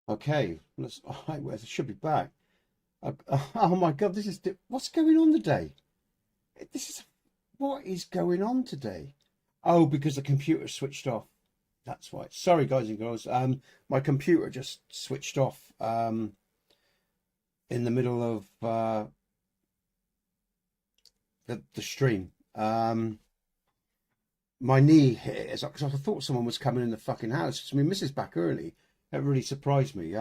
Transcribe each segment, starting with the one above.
Okay, let's. Well, it should be back. Oh my God, this is what's going on today? This is what is going on today? Oh, because the computer switched off. That's why. Sorry, guys and girls. My computer just switched off. In the middle of the stream. My knee hit it because I thought someone was coming in the fucking house. I mean, Mrs. back early. That really surprised me.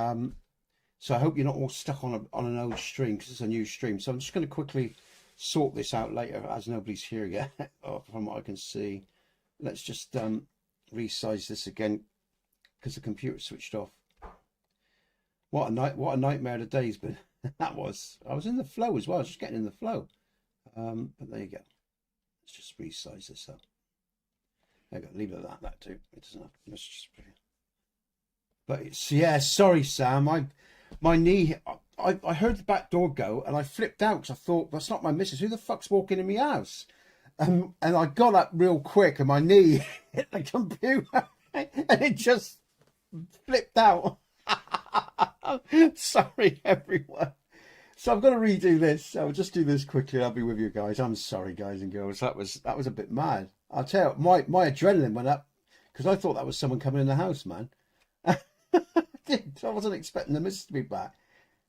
So I hope you're not all stuck on an old stream because it's a new stream. So I'm just going to quickly sort this out later as nobody's here yet. From what I can see, let's just resize this again because the computer switched off. What a nightmare the day's been. I was in the flow as well. I was just getting in the flow. But there you go. Let's just resize this up. There you go. Leave it at that too. It doesn't have. Let's just. But it's, yeah, sorry, Sam. My knee. I heard the back door go and I flipped out because I thought that's not my missus. Who the fuck's walking in my house? And I got up real quick and my knee hit the computer and it just flipped out. Sorry, everyone. So I'm going to redo this. I'll just do this quickly. I'll be with you guys. I'm sorry, guys and girls. That was a bit mad. I'll tell you, my adrenaline went up because I thought that was someone coming in the house, man. I wasn't expecting the missus to be back.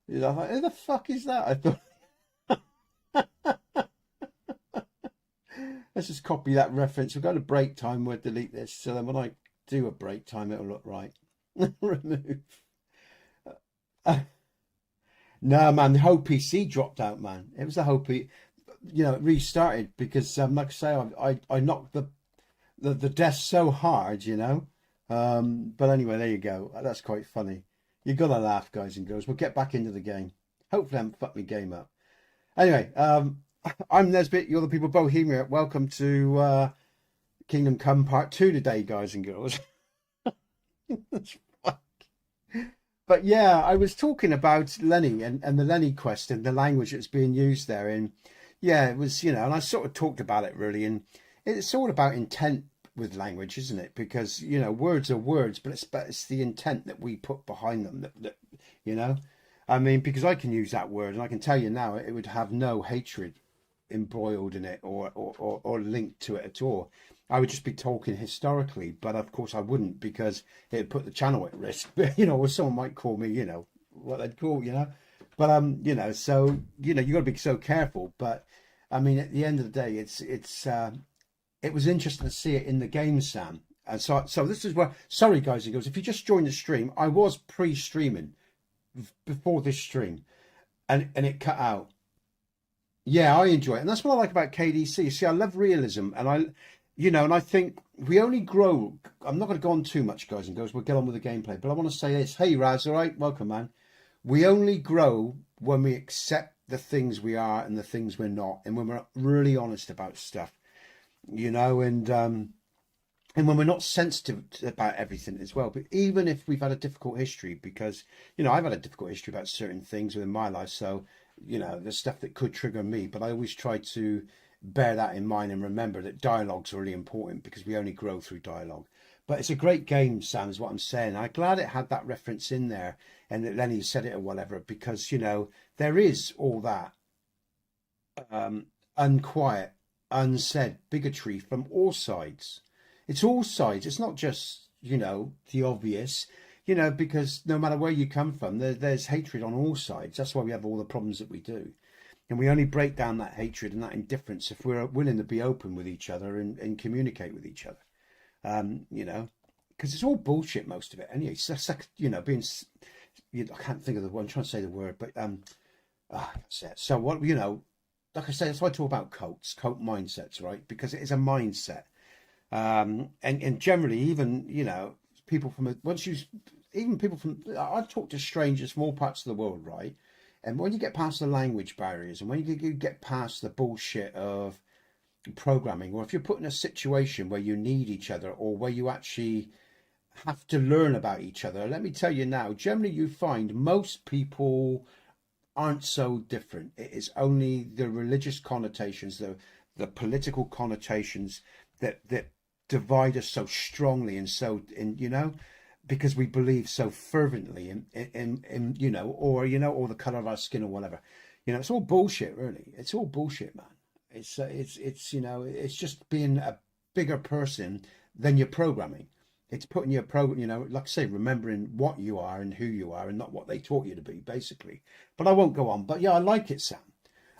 You know, I thought, who the fuck is that? I thought. Let's just copy that reference. We've got a break time. We'll delete this. So then when I do a break time, it'll look right. Remove. No, man, the whole PC dropped out, man. It was the whole it restarted because, like I say, I knocked the desk so hard, But anyway, there you go. That's quite funny. You gotta laugh, guys and girls. We'll get back into the game. Hopefully, I haven't fucked my game up. Anyway, I'm Nesbit. You're the people of Bohemia. Welcome to Kingdom Come Part 2 today, guys and girls. But yeah, I was talking about Lenny and the Lenny quest and the language that's being used there. And yeah, it was, and I sort of talked about it really. And it's all about intent with language, isn't it? Because, words are words, but it's the intent that we put behind them that. I mean, because I can use that word and I can tell you now, it would have no hatred embroiled in it or linked to it at all. I would just be talking historically, but of course I wouldn't because it'd put the channel at risk. Or someone might call me, what they'd call, But so you got to be so careful. But I mean, at the end of the day, it was interesting to see it in the game, Sam. And so this is where. Sorry, guys and girls, if you just joined the stream, I was pre-streaming before this stream, and it cut out. Yeah, I enjoy it, and that's what I like about KDC. See, I love realism, and I think we only grow. I'm not going to go on too much, guys and girls. We'll get on with the gameplay. But I want to say this. Hey, Raz, all right? Welcome, man. We only grow when we accept the things we are and the things we're not. And when we're really honest about stuff, and when we're not sensitive about everything as well. But even if we've had a difficult history, because, I've had a difficult history about certain things within my life. So, there's stuff that could trigger me. But I always try to bear that in mind and remember that dialogue's really important because we only grow through dialogue. But it's a great game, Sam, is what I'm saying. I'm glad it had that reference in there and that Lenny said it or whatever, because there is all that unquiet, unsaid bigotry from all sides. It's all sides. It's not just the obvious, because no matter where you come from, there's hatred on all sides. That's why we have all the problems that we do. And we only break down that hatred and that indifference if we're willing to be open with each other and communicate with each other. Because it's all bullshit, most of it. Anyway, so that's like, being, I can't think of the word, I'm trying to say the word, but that's it. So what, like I say, that's why I talk about cult mindsets, right? Because it is a mindset. And generally, even, people from, I've talked to strangers from all parts of the world, right? And when you get past the language barriers and when you get past the bullshit of programming, or if you're put in a situation where you need each other or where you actually have to learn about each other, let me tell you now, generally you find most people aren't so different. It is only the religious connotations, the political connotations that divide us so strongly and so, because we believe so fervently in you know, or the color of our skin or whatever. You know, it's all bullshit, really. It's all bullshit, man. It's you know, it's just being a bigger person than your programming. It's putting your program, you know, like I say, remembering what you are and who you are, and not what they taught you to be, basically. But I won't go on. But yeah, I like it, Sam.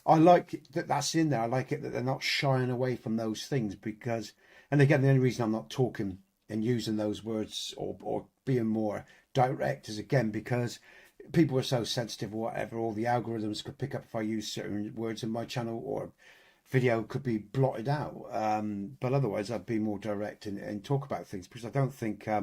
I like it that that's in there. I like it that they're not shying away from those things, because, and again, the only reason I'm not talking and using those words or being more direct is, again, because people are so sensitive or whatever, all the algorithms could pick up if I use certain words in my channel, or video could be blotted out. But otherwise, I'd be more direct and talk about things, because I don't think, I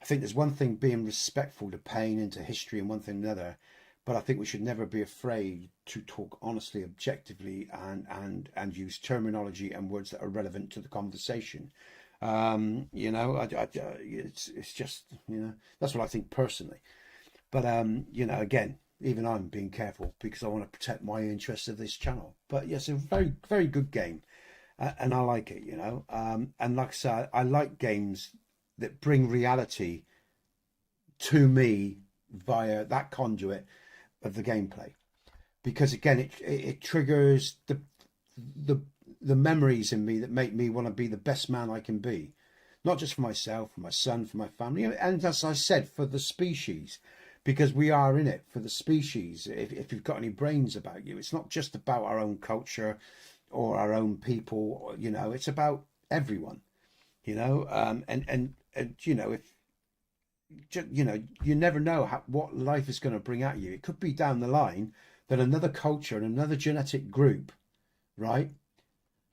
think there's one thing being respectful to pain and to history, and one thing another. But I think we should never be afraid to talk honestly, objectively, and use terminology and words that are relevant to the conversation. You know, it's just, you know, that's what I think personally. But you know, again, even I'm being careful because I want to protect my interests of this channel. But yes, a very, very good game, and I like it. You know, and like I said, I like games that bring reality to me via that conduit of the gameplay, because again, it triggers the memories in me that make me want to be the best man I can be, not just for myself, for my son, for my family, and as I said, for the species, because we are in it for the species. If you've got any brains about you, it's not just about our own culture or our own people, you know, it's about everyone, you know, and you know, if you know, you never know what life is going to bring at you. It could be down the line that another culture and another genetic group, right,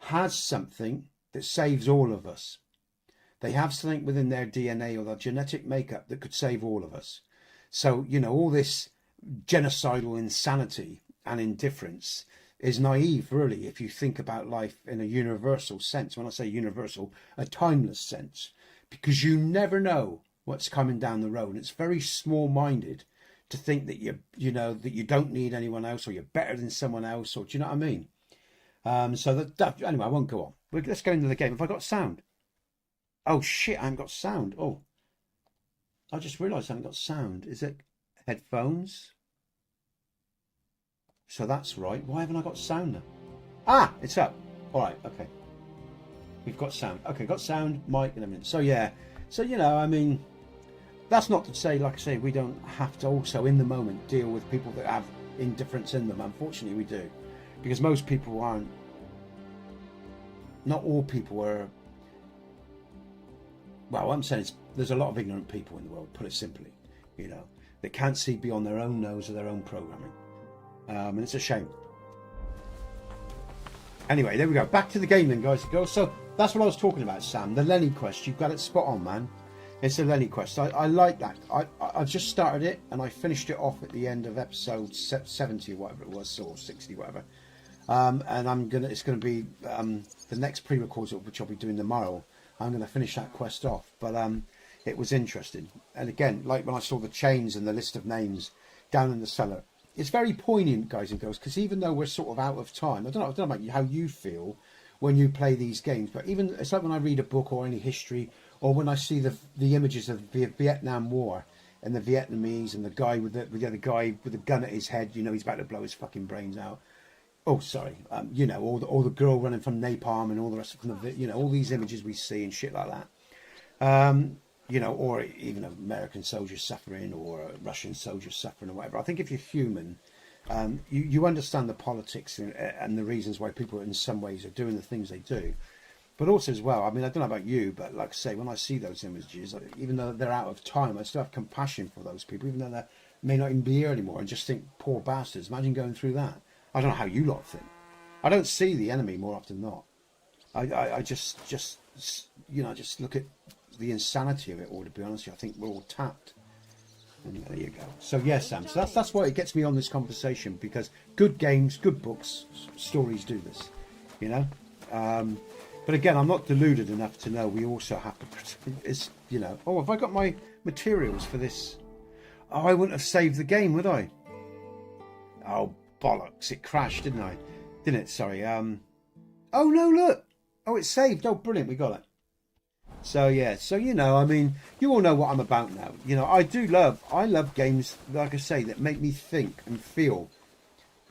has something that saves all of us. They have something within their DNA or their genetic makeup that could save all of us. So, you know, all this genocidal insanity and indifference is naive, really, if you think about life in a universal sense. When I say universal, a timeless sense, because you never know what's coming down the road. It's very small-minded to think that you know, that you don't need anyone else, or you're better than someone else, or do you know what I mean? So that anyway, I won't go on. Let's go into the game. Have I got sound? Oh shit, I haven't got sound. Oh, I just realised I haven't got sound. Is it headphones? So that's right. Why haven't I got sound now? Ah, it's up. All right, okay. We've got sound. Okay, got sound, mic, and everything. So yeah. So, you know, I mean, that's not to say, like I say, we don't have to also in the moment deal with people that have indifference in them. Unfortunately, we do, because most people aren't. Not all people are. Well, what I'm saying is there's a lot of ignorant people in the world, put it simply, you know, that can't see beyond their own nose or their own programming. And it's a shame. Anyway, there we go. Back to the game then, guys and girls. So that's what I was talking about, Sam. The Lenny quest. You've got it spot on, man. It's the Lenny quest. I like that. I've just started it, and I finished it off at the end of episode 70 or whatever it was, or 60, whatever. And it's gonna be the next pre-record, which I'll be doing tomorrow. I'm going to finish that quest off, but it was interesting. And again, like when I saw the chains and the list of names down in the cellar, it's very poignant, guys and girls, because even though we're sort of out of time, I don't know about how you feel when you play these games, but even it's like when I read a book or any history, or when I see the images of the Vietnam War and the Vietnamese and the guy with the guy with the gun at his head, you know, he's about to blow his fucking brains out. Oh, sorry. You know, or the girl running from napalm and all the rest of the, you know, all these images we see and shit like that. You know, or even American soldiers suffering, or Russian soldiers suffering, or whatever. I think if you're human, you understand the politics and the reasons why people in some ways are doing the things they do. But also as well, I mean, I don't know about you, but like I say, when I see those images, even though they're out of time, I still have compassion for those people, even though they may not even be here anymore, and just think, poor bastards, imagine going through that. I don't know how you lot think. I don't see the enemy more often than not. I just you know, just look at the insanity of it all, to be honest with you. I think we're all tapped. And there you go. So yes, Sam, so that's why it gets me on this conversation, because good games, good books, stories do this, you know. But again, I'm not deluded enough to know we also have to, it's, you know, oh, have I got my materials for this? Oh, I wouldn't have saved the game, would I? Oh, bollocks, it crashed, didn't I? Didn't it? Sorry. Oh no, look. Oh, it's saved. Oh, brilliant, we got it. So yeah, so you know, I mean, you all know what I'm about now. You know, I love games, like I say, that make me think and feel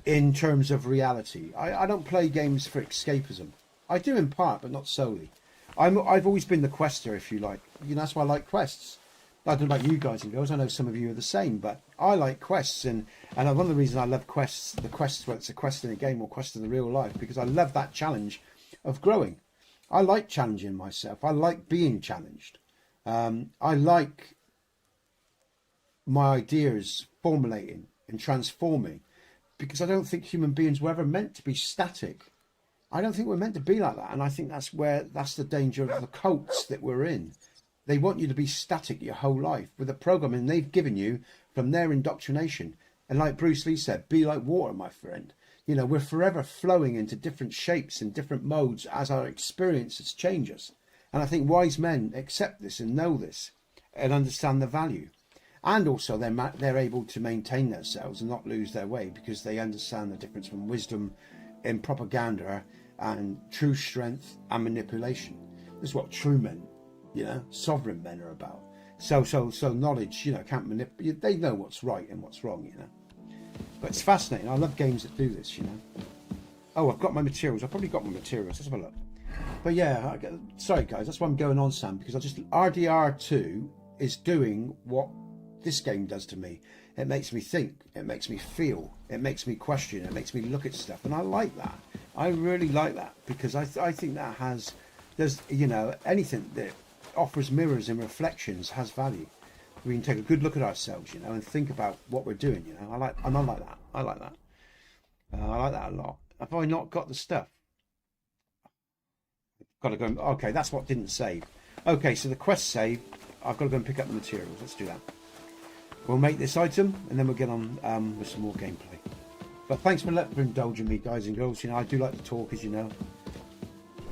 in terms of reality. I don't play games for escapism. I do in part, but not solely. I've always been the quester, if you like. You know, that's why I like quests. I don't know about you guys and girls. I know some of you are the same, but I like quests, and one of the reasons I love quests, the quests, whether it's a quest in a game or quest in the real life, because I love that challenge of growing. I like challenging myself. I like being challenged. I like my ideas formulating and transforming, because I don't think human beings were ever meant to be static. I don't think we're meant to be like that, and I think that's the danger of the cults that we're in. They want you to be static your whole life with the programming they've given you from their indoctrination. And like Bruce Lee said, be like water, my friend. You know, we're forever flowing into different shapes and different modes as our experiences change us. And I think wise men accept this and know this and understand the value. And also they're able to maintain themselves and not lose their way, because they understand the difference from wisdom in propaganda and true strength and manipulation. This is what true men, you know, sovereign men are about. So knowledge, you know, can't manipulate. They know what's right and what's wrong, you know. But it's fascinating. I love games that do this, you know. Oh, I've got my materials. I've probably got my materials. Let's have a look. But yeah, sorry guys, that's why I'm going on, Sam, because RDR2 is doing what this game does to me. It makes me think. It makes me feel. It makes me question. It makes me look at stuff, and I like that. I really like that, because I think that there's, you know, anything that offers mirrors and reflections has value. We can take a good look at ourselves, you know, and think about what we're doing, you know. I like that. I like that. I like that a lot. Have I not got the stuff? Got to go. Okay, that's what didn't save. Okay, so the quest save. I've got to go and pick up the materials. Let's do that. We'll make this item, and then we'll get on with some more gameplay. But thanks for indulging me, guys and girls. You know, I do like to talk, as you know.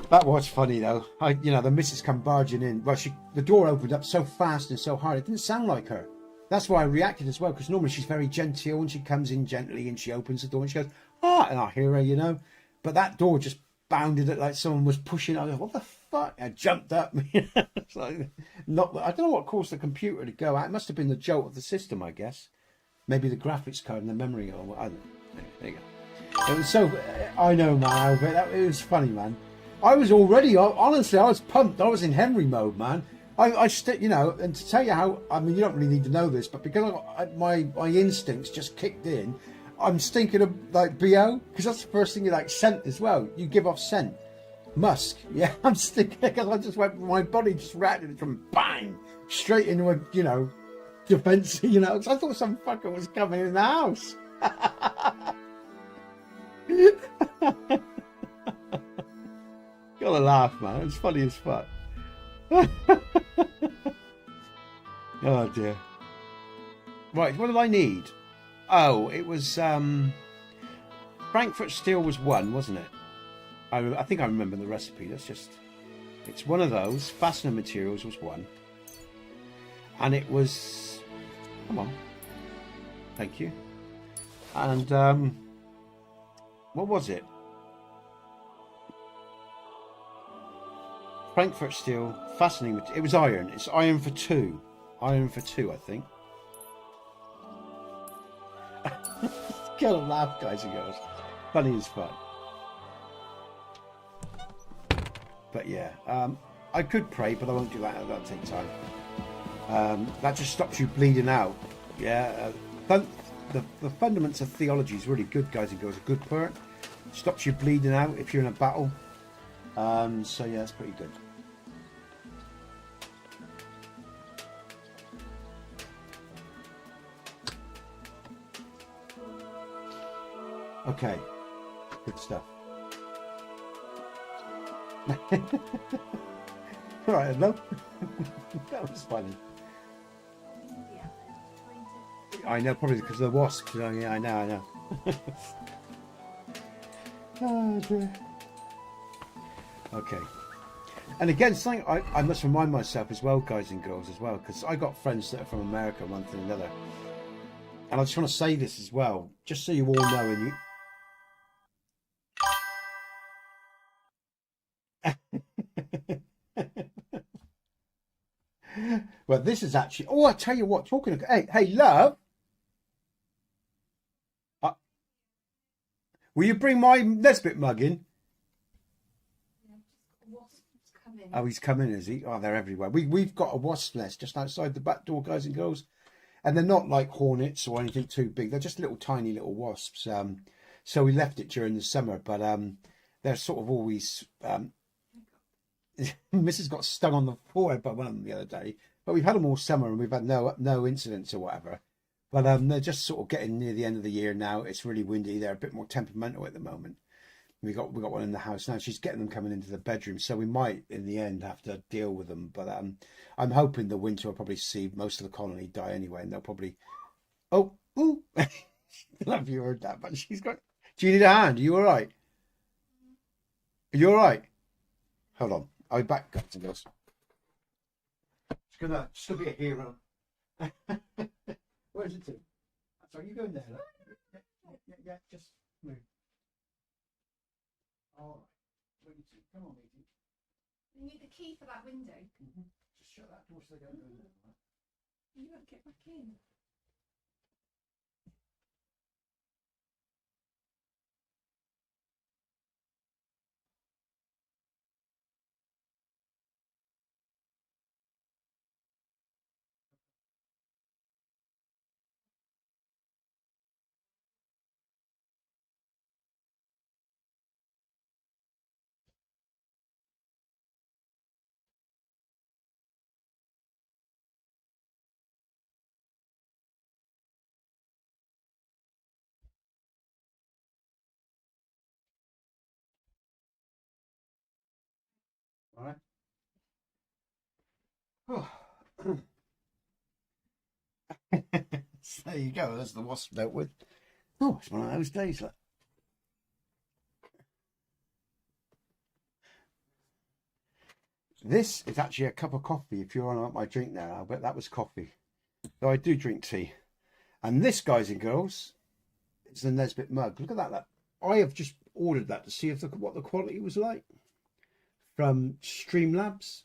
That was funny though. You know, the missus come barging in. Well, the door opened up so fast and so hard, it didn't sound like her. That's why I reacted as well, because normally she's very genteel, and she comes in gently and she opens the door and she goes, "Ah," and I hear her, you know. But that door just bounded it like someone was pushing. I go, "What the fuck?" I jumped up. It's like, I don't know what caused the computer to go out. It must have been the jolt of the system, I guess. Maybe the graphics card and the memory, or I don't know. There you go. It was so. I know, man. But it was funny, man. I was already, honestly, I was pumped. I was in Henry mode, man. You know, and to tell you how, I mean, you don't really need to know this, but because my instincts just kicked in, I'm stinking of like BO, because that's the first thing you like, scent as well. You give off scent. Musk, yeah, I'm stinking, because I just went, my body just reacted from bang, straight into a, you know, defense, you know, so I thought some fucker was coming in the house. Gotta laugh, man. It's funny as fuck. Oh dear. Right, what did I need? Oh, it was Frankfurt steel was one, wasn't it? I think I remember the recipe. It's one of those. Fastener materials was one, and it was, come on, thank you. And what was it? Frankfurt steel, fastening material. It was iron. It's iron for two. Iron for two, I think. Gotta laugh, guys and girls. Funny as fuck. But yeah, I could pray, but I won't do that. That'll take time. That just stops you bleeding out. Yeah, the fundamentals of theology is really good, guys and girls. A good part. Stops you bleeding out if you're in a battle. So yeah, that's pretty good. Okay, good stuff. Right, hello. That was funny. I know, probably because of the wasps. Oh, yeah, I know. Oh dear. Okay. And again, something I must remind myself as well, guys and girls, as well, because I got friends that are from America, one thing or another. And I just want to say this as well, just so you all know, and you. Well, this is actually. Oh, I tell you what. Talking of. Hey, love. Uh, will you bring my Nesbit mug in? Oh, he's coming, is he? Oh, they're everywhere. We've got a wasp nest just outside the back door, guys and girls, and they're not like hornets or anything too big. They're just little tiny little wasps. So we left it during the summer, but they're sort of always. Mrs. got stung on the forehead by one of them the other day, but we've had them all summer and we've had no incidents or whatever. But they're just sort of getting near the end of the year now. It's really windy. They're a bit more temperamental at the moment. We got one in the house now. She's getting them coming into the bedroom, so we might in the end have to deal with them. But I'm hoping the winter will probably see most of the colony die anyway, and they'll probably. Oh, ooh! I don't know if you heard that, but she's got. Do you need a hand? Are you all right? Are you all right? Hold on. I'll be back, guys and girls. She's gonna be a hero. Where's it to? Sorry, you going there? Yeah, just move. All right. Where you to? Come on, matey. You need the key for that window. Just shut that door so they don't go in. You won't get back in. All right. Oh. So there you go. There's the wasp dealt with. Oh, it's one of those days. Look. This is actually a cup of coffee. If you're on my drink now, I bet that was coffee. Though I do drink tea. And this, guys and girls, it's the Nesbit mug. Look at that. I have just ordered that to see what the quality was like from StreamLabs,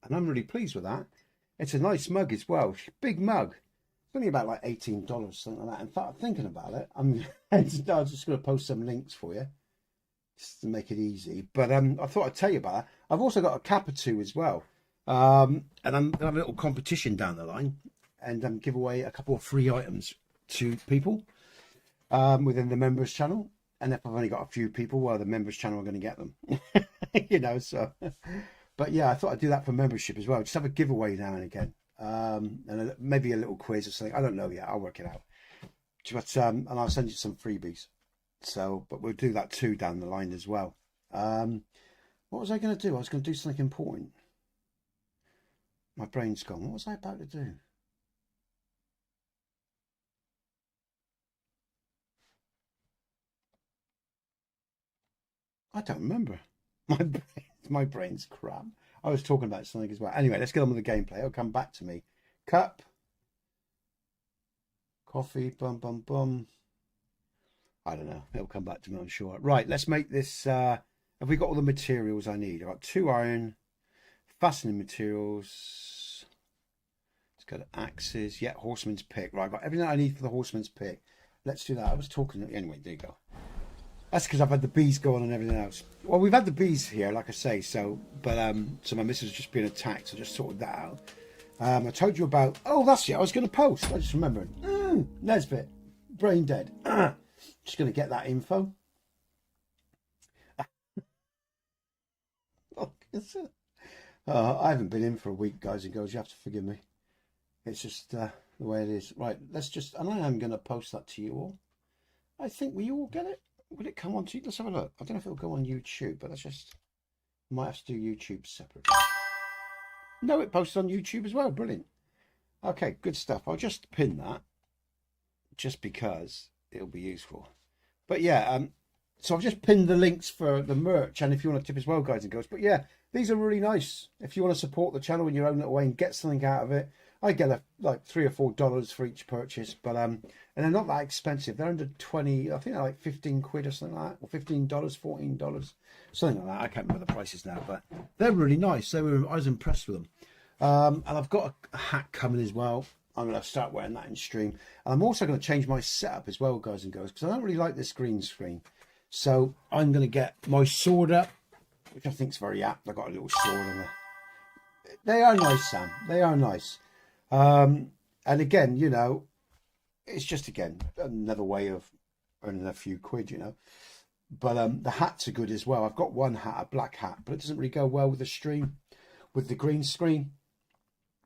and I'm really pleased with that. It's a nice mug as well. Big mug. It's only about like $18, something like that. In fact, thinking about it, I'm just going to post some links for you just to make it easy. But I thought I'd tell you about that. I've also got a cap or two as well, and I'm going to have a little competition down the line and give away a couple of free items to people within the members channel. And if I've only got a few people, well, the members channel are going to get them. You know, so. But yeah, I thought I'd do that for membership as well. Just have a giveaway now and again. And maybe a little quiz or something. I don't know yet. I'll work it out. But, and I'll send you some freebies. So, but we'll do that too down the line as well. What was I going to do? I was going to do something important. My brain's gone. What was I about to do? I don't remember. My brain's crap. I was talking about something as well. Anyway, let's get on with the gameplay. It'll come back to me. Cup. Coffee. Bum, bum, bum. I don't know. It'll come back to me, I'm sure. Right, let's make this. Have we got all the materials I need? I've got 2 iron. Fastening materials. Let's go to axes. Yeah, horseman's pick. Right, I've got everything I need for the horseman's pick. Let's do that. I was talking. Anyway, there you go. That's because I've had the bees going and everything else. Well, we've had the bees here, like I say, so, but, so my missus has just been attacked, so I just sorted that out. I told you about, oh, that's it, I was going to post, I just remembered. Nesbit, brain dead. Just going to get that info. I haven't been in for a week, guys and girls, you have to forgive me. It's just the way it is. Right, let's just, and I am going to post that to you all. I think we all get it. Will it come on to? Let's have a look. I don't know if it'll go on YouTube, but that's just. Might have to do YouTube separate. No, it posts on YouTube as well. Brilliant. Okay, good stuff. I'll just pin that, just because it'll be useful. But yeah, so I've just pinned the links for the merch, and if you want to tip as well, guys and girls. But yeah, these are really nice. If you want to support the channel in your own little way and get something out of it, I get like $3 or $4 for each purchase, but and they're not that expensive. They're under 20. I think they're like 15 quid or something like that, or $15, $14, something like that. I can't remember the prices now, but they're really nice. I was impressed with them. And I've got a hat coming as well. I'm going to start wearing that in stream. And I'm also going to change my setup as well, guys and girls, because I don't really like this green screen. So I'm going to get my sword up, which I think is very apt. I've got a little sword on there. They are nice, Sam. They are nice. And again, you know, it's just, again, another way of earning a few quid, you know. But the hats are good as well. I've got one hat, a black hat, but it doesn't really go well with the stream, with the green screen.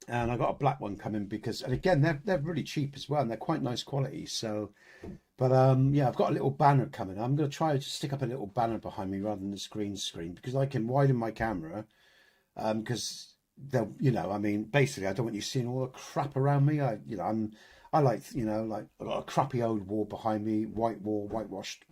And I got a black one coming because, and again, they're really cheap as well, and they're quite nice quality. So, but yeah, I've got a little banner coming. I'm going to try to stick up a little banner behind me rather than this green screen, because I can widen my camera. Because they'll, you know, I mean, basically, I don't want you seeing all the crap around me. I like, you know, like I've got a crappy old wall behind me, white wall, whitewashed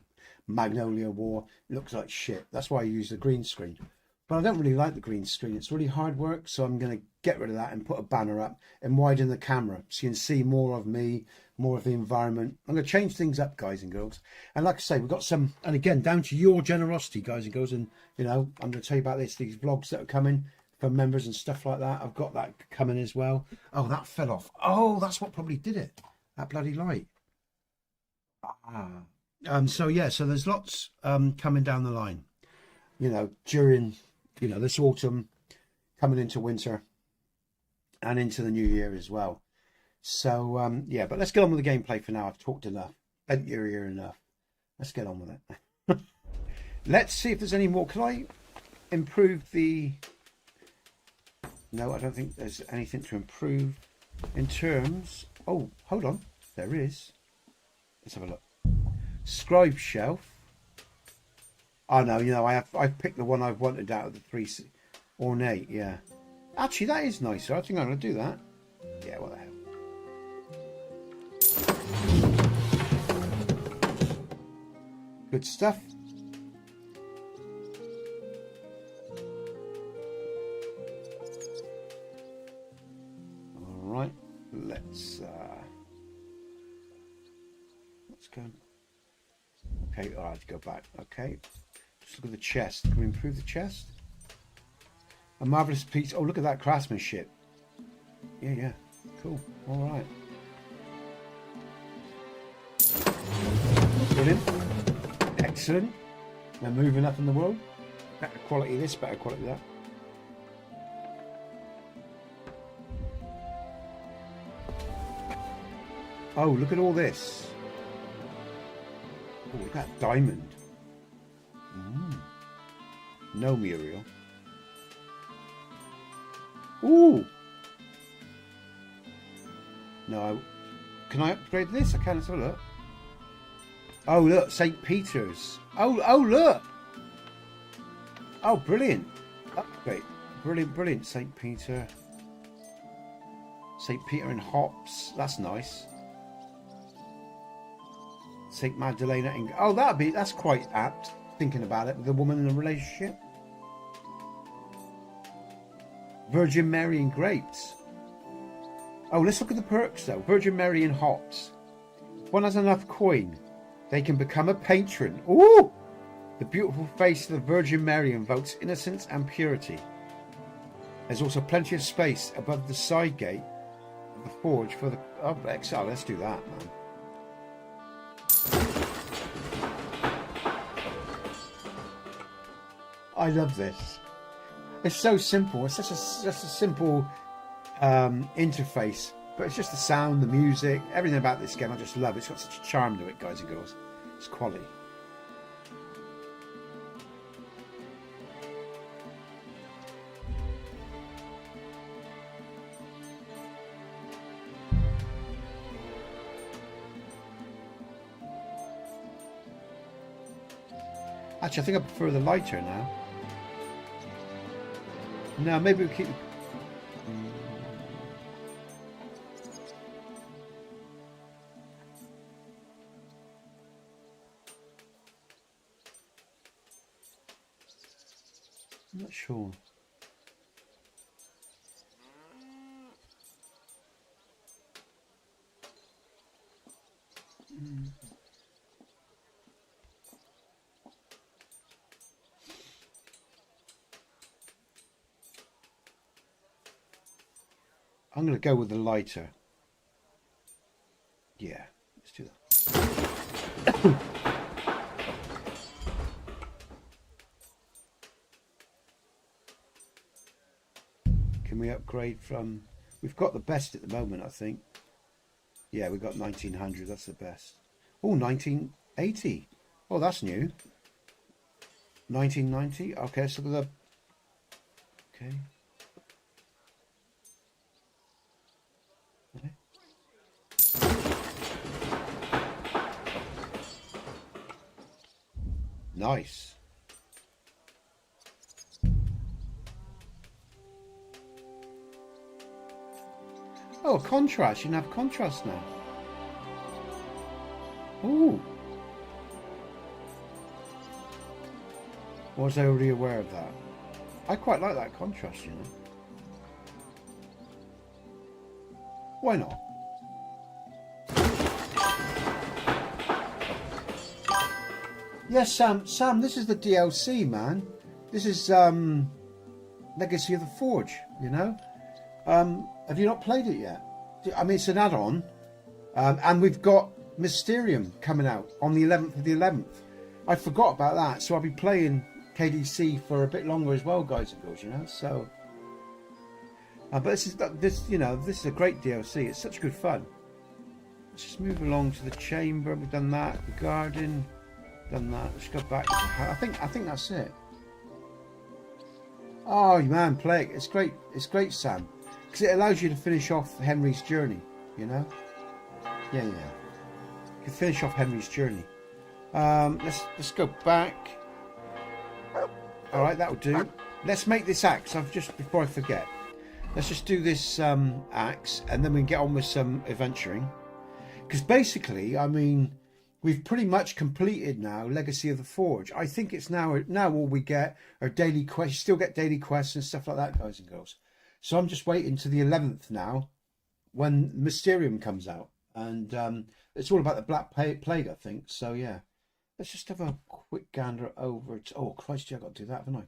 magnolia wall. It looks like shit. That's why I use the green screen. But I don't really like the green screen. It's really hard work. So I'm going to get rid of that and put a banner up and widen the camera so you can see more of me, more of the environment. I'm going to change things up, guys and girls. And like I say, we've got some, and again, down to your generosity, guys and girls. And, you know, I'm going to tell you about these vlogs that are coming for members and stuff like that. I've got that coming as well. Oh, that fell off. Oh, that's what probably did it. That bloody light. So yeah, so there's lots coming down the line, you know, during, you know, this autumn, coming into winter and into the new year as well. So yeah, but let's get on with the gameplay for now. I've talked enough, bent your ear enough. Let's get on with it. Let's see if there's any more. Can I improve the... No, I don't think there's anything to improve in terms... Oh, hold on. There is. Let's have a look. Scribe shelf. Oh no, you know, I've picked the one I've wanted out of the 3 ornate. Yeah, actually that is nicer. I think I'm going to do that. Yeah, what the hell. Good stuff. All right, let's go. Okay, all right, go back. Okay, just look at the chest. Can we improve the chest? A marvelous piece. Oh, look at that craftsmanship. Yeah, cool. All right, brilliant, excellent. We're moving up in the world. Better quality this, better quality that. Oh, look at all this. Oh, look at that diamond. No, Muriel. Ooh. No. Can I upgrade this? I can. Let's have a look. Oh, look. St. Peter's. Oh, look. Oh, brilliant. Upgrade. Brilliant. St. Peter. St. Peter and hops. That's nice. St. Magdalena and... Oh, that's quite apt, thinking about it, with the woman in a relationship. Virgin Mary and grapes. Oh, let's look at the perks though. Virgin Mary and hops. If one has enough coin, they can become a patron. Ooh! The beautiful face of the Virgin Mary invokes innocence and purity. There's also plenty of space above the side gate of the forge for the... Oh, excellent. Let's do that, man. I love this. It's so simple. It's just a simple interface, but it's just the sound, the music, everything about this game I just love. It's got such a charm to it, guys and girls. It's quality. Actually, I think I prefer the lighter now. No, maybe we keep... I'm not sure. I'm going to go with the lighter. Yeah, let's do that. Can we upgrade from... We've got the best at the moment, I think. Yeah, we've got 1900. That's the best. Oh, 1980. Oh, that's new. 1990. Okay, so the... Okay. Okay. Nice. Oh, contrast. You can have contrast now. Ooh. Was I already aware of that? I quite like that contrast, you know. Why not? Yes, Sam, this is the DLC, man. This is Legacy of the Forge, you know. Have you not played it yet? I mean, it's an add-on. And we've got Mysterium coming out on the 11th of the 11th. I forgot about that, so I'll be playing KDC for a bit longer as well, guys and girls, you know. So, but this is a great DLC. It's such good fun. Let's just move along to the chamber. We've done that. The garden, done that. Let's go back to the house. I think that's it. Oh man, play it. It's great. It's great, Sam, because it allows you to finish off Henry's journey. You know. Yeah. You can finish off Henry's journey. Let's go back. All right, that'll do. Let's make this axe. Before I forget, let's just do this axe, and then we can get on with some adventuring. Because basically, I mean, we've pretty much completed now Legacy of the Forge. I think it's now all we get are daily quests. You still get daily quests and stuff like that, guys and girls. So I'm just waiting to the 11th now, when Mysterium comes out, and it's all about the Black Plague, I think. So yeah. Let's just have a quick gander over it. Oh, Christ, yeah, I've got to do that, haven't I?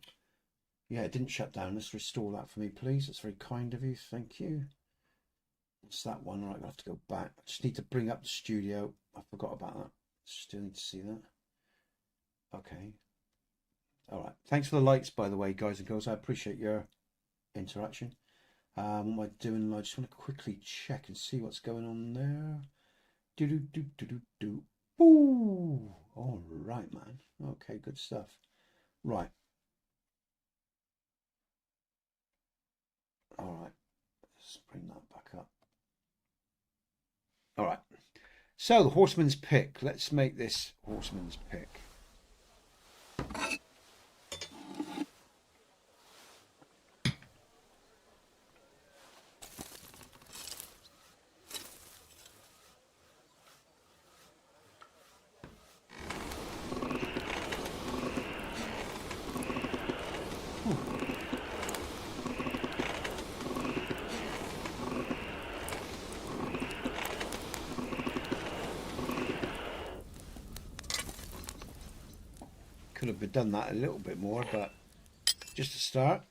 Yeah, it didn't shut down. Let's restore that for me, please. That's very kind of you. Thank you. It's that one. Right, I'll have to go back. I just need to bring up the studio. I forgot about that. Still need to see that. Okay. All right. Thanks for the likes, by the way, guys and girls. I appreciate your interaction. What am I doing? I just want to quickly check and see what's going on there. Do. Ooh, all right, man. Okay, good stuff. Right. All right. Let's bring that back up. All right. So the horseman's pick. Let's make this horseman's pick. Could have done that a little bit more, but just to start.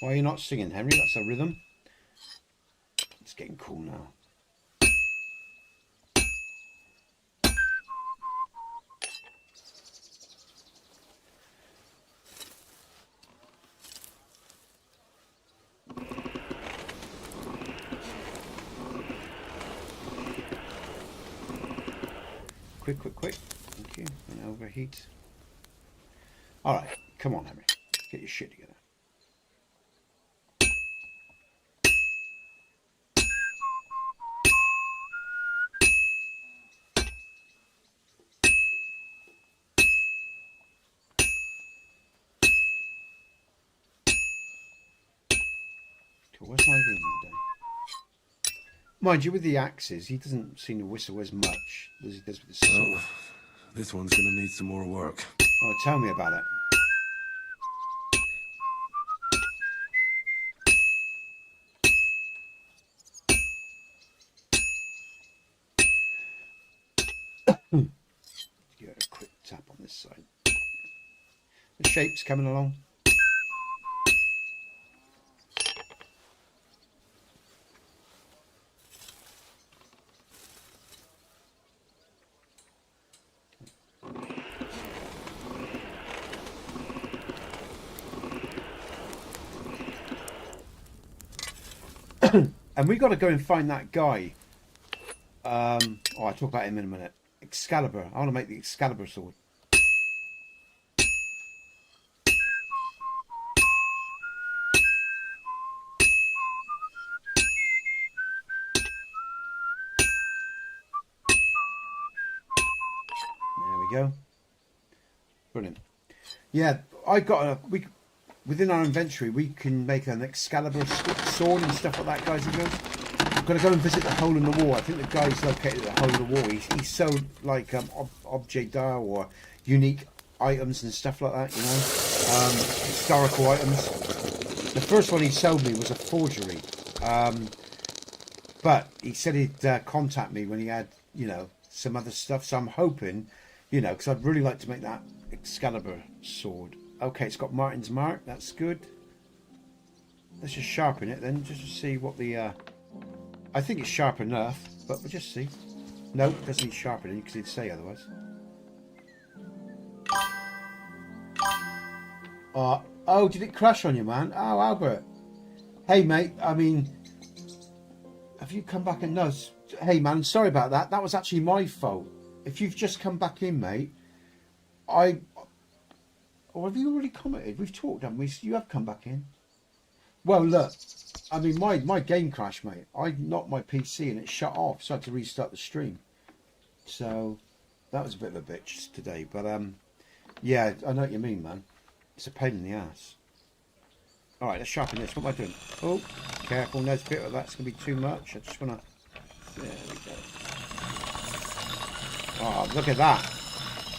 Why are you not singing, Henry? That's a rhythm. It's getting cool now. Quick. Thank you. Don't overheat. All right. Come on, Henry. Get your shit together. Cool. Where's my room today? Mind you, with the axes, he doesn't seem to whistle as much as he does with the sword. Well, this one's gonna need some more work. Oh, tell me about it. Give it a quick tap on this side. The shape's coming along. And we got to go and find that guy. I'll talk about him in a minute. Excalibur. I want to make the Excalibur sword. There we go. Brilliant. Yeah, I got within our inventory we can make an Excalibur sword and stuff like that, guys and girls. I've got to go and visit the hole in the wall. I think the guy's located at the hole in the wall. He sold like objet d'art or unique items and stuff like that, you know, historical items. The first one he sold me was a forgery, but he said he'd contact me when he had, you know, some other stuff. So I'm hoping, you know, because I'd really like to make that Excalibur sword. Okay, it's got Martin's mark. That's good. Let's just sharpen it then, just to see what the... I think it's sharp enough, but we'll just see. No, it doesn't need sharpening because he'd say otherwise. Oh, did it crash on you, man? Oh, Albert. Hey, mate, I mean... Have you come back and... No, hey, man, sorry about that. That was actually my fault. If you've just come back in, mate, Or have you already commented? We've talked, haven't we? You have come back in. Well, look. I mean, my game crashed, mate. I knocked my PC and it shut off, so I had to restart the stream. So, that was a bit of a bitch today. But, yeah, I know what you mean, man. It's a pain in the ass. Alright, let's sharpen this. What am I doing? Oh, careful, Nesbit. That's going to be too much. I just want to... There we go. Oh, look at that.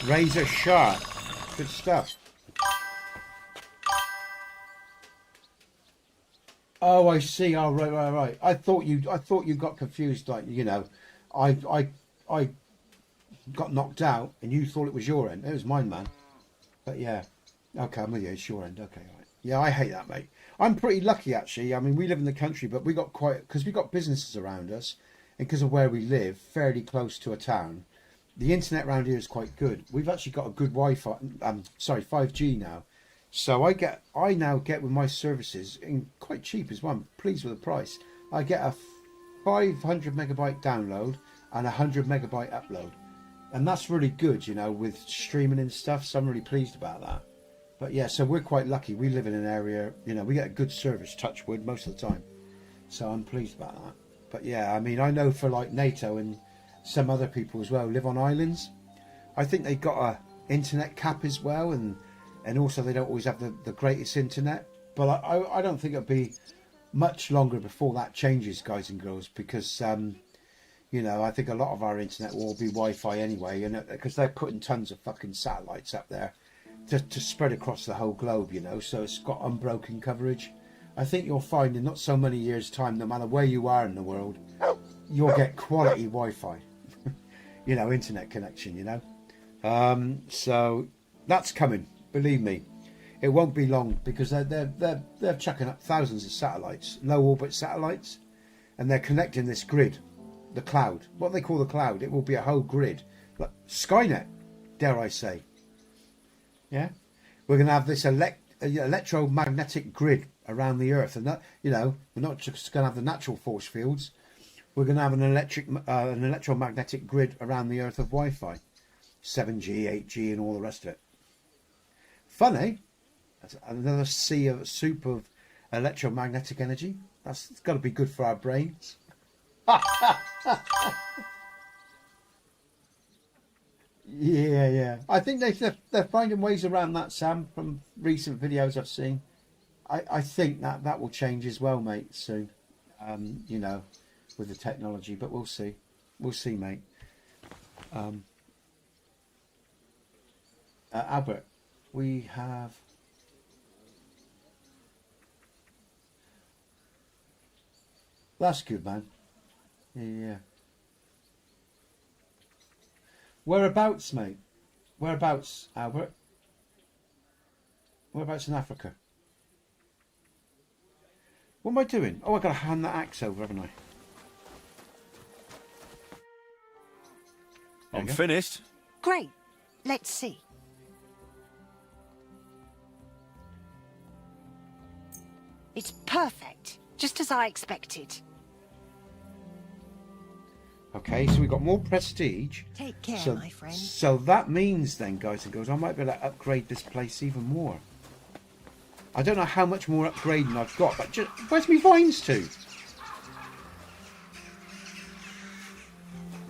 Razor sharp. Good stuff. Oh, I see. Oh, right. I thought you got confused. Like, you know, I got knocked out, and you thought it was your end. It was mine, man. But yeah, okay, I'm with you. It's your end. Okay, right. Yeah, I hate that, mate. I'm pretty lucky, actually. I mean, we live in the country, but we got because we got businesses around us, and because of where we live, fairly close to a town. The internet around here is quite good. We've actually got a good Wi-Fi. 5G now. So I now get with my services in quite cheap as well. I'm pleased with the price. I get a 500 megabyte download and a 100 megabyte upload, and that's really good, you know, with streaming and stuff. So I'm really pleased about that. But yeah, so we're quite lucky. We live in an area, you know, we get a good service, touch wood, most of the time. So I'm pleased about that. But yeah, I mean, I know for like NATO and some other people as well live on islands. I think they've got a internet cap as well, and also they don't always have the greatest internet. But I don't think it'll be much longer before that changes, guys and girls, because you know, I think a lot of our internet will be Wi-Fi anyway, and because they're putting tons of fucking satellites up there to spread across the whole globe, you know, so it's got unbroken coverage. I think you'll find in not so many years' time, no matter where you are in the world, you'll get quality Wi-Fi, you know, internet connection, you know. So that's coming. Believe me, it won't be long, because they're chucking up thousands of satellites, low orbit satellites, and they're connecting this grid, the cloud. What they call the cloud, it will be a whole grid, like Skynet, dare I say. Yeah, we're going to have this electromagnetic grid around the Earth, and that, you know, we're not just going to have the natural force fields. We're going to have an electromagnetic grid around the Earth of Wi-Fi, 7G, 8G, and all the rest of it. Fun, eh? That's another soup of electromagnetic energy. It's got to be good for our brains. Yeah. I think they're finding ways around that, Sam, from recent videos I've seen. I think that will change as well, mate, soon. You know, with the technology, but we'll see. We'll see, mate. Albert, we have... That's good, man. Yeah. Whereabouts, mate? Whereabouts, Albert? Whereabouts in Africa? What am I doing? Oh, I've got to hand that axe over, haven't I? I'm finished. Great. Let's see. It's perfect. Just as I expected. Okay, so we've got more prestige. Take care, So, my friend. so that means then, guys and girls, I might be able to upgrade this place even more. I don't know how much more upgrading I've got, but just, where's my vines to?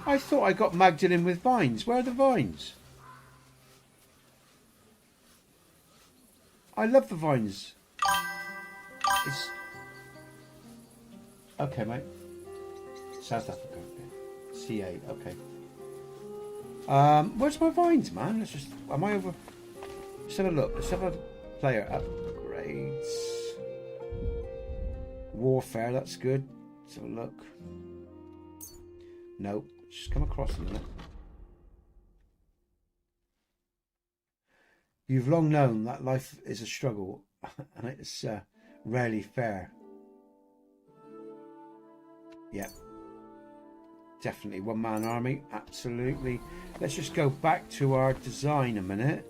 I thought I got Magdalene with vines. Where are the vines? I love the vines. It's... Okay, mate. South Africa. CA, okay. Where's my vines, man? Let's just... Am I over... Let's have a look. Let's have a player upgrades. Warfare, that's good. Let's have a look. Nope. Just come across a minute. You've long known that life is a struggle and it's rarely fair. Yeah. Definitely one-man army. Absolutely. Let's just go back to our design a minute.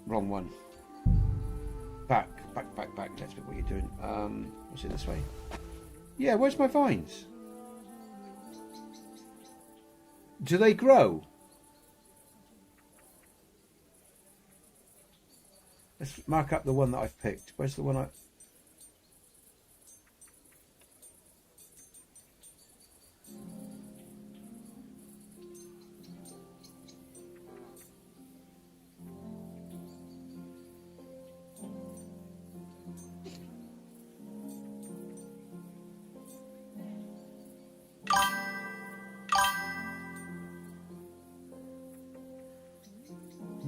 Wrong one. Back. Let's look what you're doing. What's it this way? Yeah, where's my vines? Do they grow? Let's mark up the one that I've picked. Where's the one I...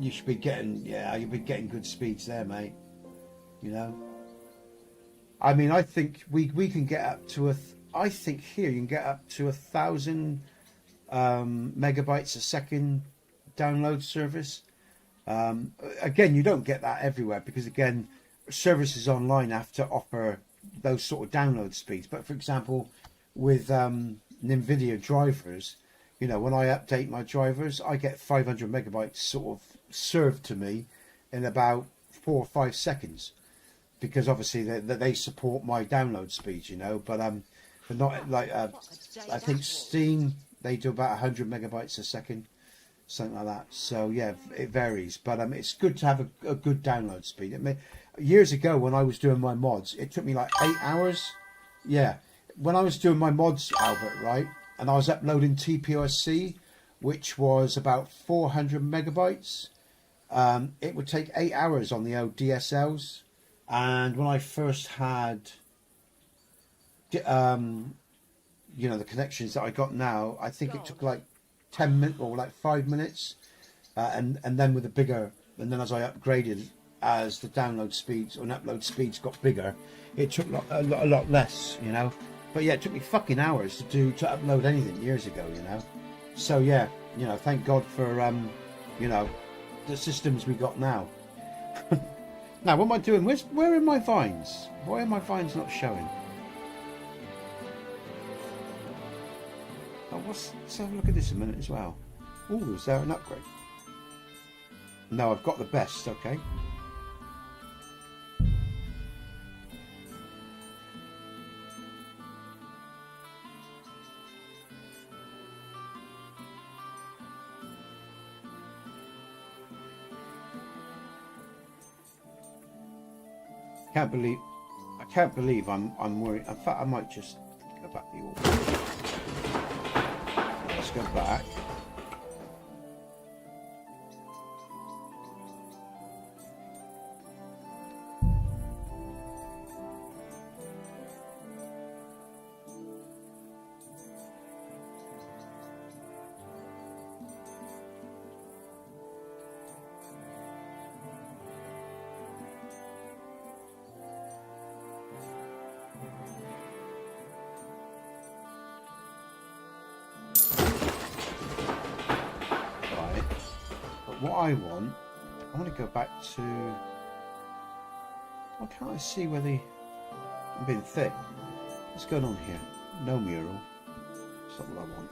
You should be getting, yeah, you'll be getting good speeds there, mate. You know, I mean, I think we can get up to I think here you can get up to 1,000 megabytes a second download service. Again, you don't get that everywhere because again, services online have to offer those sort of download speeds. But for example, with NVIDIA drivers, you know, when I update my drivers, I get 500 megabytes sort of served to me in about 4 or 5 seconds, because obviously they support my download speeds, you know. But not like I think Steam, they do about 100 megabytes a second, something like that. So yeah, it varies, but it's good to have a good download speed. Years ago when I was doing my mods, it took me like 8 hours. Yeah, when I was doing my mods, Albert, right, and I was uploading TPOSC, which was about 400 megabytes. It would take 8 hours on the old DSLs. And when I first had, you know, the connections that I got now, I think it took like 10 minutes or like 5 minutes. And then with the bigger, and then as I upgraded, as the download speeds and upload speeds got bigger, it took a lot less, you know. But yeah, it took me fucking hours to upload anything years ago, you know. So yeah, you know, thank God for, you know, the systems we got now. Now, what am I doing? Where are my vines? Why are my vines not showing? Oh, let's have a look at this a minute as well. Oh, is there an upgrade? No, I've got the best, okay. I can't believe I'm worried. In fact, I might just go back the order. Let's go back. what I want to go back to... Why can't I see where the... I'm being thick. What's going on here? No mural. That's not what I want.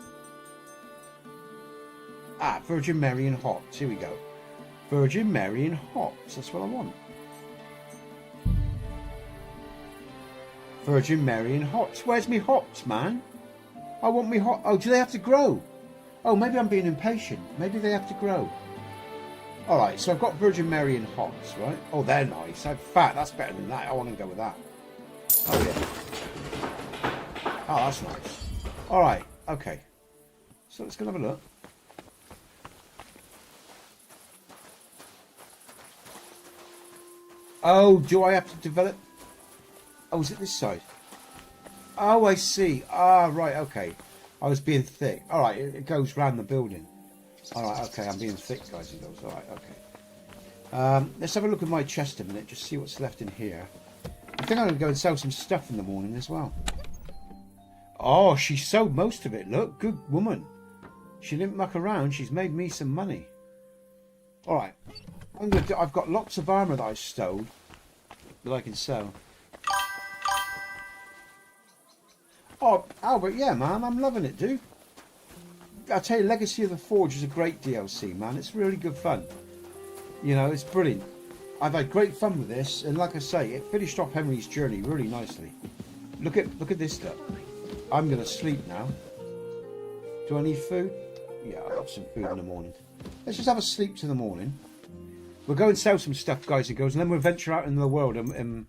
Ah, Virgin Mary and hops. Here we go. Virgin Mary and hops. That's what I want. Virgin Mary and hops. Where's me hops, man? I want me hop. Oh, do they have to grow? Oh, maybe I'm being impatient. Maybe they have to grow. Alright, so I've got Virgin Mary and hops, right? Oh, they're nice. In fact, that's better than that. I want to go with that. Oh, yeah. Oh, that's nice. Alright, okay. So let's go have a look. Oh, do I have to develop? Oh, is it this side? Oh, I see. Ah, right, okay. I was being thick. Alright, it goes round the building. Alright, okay, I'm being thick, guys and girls. Alright, okay. Let's have a look at my chest a minute, just see what's left in here. I think I'm going to go and sell some stuff in the morning as well. Oh, she sold most of it. Look, good woman. She didn't muck around. She's made me some money. Alright. I've got lots of armour that I stole that I can sell. Oh, Albert, yeah, man, I'm loving it, dude. I tell you, Legacy of the Forge is a great DLC, man. It's really good fun. You know, it's brilliant. I've had great fun with this, and like I say, it finished off Henry's journey really nicely. Look at this stuff. I'm gonna sleep now. Do I need food? Yeah, I'll have some food in the morning. Let's just have a sleep to the morning. We'll go and sell some stuff, guys and girls, and then we'll venture out into the world and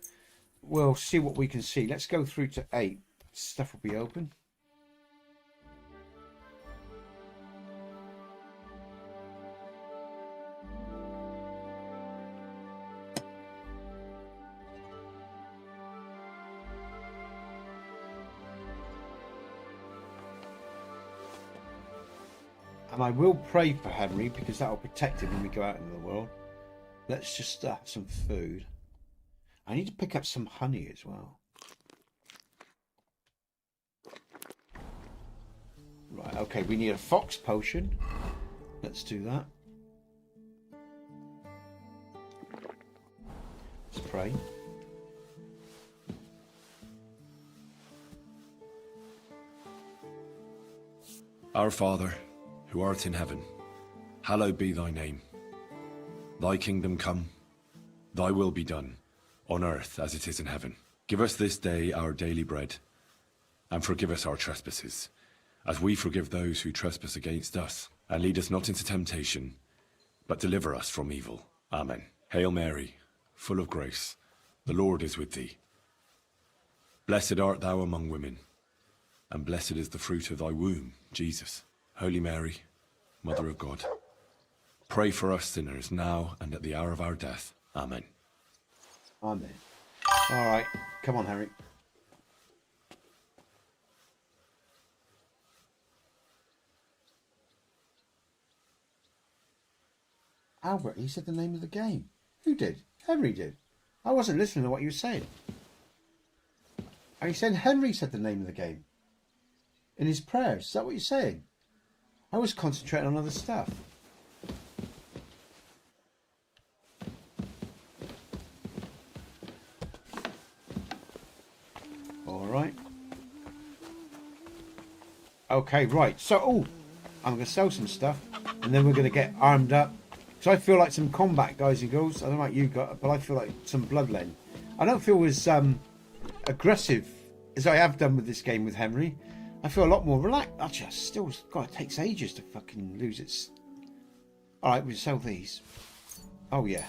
we'll see what we can see. Let's go through to 8. Stuff will be open. And I will pray for Henry because that will protect him when we go out into the world. Let's just have some food. I need to pick up some honey as well. Right, okay, we need a fox potion. Let's do that. Let's pray. Our Father, who art in heaven, hallowed be thy name. Thy kingdom come, thy will be done, on earth as it is in heaven. Give us this day our daily bread, and forgive us our trespasses, as we forgive those who trespass against us. And lead us not into temptation, but deliver us from evil. Amen. Hail Mary, full of grace, the Lord is with thee. Blessed art thou among women, and blessed is the fruit of thy womb, Jesus. Holy Mary, Mother of God, pray for us sinners now and at the hour of our death. Amen. Amen. All right, come on, Harry. Albert, he said the name of the game. Who did? Henry did. I wasn't listening to what you were saying. Are you saying Henry said the name of the game? In his prayers? Is that what you're saying? I was concentrating on other stuff. Alright. Okay, right. So, I'm going to sell some stuff. And then we're going to get armed up. So I feel like some combat, guys and girls. I don't know like you got, but I feel like some bloodletting. I don't feel as aggressive as I have done with this game with Henry. I feel a lot more relaxed. Actually, still, God, it takes ages to fucking lose its... Alright, we'll sell these. Oh, yeah.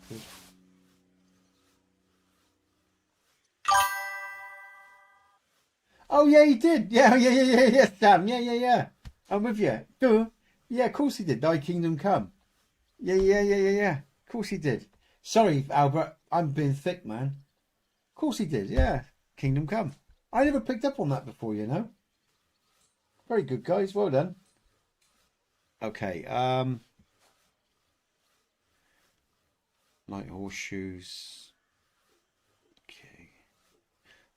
Good. Oh, yeah, he did. Yeah, Sam. Yeah. I'm with you. Duh. Yeah, of course he did. Thy kingdom come. Yeah. Of course he did. Sorry, Albert. I'm being thick, man. Of course he did. Yeah. Kingdom come. I never picked up on that before, you know. Very good, guys. Well done. Okay. Light horseshoes. Okay.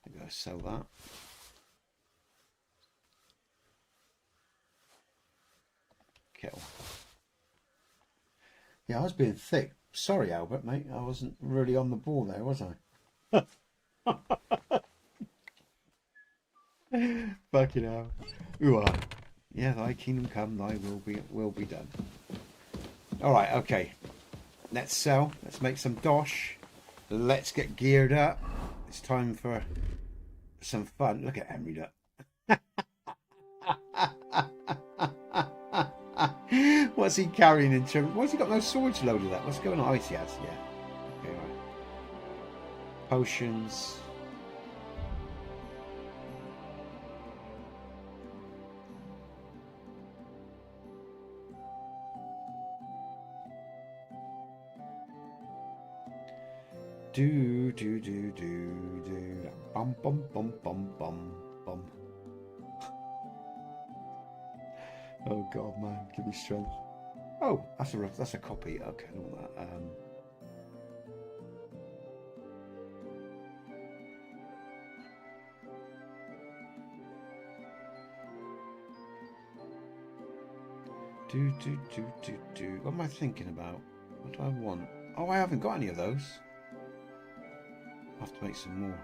I gotta sell that. kettle. Yeah, I was being thick. Sorry, Albert, mate. I wasn't really on the ball there, was I? Fucking hell. Ooh, yeah, thy kingdom come, thy will be done. Alright, okay. Let's sell. Let's make some dosh. Let's get geared up. It's time for some fun. Look at Henry, look. What's he carrying in terms? What's he got no swords loaded up? What's going on? Oh, he has, yeah. Okay, right. Potions. Do. Bum bum bum bum bum bum. Oh God, man, give me strength. Oh, that's a copy. Okay, I don't want that. Do. What am I thinking about? What do I want? Oh, I haven't got any of those. I'll have to make some more.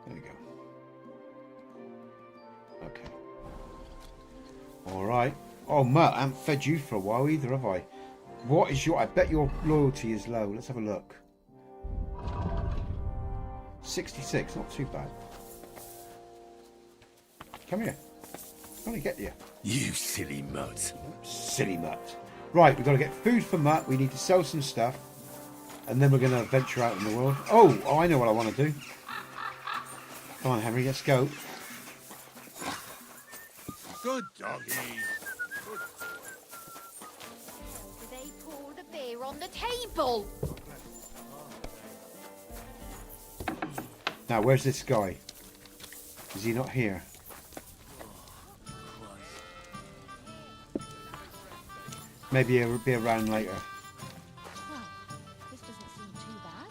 There we go. Okay. Alright. Oh, Matt, I haven't fed you for a while either, have I? What is your... I bet your loyalty is low. Let's have a look. 66. Not too bad. Come here. I'm going to get you. You silly mutt. Silly Mutt. Right, we've got to get food for Mutt. We need to sell some stuff. And then we're going to venture out in the world. Oh, I know what I want to do. Come on, Henry, let's go. Good doggy. They pour the beer on the table. Now, where's this guy? Is he not here? Maybe he'll be around later. Well, this doesn't seem too bad.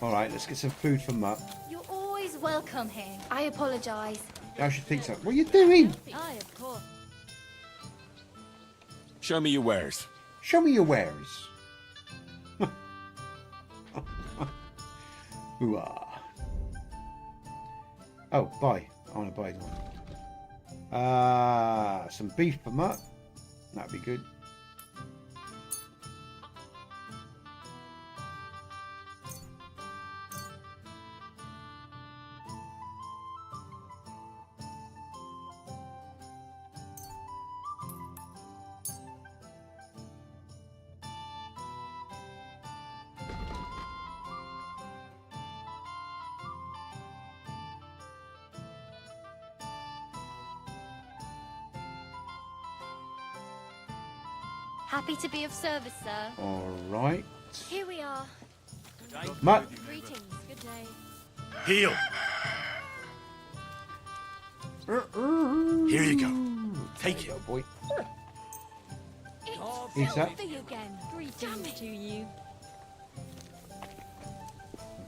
Alright, let's get some food for Mutt. You're always welcome here. I apologise. I should think so. What are you doing? Aye, of course. Show me your wares. Show me your wares. Ooh-ah. Oh, buy. I want to buy one. Some beef for Mutt. That'd be good. Happy to be of service, sir. Alright. Here we are. Mutt. Greetings. Good day. Heal. Here you go. Take it. Boy. It's Eat that. Sylvie again. Greetings to you.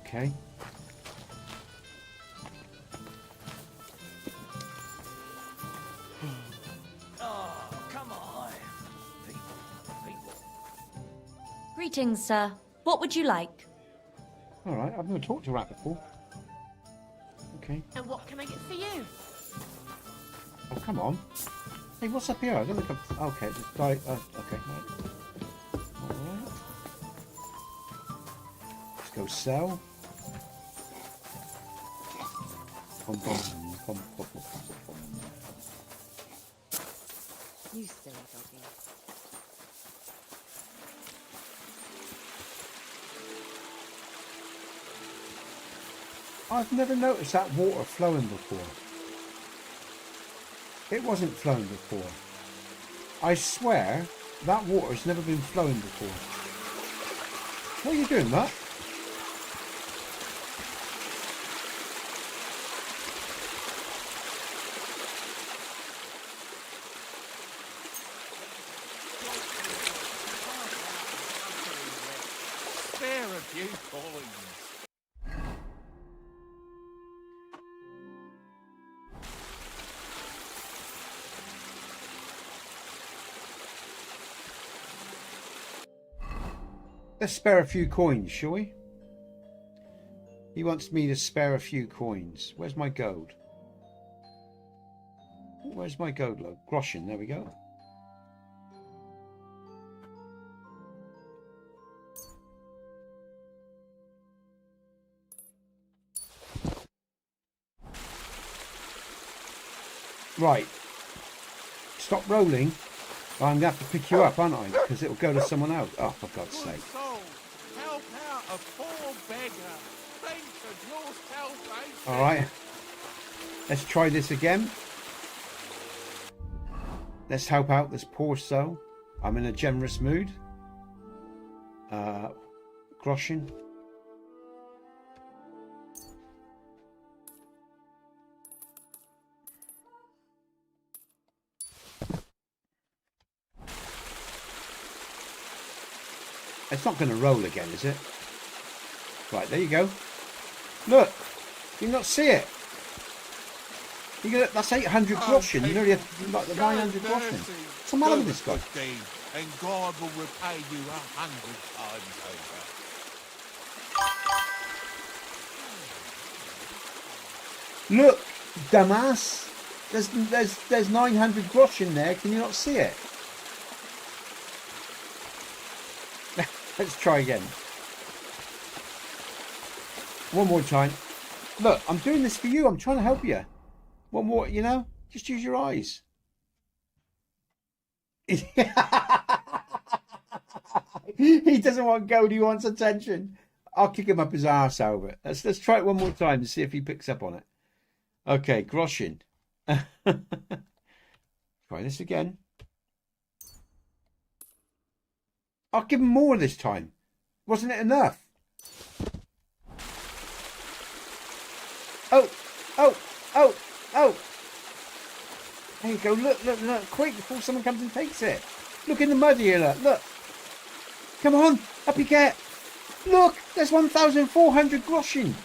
Okay. Greetings, sir. What would you like? Alright, I've never talked to a rat before. Okay. And what can I get for you? Oh, come on. Hey, what's up here? I don't look up. Okay, just okay, right. Alright. Let's go sell. Bum, bum, bum, bum, bum, bum. You silly doggy. I've never noticed that water flowing before. It wasn't flowing before. I swear that water's never been flowing before. What are you doing, Matt? Spare a few coins. Let's spare a few coins, shall we? He wants me to spare a few coins. Where's my gold? Where's my gold log? Groschen, there we go. Right. Stop rolling. I'm going to have to pick you up, aren't I? Because it'll go to someone else. Oh, for God's sake. Help out a poor beggar. Thanks for your salvation. All right. Let's try this again. Let's help out this poor soul. I'm in a generous mood. Groschen. It's not going to roll again, is it? Right, there you go. Look, you not see it. You get that's 800 groschen. You nearly have like the 900 groschen. What's the matter with this guy? And God will repay you 100 times over. Look, dumbass. There's 900 groschen there. Can you not see it? Let's try again. One more time. Look, I'm doing this for you. I'm trying to help you. One more, you know? Just use your eyes. He doesn't want gold, he wants attention. I'll kick him up his arse over it. Let's try it one more time to see if he picks up on it. Okay, groschen. Try this again. I'll give him more this time. Wasn't it enough? Oh, oh, oh, oh. There you go. Look, look, look. Quick, before someone comes and takes it. Look in the mud here, look. Look. Come on, up you get. Look, there's 1,400 groschen.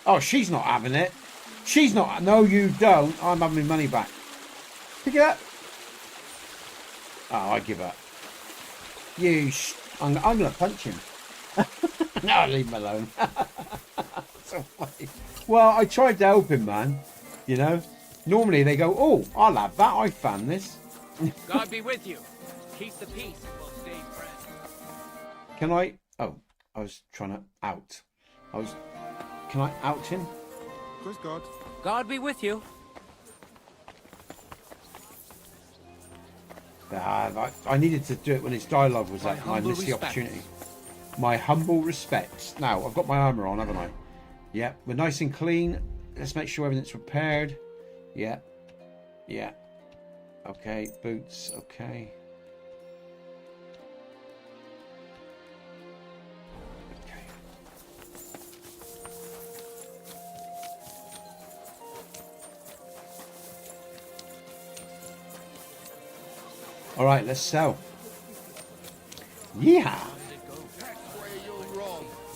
Oh, she's not having it. She's not. No, you don't. I'm having my money back. Pick it up. Oh, I give up. I'm going to punch him. No, leave him alone. So funny. Well, I tried to help him, man. You know, normally they go, "Oh, I'll have that. I found this." God be with you. Keep the peace and we'll stay friends. Can I? Oh, I was trying to out. Can I out him? Praise God. God be with you. I needed to do it when his dialogue was up. And I missed the opportunity. My humble respects. Now, I've got my armour on, haven't I? Yeah, we're nice and clean. Let's make sure everything's repaired. Yeah. Yeah. Okay, boots. Okay. Okay. All right, let's sell. Yeah.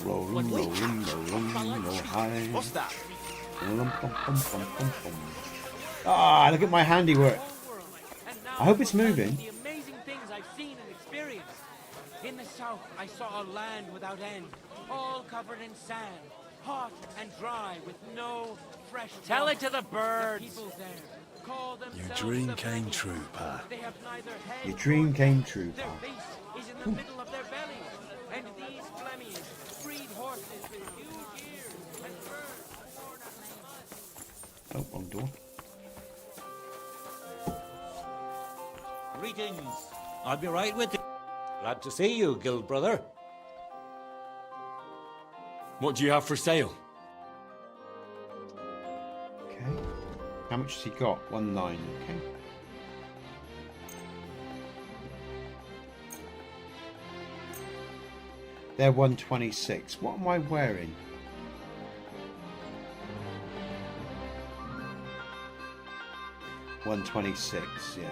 Rolling, high. What's that? Ah, look at my handiwork. I hope it's moving. The amazing things I've seen and experienced. In the south, I saw a land without end, all covered in sand, hot and dry, with no fresh water. Tell it to the birds. The people there call Your themselves dream the came Bengal. true, Pa. They have neither head Your dream nor came neck. true, Their Pa. face is in the middle of their bellies, and these Flemings breed horses with huge ears and birds born on land. Oh, wrong door. Greetings. I'll be right with you. Glad to see you, guild brother. What do you have for sale? Okay. How much has he got? 1.9. Okay. They're 126. What am I wearing? $126. Yeah.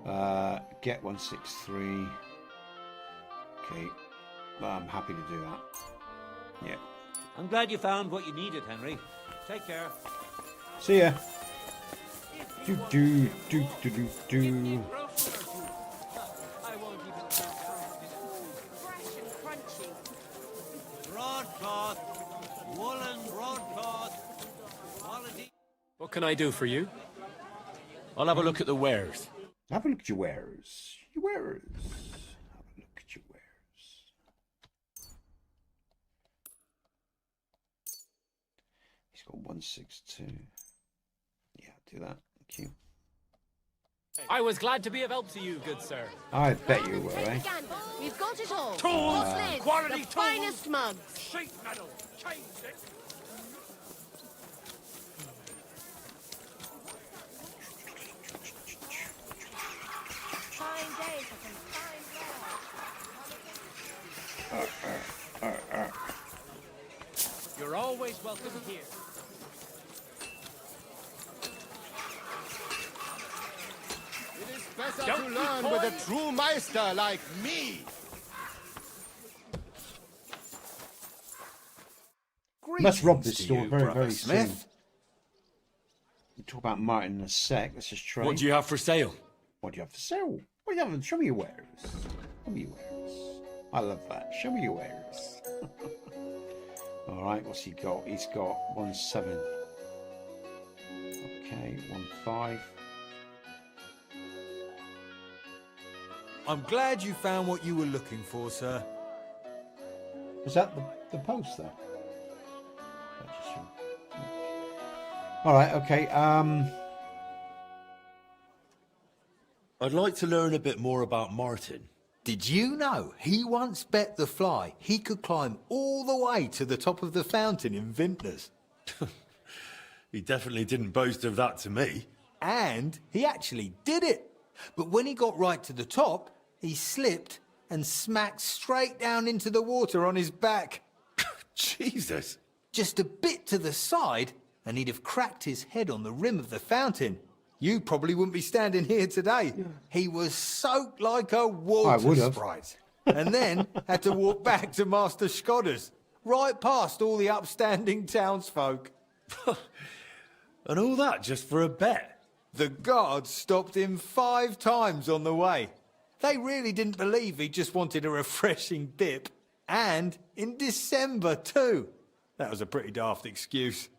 Okay. Get 163. Okay. Well, I'm happy to do that. Yeah. I'm glad you found what you needed, Henry. Take care. See ya. If Do do do do do do. I won't even Fresh and crunchy. Broadcloth. Woolen broadcloth. Quality. What can I do for you? I'll have a look at the wares. Have a look at your wares. Your wares. Have a look at your wares. He's got 162. Yeah, do that. Thank you. I was glad to be of help to you, good sir. I bet you were, eh? We've got it all. Tools, Lids, quality the tools. finest mugs. Sheet metal. Chain stick. Fine day for some fine bread. You're always welcome here. It is better Don't to be learn with a true meister like me. Let's rob this to store you, very, Brother very soon. Smith. We'll talk about Martin in a sec. Let's just try. What do you have for sale? What do you have for sale? What do you have? Show me your wares. Show me your wares. I love that. Show me your wares. All right, what's he got? He's got 17. Okay, 15. I'm glad you found what you were looking for, sir. Was that the post there? All right, okay. I'd like to learn a bit more about Martin. Did you know he once bet the fly he could climb all the way to the top of the fountain in Vintners? He definitely didn't boast of that to me. And he actually did it. But when he got right to the top, he slipped and smacked straight down into the water on his back. Jesus. Just a bit to the side, and he'd have cracked his head on the rim of the fountain. You probably wouldn't be standing here today. He was soaked like a I water would have. sprite. And then had to walk back to Master Skodder's, right past all the upstanding townsfolk. And all that just for a bet. The guards stopped him 5 times on the way. They really didn't believe he just wanted a refreshing dip. And in December too. That was a pretty daft excuse.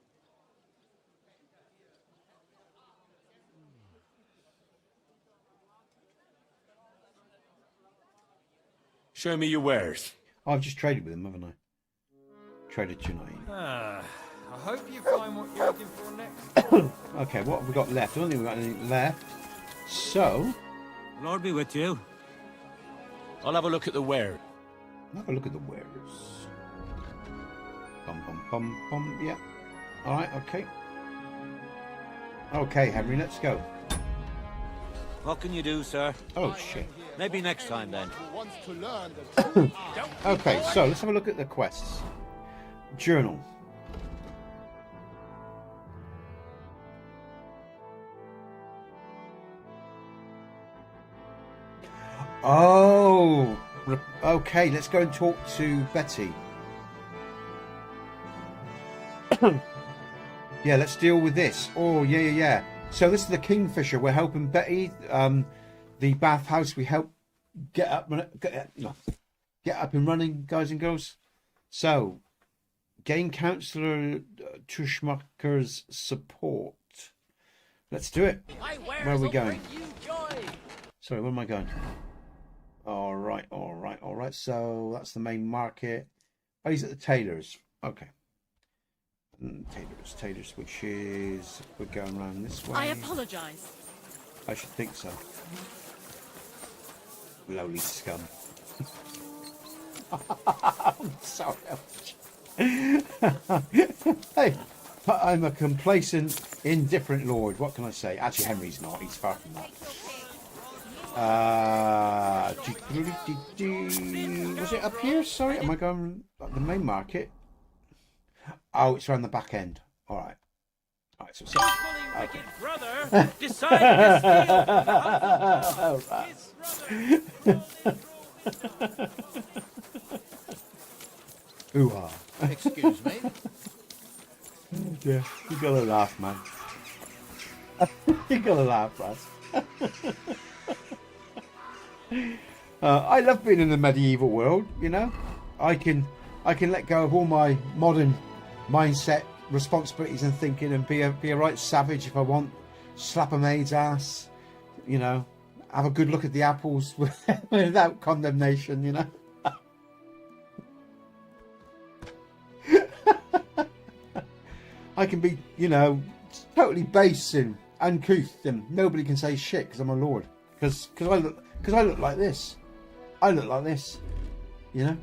Show me your wares. I've just traded with him, haven't I? Traded tonight. I hope you find what you're looking for next. Okay, what have we got left? I don't think we've got anything left. So, Lord be with you. I'll have a look at the ware. have a look at the wares. Bum, bum, bum, bum. Yeah. All right, okay. Okay, Henry, let's go. What can you do, sir? Oh, shit. Maybe next time then. Who wants to learn the true art. Okay, so let's have a look at the quests. Journal. Oh, okay, let's go and talk to Betty. Yeah, let's deal with this. Oh, yeah. So this is the Kingfisher. We're helping Betty. The bathhouse we help get up and running, guys and girls. So, gain Councillor Tushmacher's support. Let's do it. Where are we going? Sorry, where am I going? All right. So that's the main market. Oh, he's at the tailor's. Okay. Tailor's, which is, we're going around this way. I apologise. I should think so. Lowly scum. I'm sorry. Hey, I'm a complacent, indifferent lord. What can I say? Actually, Henry's not. He's far from that. Was it up here? Sorry, am I going the main market? Oh, it's around the back end. All right. So it's Wicked brother decided to steal. Ooh-ah. Excuse me. Yeah, you gotta laugh, man. You're gonna laugh, Russ. I love being in the medieval world. You know, I can let go of all my modern mindset, responsibilities, and thinking, and be a right savage if I want. Slap a maid's ass. You know, have a good look at the apples without condemnation. You know. I can be, you know, totally base and uncouth, and nobody can say shit because I'm a lord. Because I look like this. I look like this. You know.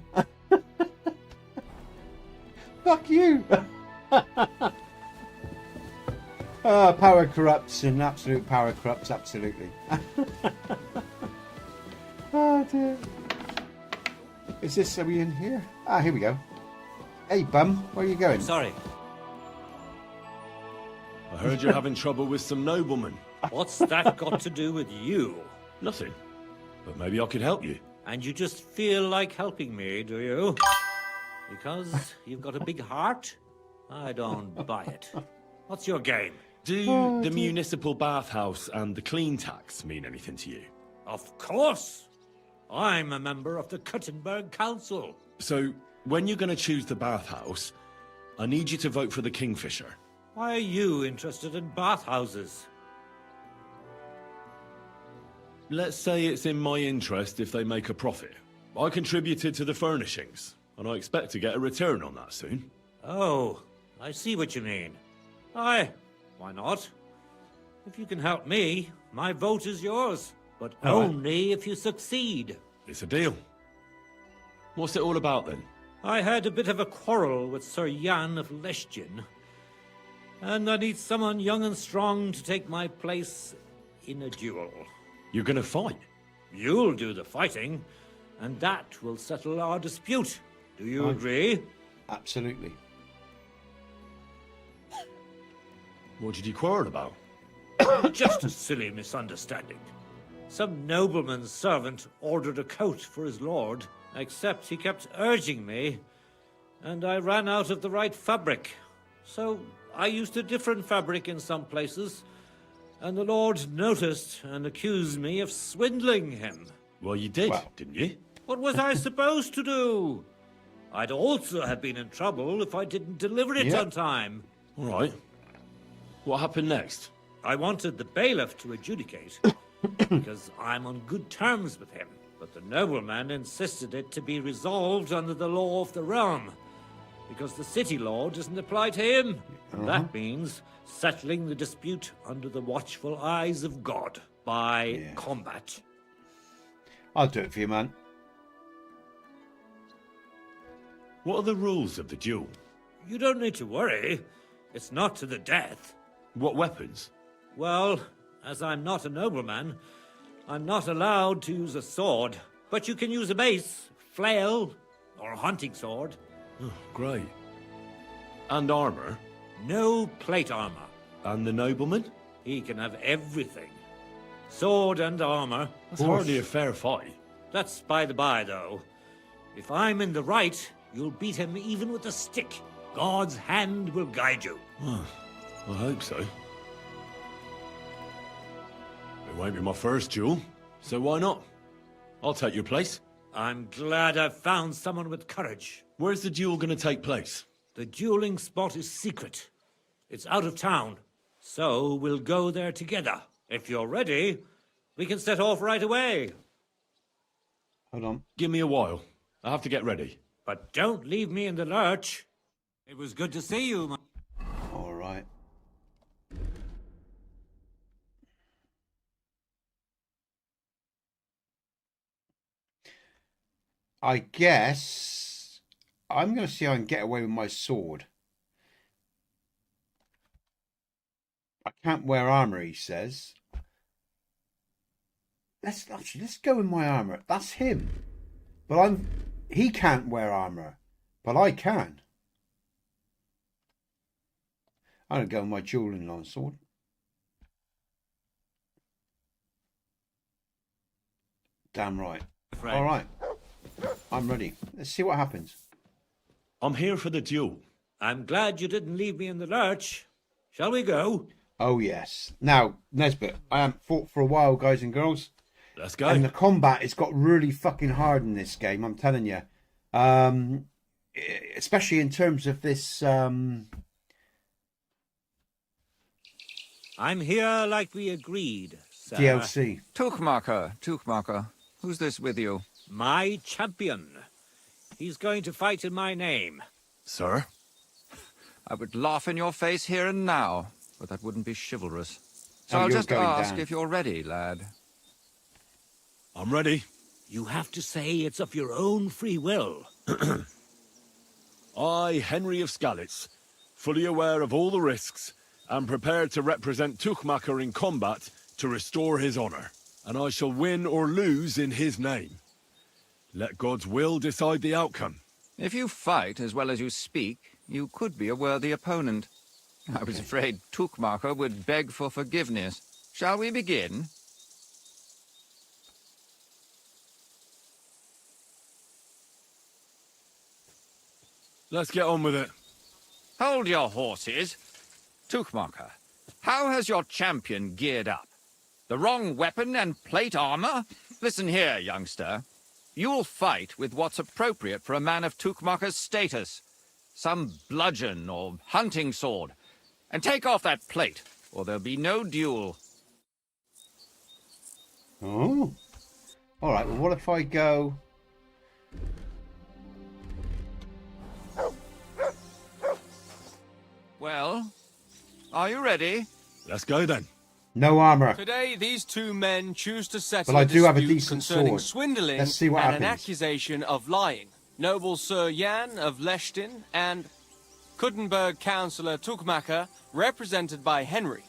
Fuck you. Power corrupts, and absolute power corrupts. Absolutely. Oh dear. Is this? Are we in here? Ah, here we go. Hey, bum, where are you going? Sorry. I heard you're having trouble with some noblemen. What's that got to do with you? Nothing. But maybe I could help you. And you just feel like helping me, do you? Because you've got a big heart? I don't buy it. What's your game? Do the municipal bathhouse and the clean tax mean anything to you? Of course. I'm a member of the Kuttenberg Council. So, when you're going to choose the bathhouse, I need you to vote for the Kingfisher. Why are you interested in bathhouses? Let's say it's in my interest if they make a profit. I contributed to the furnishings, and I expect to get a return on that soon. Oh, I see what you mean. Aye, why not? If you can help me, my vote is yours. But only if you succeed. It's a deal. What's it all about then? I had a bit of a quarrel with Sir Jan of Leschin. And I need someone young and strong to take my place in a duel. You're gonna fight? You'll do the fighting, and that will settle our dispute. Do you agree? Absolutely. What did you quarrel about? Just a silly misunderstanding. Some nobleman's servant ordered a coat for his lord, except he kept urging me, and I ran out of the right fabric. So I used a different fabric in some places, and the lord noticed and accused me of swindling him. Well, you did, didn't you? What was I supposed to do? I'd also have been in trouble if I didn't deliver it on time. All right. What happened next? I wanted the bailiff to adjudicate, because I'm on good terms with him. But the nobleman insisted it to be resolved under the law of the realm, because the city law doesn't apply to him. That means settling the dispute under the watchful eyes of God by combat. I'll do it for you, man. What are the rules of the duel? You don't need to worry. It's not to the death. What weapons? Well, as I'm not a nobleman, I'm not allowed to use a sword. But you can use a mace, flail, or a hunting sword. Oh, great. And armor? No plate armor. And the nobleman? He can have everything. Sword and armor. That's hardly a fair fight. That's by the by, though. If I'm in the right, you'll beat him even with a stick. God's hand will guide you. Oh, I hope so. It won't be my first duel, so why not? I'll take your place. I'm glad I've found someone with courage. Where's the duel going to take place? The dueling spot is secret. It's out of town, so we'll go there together. If you're ready, we can set off right away. Hold on. Give me a while. I have to get ready. But don't leave me in the lurch. It was good to see you, All right. I guess I'm going to see how I can get away with my sword. I can't wear armor, he says. Let's go with my armor. That's him. But he can't wear armor, but I can. I'm going to go with my dueling long sword. Damn right. All right. I'm ready. Let's see what happens. I'm here for the duel. I'm glad you didn't leave me in the lurch. Shall we go? Oh, yes. Now, Nesbit, I haven't fought for a while, guys and girls. Let's go. And the combat has got really fucking hard in this game, I'm telling you. Especially in terms of this... I'm here like we agreed, sir. DLC. Tuchmacher. Who's this with you? My champion. He's going to fight in my name. Sir? I would laugh in your face here and now, but that wouldn't be chivalrous. So Oh, I'll you're just going ask down. if you're ready, lad. I'm ready. You have to say it's of your own free will. I, Henry of Skalitz, fully aware of all the risks, am prepared to represent Tuchmacher in combat to restore his honor, and I shall win or lose in his name. Let God's will decide the outcome. If you fight as well as you speak, you could be a worthy opponent. I was afraid Tuchmacher would beg for forgiveness. Shall we begin? Let's get on with it. Hold your horses. Tuchmacher, how has your champion geared up? The wrong weapon and plate armor? Listen here, youngster. You'll fight with what's appropriate for a man of Tuchmacher's status. Some bludgeon or hunting sword. And take off that plate, or there'll be no duel. Oh. All right, well, what if I go... Well, are you ready? Let's go then. No armor. Today, these two men choose to settle But I do have a dispute decent concerning sword. swindling Let's see what and an happens. accusation of lying. Noble Sir Jan of Lechtin and Kuttenberg Councillor Tuchmacher, represented by Henry.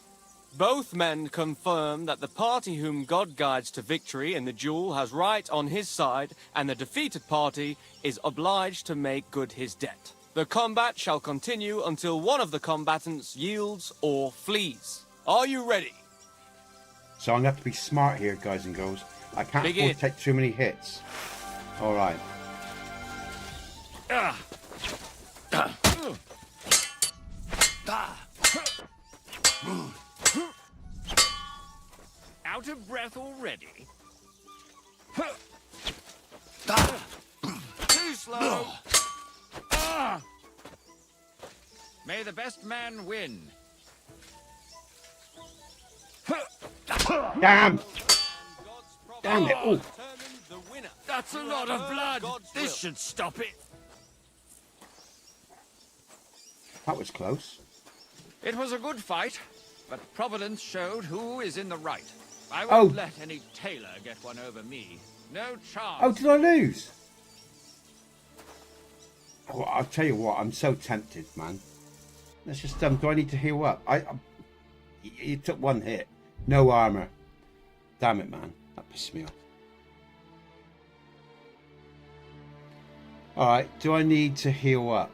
Both men confirm that the party whom God guides to victory in the duel has right on his side, and the defeated party is obliged to make good his debt. The combat shall continue until one of the combatants yields or flees. Are you ready? So I'm going to have to be smart here, guys and girls. I can't Begin. afford to take too many hits. All right. Out of breath already? Too slow! May the best man win. Damn! Damn it! Oh, That's a lot of blood! This should stop it. that was close. It was a good fight, but Providence showed who is in the right. I Oh. won't let any tailor get one over me. No chance. Oh, did I lose? Oh, I'll tell you what, I'm so tempted, man. Let's just, do I need to heal up? You took one hit. No armor. Damn it, man. That pissed me off. Alright, do I need to heal up?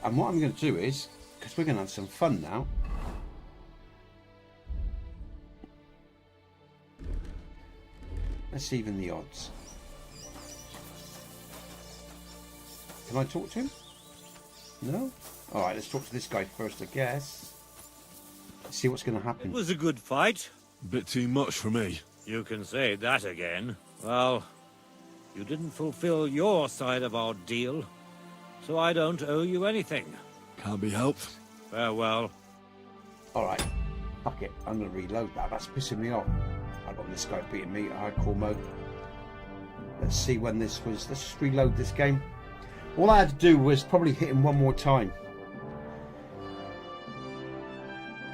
And what I'm going to do is, because we're going to have some fun now, let's even the odds. Can I talk to him? No? Alright, let's talk to this guy first, I guess. Let's see what's going to happen. It was a good fight. Bit too much for me. You can say that again. Well, you didn't fulfill your side of our deal, so I don't owe you anything. Can't be helped. Farewell. Alright, fuck it. I'm going to reload that. That's pissing me off. I got this guy beating me at hardcore mode. Let's see when this was. Let's just reload this game. All I had to do was probably hit him one more time.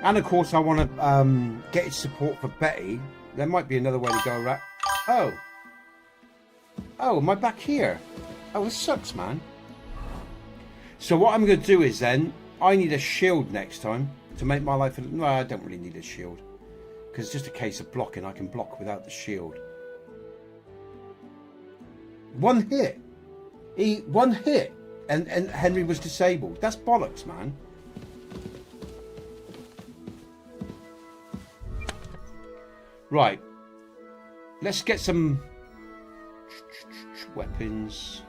And of course I want to get his support for Betty. There might be another way to go around. Oh. Oh, am I back here? Oh, this sucks, man. So what I'm going to do is then, I need a shield next time to make my life... No, I don't really need a shield. Because it's just a case of blocking. I can block without the shield. One hit. One hit. And Henry was disabled. That's bollocks, man. Right. Let's get some... Weapons.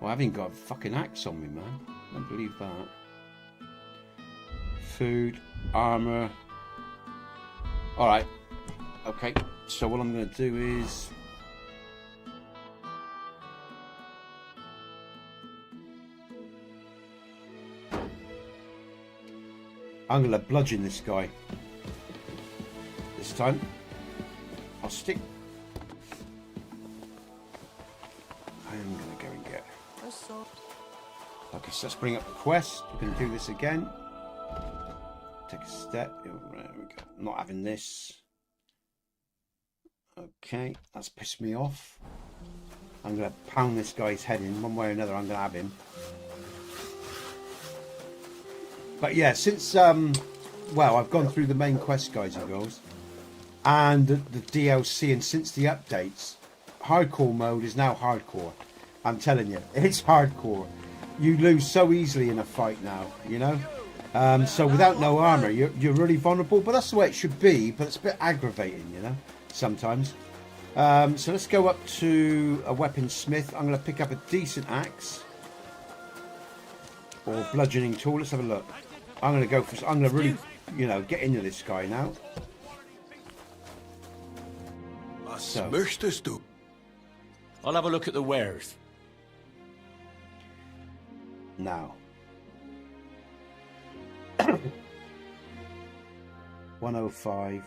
Well, I haven't got a fucking axe on me, man. I don't believe that. Food, armor. Alright. Okay, so what I'm going to do is... I'm going to bludgeon this guy. This time. I'll stick... I am going to go and get... Okay, so let's bring up the quest. We're going to do this again. Take a step. Oh, there we go. Not having this. Okay, that's pissed me off. I'm going to pound this guy's head in. One way or another, I'm going to have him. But yeah, since, well, I've gone through the main quest, guys and girls, and the DLC, and since the updates, hardcore mode is now hardcore. I'm telling you, it's hardcore. You lose so easily in a fight now, you know? So without no armor, you're really vulnerable, but that's the way it should be, but it's a bit aggravating, you know, sometimes. So let's go up to a weaponsmith. I'm going to pick up a decent axe or bludgeoning tool. Let's have a look. I'm going to go for, I'm going to really, you know, get into this guy now. So, I'll have a look at the wares. now. 105.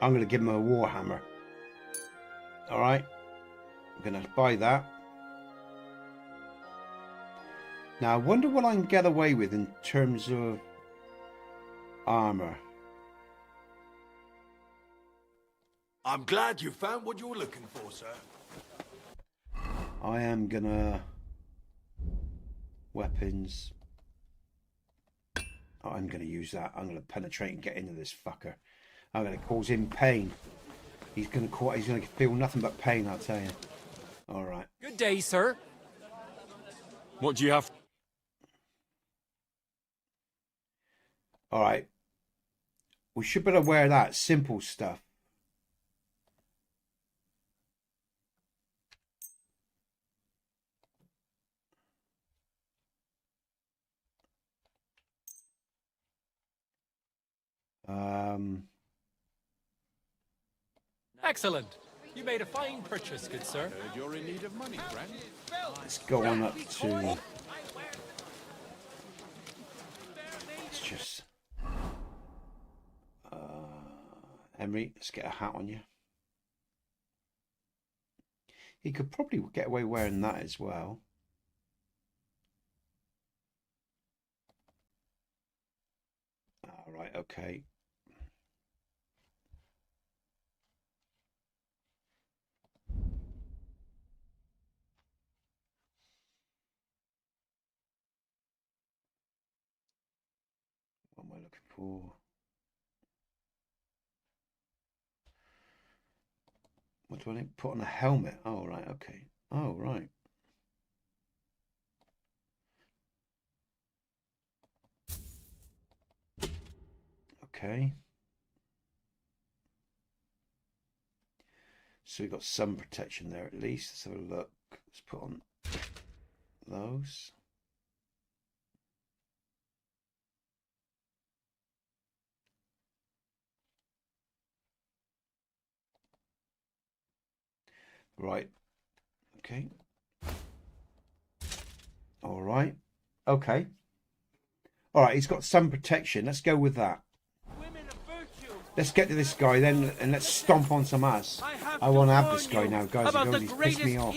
I'm going to give him a warhammer. Alright. I'm going to buy that. Now, I wonder what I can get away with in terms of armor. I'm glad you found what you were looking for, sir. I am going to... Weapons. Oh, I'm going to use that. I'm going to penetrate and get into this fucker. I'm going to cause him pain. He's going to feel nothing but pain, I'll tell you. All right. Good day, sir. What do you have? All right. We should better wear that. Simple stuff. Excellent. You made a fine purchase, good sir. Heard you're in need of money, friend. Let's go on up to... Let's just... Henry, let's get a hat on you. He could probably get away wearing that as well. All right, okay. What am I looking for? What do I need to put on a helmet? Oh, right, okay. Oh, right. Okay. So we've got some protection there at least. Let's have a look. Let's put on those. Right. Okay. All right. Okay. All right. He's got some protection. Let's go with that. Let's get to this guy then, and let's stomp on some ass. I want to have this guy now, guys. He's pissed me off.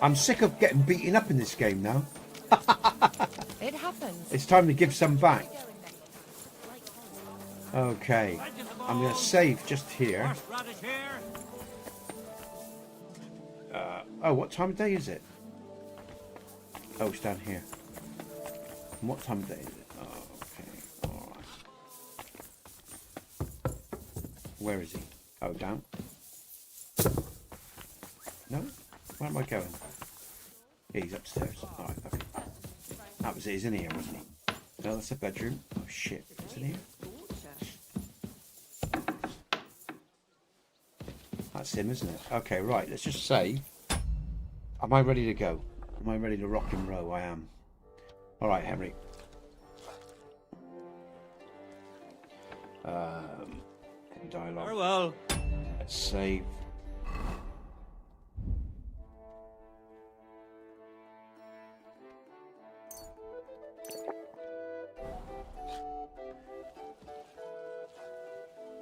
I'm sick of getting beaten up in this game now. It happens. It's time to give some back. Okay. I'm going to save just here. Oh, what time of day is it? Oh, it's down here. And what time of day is it? Oh, okay. All right. Where is he? Oh, down. No? Where am I going? Yeah, he's upstairs. All right, okay. That was it. He's in here, wasn't he? No, that's a bedroom. Oh, shit. What's in here? That's him, isn't it? Okay, right. Let's just say, am I ready to go? Am I ready to rock and roll? I am. All right, Henry. Dialogue. Very well. Let's save.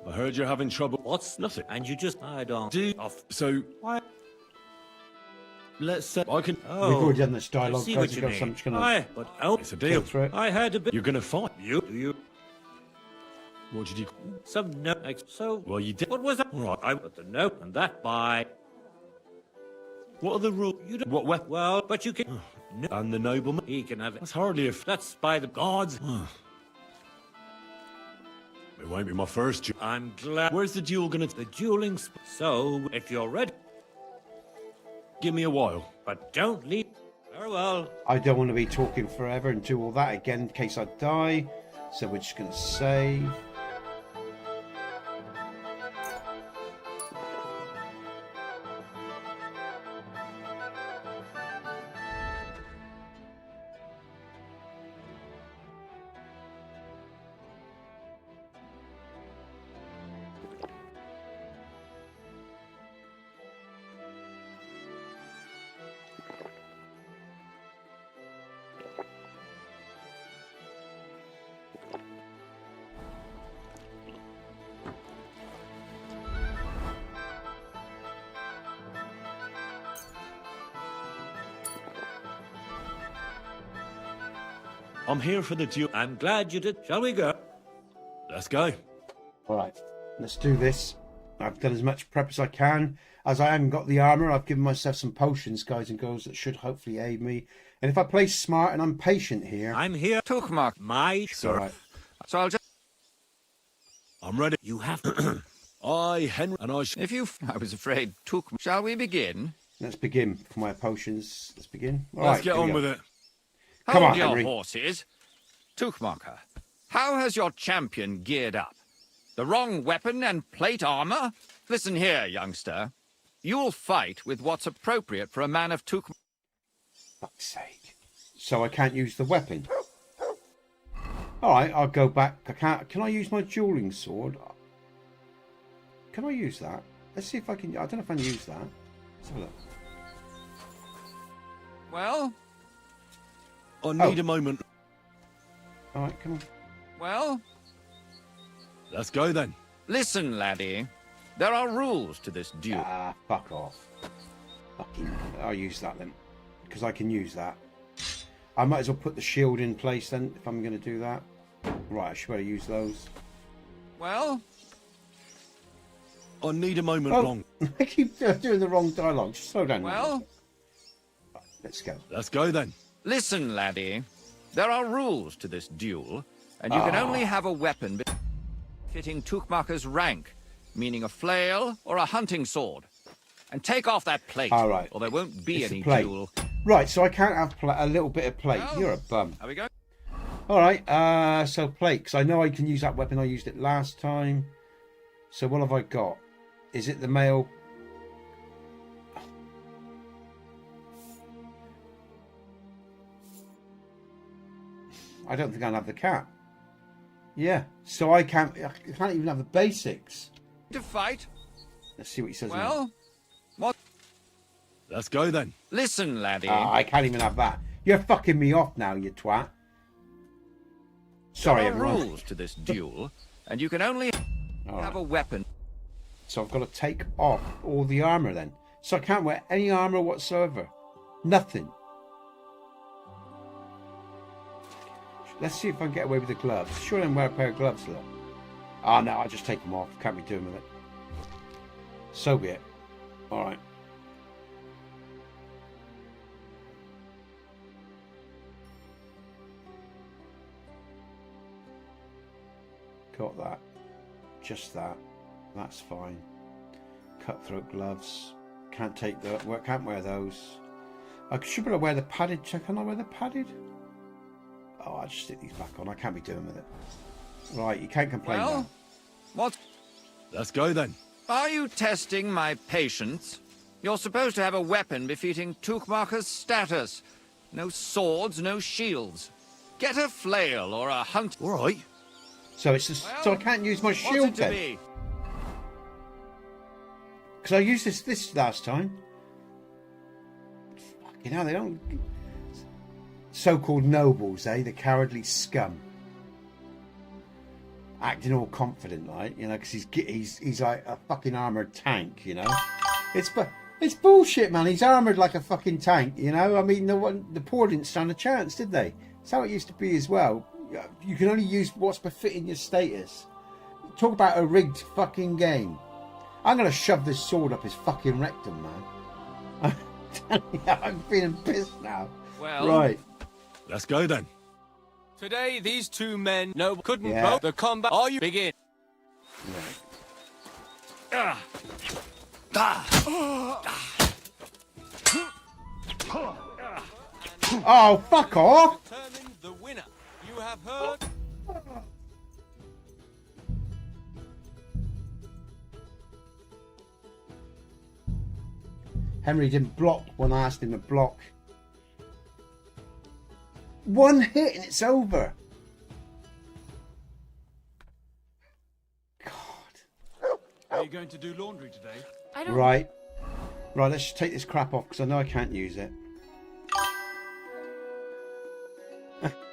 I heard you're having trouble. What's nothing? And you just I don't Do off. so. Why? Let's say I can. Oh, We've already done this I dialogue. see guys, what you got mean. some- just gonna Aye, but out. It's a deal. go through it. I had a bit. You're gonna fight. You? Do you? What did you? Some no. So. Well, you did. What was that? All right. I put the note and that by. What are the rules? You don't. What weapon? Well, but you can. No, And the nobleman. he can have it. That's hardly a. That's by the gods. It won't be my first duel. I'm glad. Where's the duel gonna? The dueling. So, if you're ready, Give me a while. but don't leave. Very well. I don't want to be talking forever and do all that again in case I die. So we're just going to save. I'm here for the duel. I'm glad you did. Shall we go? Let's go. All right, let's do this. I've done as much prep as I can. As I haven't got the armor, I've given myself some potions, guys and girls, that should hopefully aid me. And if I play smart and I'm patient here... I'm here. Tuchmark. My Sir. Right. So I'll just... I'm ready. You have to. I, Henry, and I. If you... I was afraid Tuchmark... Shall we begin? Let's begin for my potions. Let's begin. All Let's right, get here we on go. with it. Come Hold on, your Henry. horses. Tuchmarker, how has your champion geared up? The wrong weapon and plate armor? Listen here, youngster. You'll fight with what's appropriate for a man of Tuchmark. Fuck's sake. So I can't use the weapon. All right, I'll go back. I can't. Can I use my dueling sword? Can I use that? Let's see if I can. I don't know if I can use that. Let's have a look. Well? I need a moment. All right, come on. Well? Let's go then. Listen, laddie. There are rules to this duel. Ah, fuck off. Fucking. I'll use that then, because I can use that. I might as well put the shield in place then, if I'm going to do that. Right, I should better use those. Well? I need a moment Oh, long. I keep doing the wrong dialogue. Just slow down. Well? Right, let's go. Let's go then. Listen, laddie. There are rules to this duel, and you can only have a weapon fitting Tuchmarker's rank, meaning a flail or a hunting sword. And take off that plate, All right. or there won't be It's any a plate. duel. Right, so I can't have a little bit of plate. Well, You're a bum. Have we go? All right, so plate, because I know I can use that weapon. I used it last time. So what have I got? Is it the male? I don't think I'll have the cap. Yeah, so I can't even have the basics. To fight? Let's see what he says. Well? What? Let's go then. Listen, laddie. I can't even have that. You're fucking me off now, you twat. Sorry, there are everyone. rules to this duel, and you can only have a weapon. So I've got to take off all the armour then. So I can't wear any armour whatsoever. Nothing. Let's see if I can get away with the gloves. Sure I can wear a pair of gloves, look. Oh no, I'll just take them off. Can't be doing with it. So be it. Alright. Got that. Just that. That's fine. Cutthroat gloves. Can't take the. Can't wear those. I should be able to wear the padded. Can I wear the padded? Oh, I'll just stick these back on. I can't be doing with it. Right, you can't complain Well, now. what? Let's go then. Are you testing my patience? You're supposed to have a weapon befitting Tuchmacher's status. No swords, no shields. Get a flail or a hunt. All right. So it's just, so I can't use my shield then. Because I used this last time. Fucking hell, they don't. So-called nobles, eh? The cowardly scum. Acting all confident, like, you know, because he's like a fucking armored tank, you know. It's bullshit, man. He's armored like a fucking tank, you know. I mean, the poor didn't stand a chance, did they? That's how it used to be as well. You can only use what's befitting your status. Talk about a rigged fucking game. I'm gonna shove this sword up his fucking rectum, man. I'm feeling pissed now. Well, right. Let's go then. Today, these two men couldn't both. The combat. Are you begin? Right. Oh, fuck off! Determine the winner. You have heard. Henry didn't block when I asked him to block. One hit and it's over. God. Are you going to do laundry today? I don't. Right. Right, let's just take this crap off because I know I can't use it.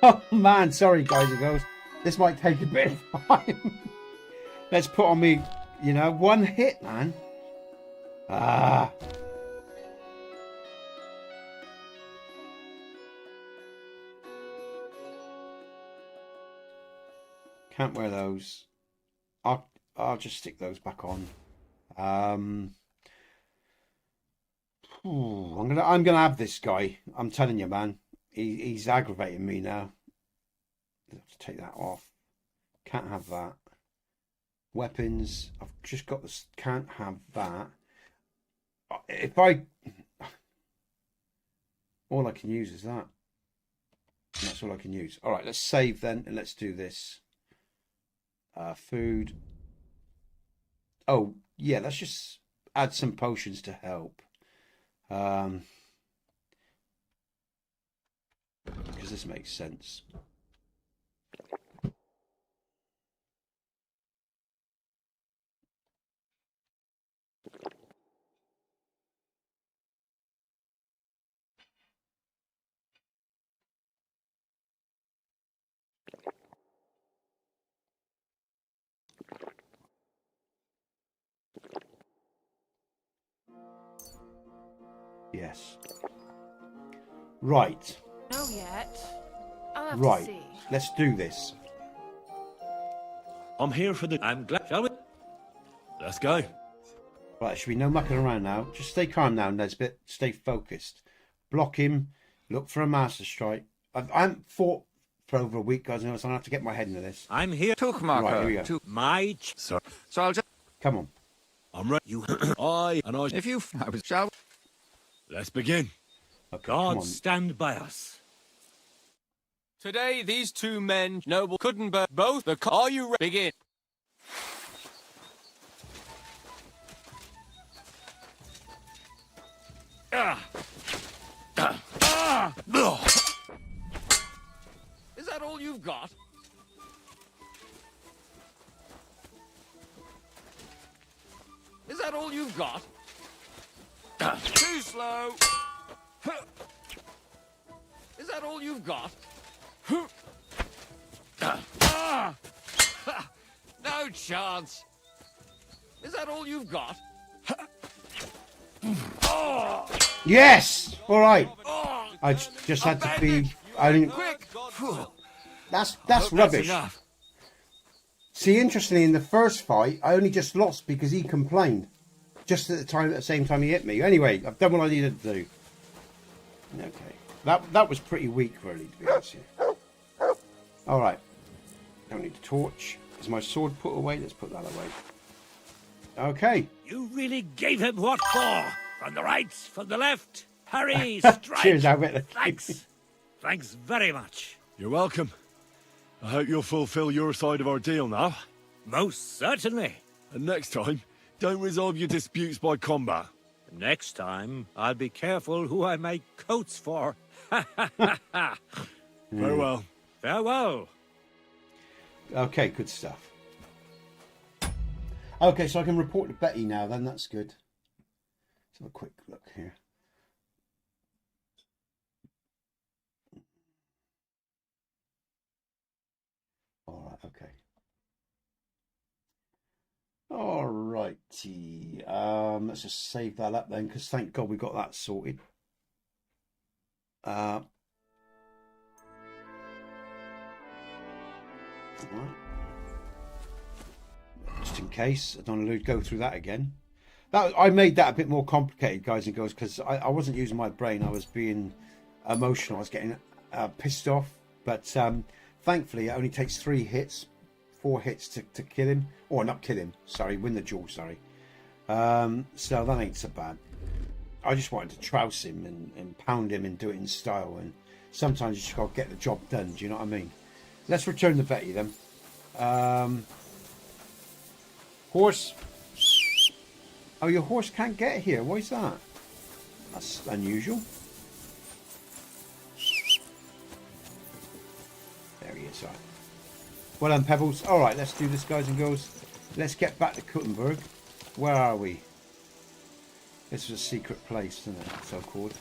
Oh man, sorry guys and girls. This might take a bit of time. Let's put on me, you know, one hit, man. Ah. Can't wear those. I'll just stick those back on. I'm gonna have this guy. I'm telling you, man. He's aggravating me now. I'll have to take that off. Can't have that. Weapons. I've just got this. Can't have that. If I, all I can use is that. And that's all I can use. All right, let's save then, and let's do this. Food. Oh yeah, let's just add some potions to help. Because this makes sense. Yes. Right. No yet. I'll have Right. to see. Let's do this. I'm here for the... I'm glad... Shall we? Let's go. Right, there should be no mucking around now. Just stay calm now, Nesbit. Stay focused. Block him. Look for a master strike. I haven't fought for over a week, guys, so I'm going to have to get my head into this. I'm here. Tuchmacher. Right, here we go. To My... So I'll just... Come on. I'm ready. You, I. If you... shall... Let's begin. Okay, come God on. stand by us. Today, these two men, noble, couldn't both. Are you ready? Begin. Is that all you've got? Is that all you've got? Too slow. Is that all you've got? No chance. Is that all you've got? Yes! All right. I just had to be... I didn't... Quick! That's rubbish. Enough. See, interestingly, in the first fight, I only just lost because he complained. Just at the same time he hit me. Anyway, I've done what I needed to do. Okay. That was pretty weak, really, to be honest with you. All right. Don't need a torch. Is my sword put away? Let's put that away. Okay. You really gave him what for? From the right, from the left. Hurry, strike. Cheers, Albert. Thanks. Thanks very much. You're welcome. I hope you'll fulfill your side of our deal now. Most certainly. And next time, Don't resolve your disputes by combat. Next time, I'll be careful who I make coats for. Farewell. Farewell. Okay, good stuff. Okay, so I can report to Betty now then, that's good. Let's have a quick look here. Alright, okay. Alrighty. Let's just save that up then, because thank God we got that sorted. Right. Just in case, I don't want to go through that again. I made that a bit more complicated, guys and girls, because I wasn't using my brain. I was being emotional. I was getting pissed off. But thankfully, it only takes 4 hits to kill him. Or not kill him, sorry, win the duel, sorry. So that ain't so bad. I just wanted to trouse him and pound him and do it in style. And sometimes you just got to get the job done, do you know what I mean? Let's return to Betty then. Horse. Oh, your horse can't get here. Why is that? That's unusual. There he is. Right. Well done, Pebbles. All right, let's do this, guys and girls. Let's get back to Kuttenberg. Where are we? This is a secret place, isn't it? So-called.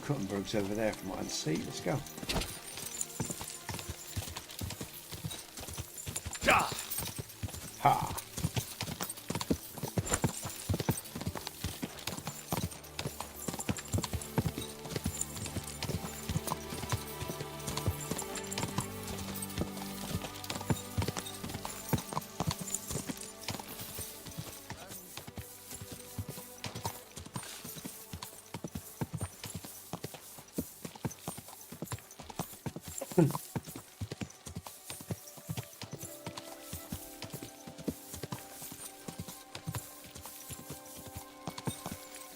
Kuttenberg's over there from what I can see. Let's go. Ha!